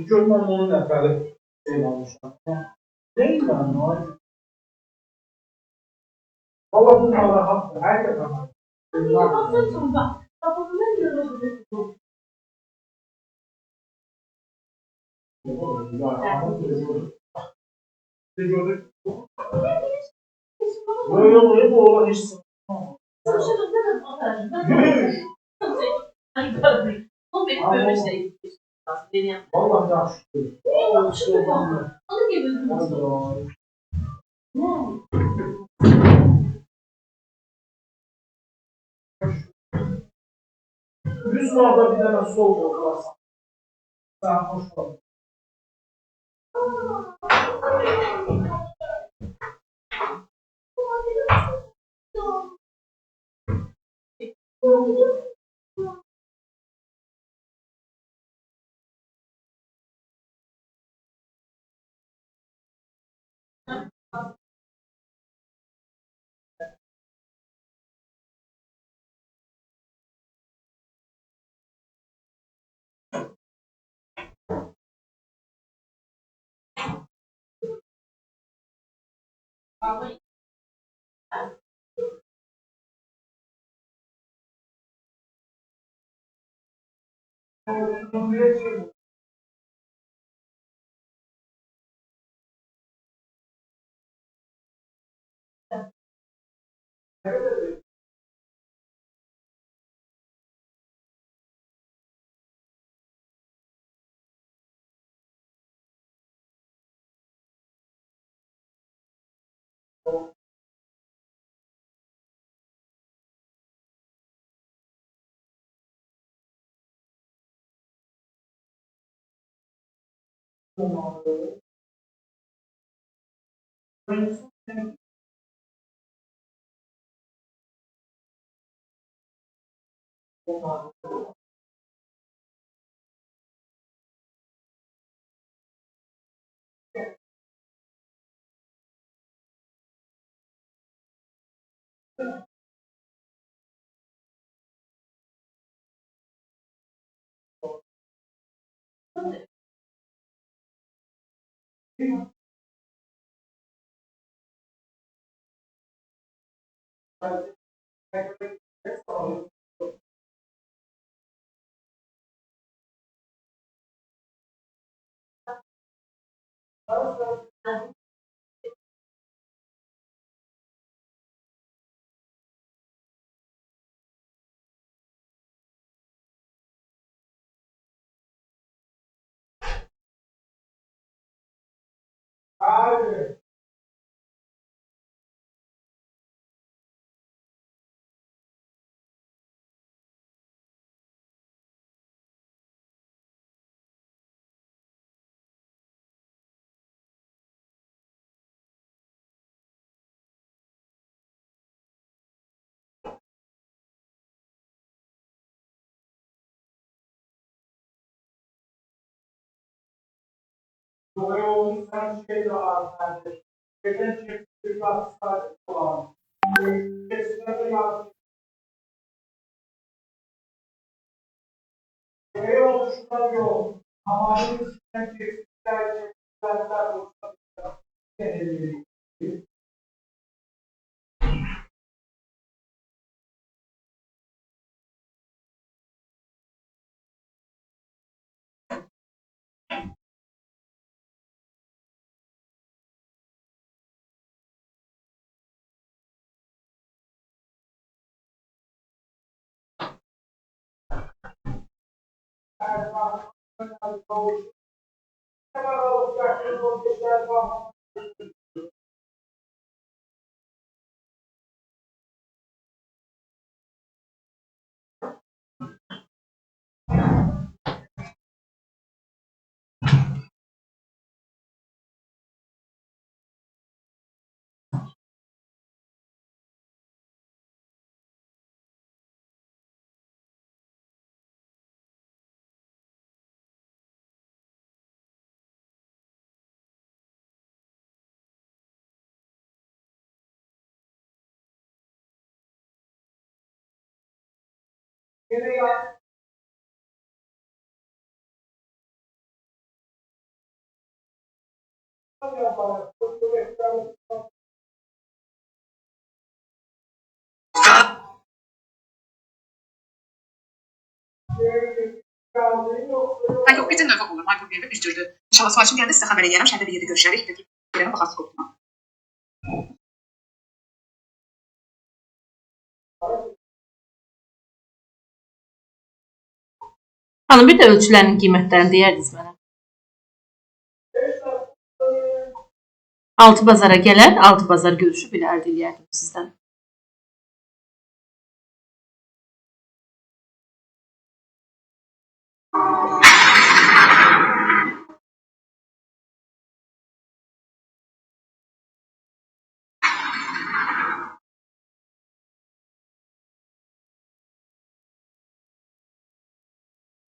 Görmem onun nəfəri olmuşam. Deyil mən o. Valla bu narahatdır. Həqiqətən. Yok bu olan hiç Vallahi yaxşı. Yüz marda bir dənə sol qoyularsan. Sən hoş ol. Abi. Beyoğlu sen şeyle artardır. Gelen çiftlik aslar olan. Kesinlikle yardım. Beyoğlu şuna yol. Amanın içinden çiftlikler, çiftlikler olsa denildi. Michael Pitt'in növbə olur. Michael Pitt'in bir cürdür. İnşallah sifarişim gəlir, sizə xəbər edərəm. Şəhərdə bir yerdə görüşərik. Peki, gələn baxası qopma. Xanım, bir də ölçülərin qiymətlərini deyərdiniz mənə. 6 bazara gələr, 6 bazar görüşüb ilə əldə edərdim sizdən.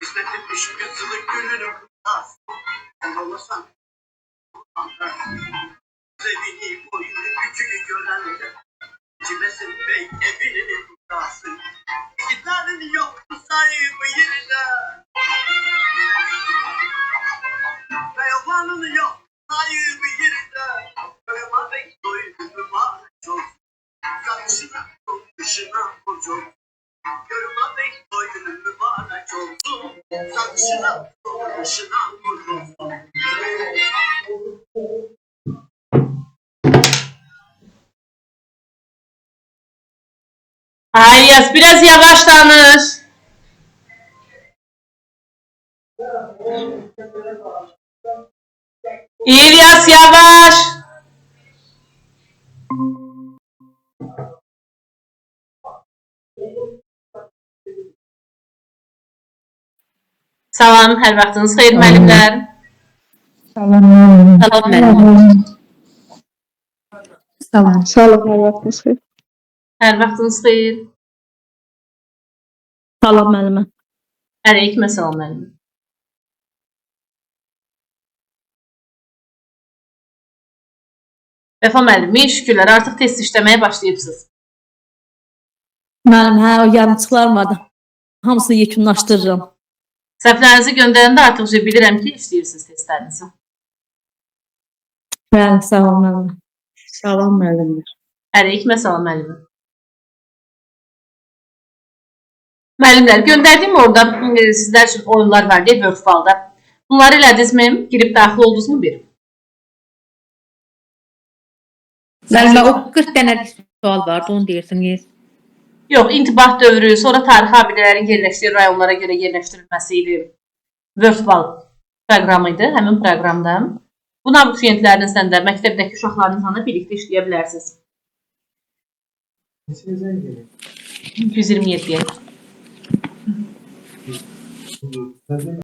İsmet'in düşük yazılı gülünü kutlas. Sen olmasan. Sevini boyunu küçüğü görenler. Cimesin bey evinin kutlasın. Gitarın yok sahibi yerine. Beyoğlanın yok sahibi yerine. Köyma bek doyunu var çok. Satışına dışına koçum. Görme bek doyunu var çok. Satışına dışına koçum. İlyas, biraz yavaş danış. İlyas, yavaş. Salam, hər vaxtınız xeyir müəllimlər. Salam. Salam müəllim. Salam. Salam, hər vaxtınız xeyir. Hər vaxtınız xeyir. Salam müəllimə. Əleyküm salam müəllim. Vəfa müəllim, min şükürlər, artıq test işləməyə başlayıbsınız. Müəllim, hə, o yarımçıqlarmadı. Hamısını yekunlaşdırıram. Səhvlərinizi göndərəndə artıq bilirəm ki, işləyirsiniz testlərinizi. Bəli, sağ olun müəllim. Salam müəllimlər. Əleyküm salam müəllim. Müəllimlər, göndərdiyim orada sizlər üçün oyunlar var deyə virtualda. Bunları elədinizmi? Girib daxil oldunuzmu bir? Müəllimə, o 40 dənə sual vardı, onu deyirsiniz. Yox, intibah dövrü, sonra tarixi abidələrin yerləşdiyi rayonlara görə yerləşdirilməsi idi. Virtual proqramı idi, həmin proqramda. Buna abituriyentlərinizlə də məktəbdəki uşaqlarınızla da birlikdə işləyə bilərsiniz. 227-yə.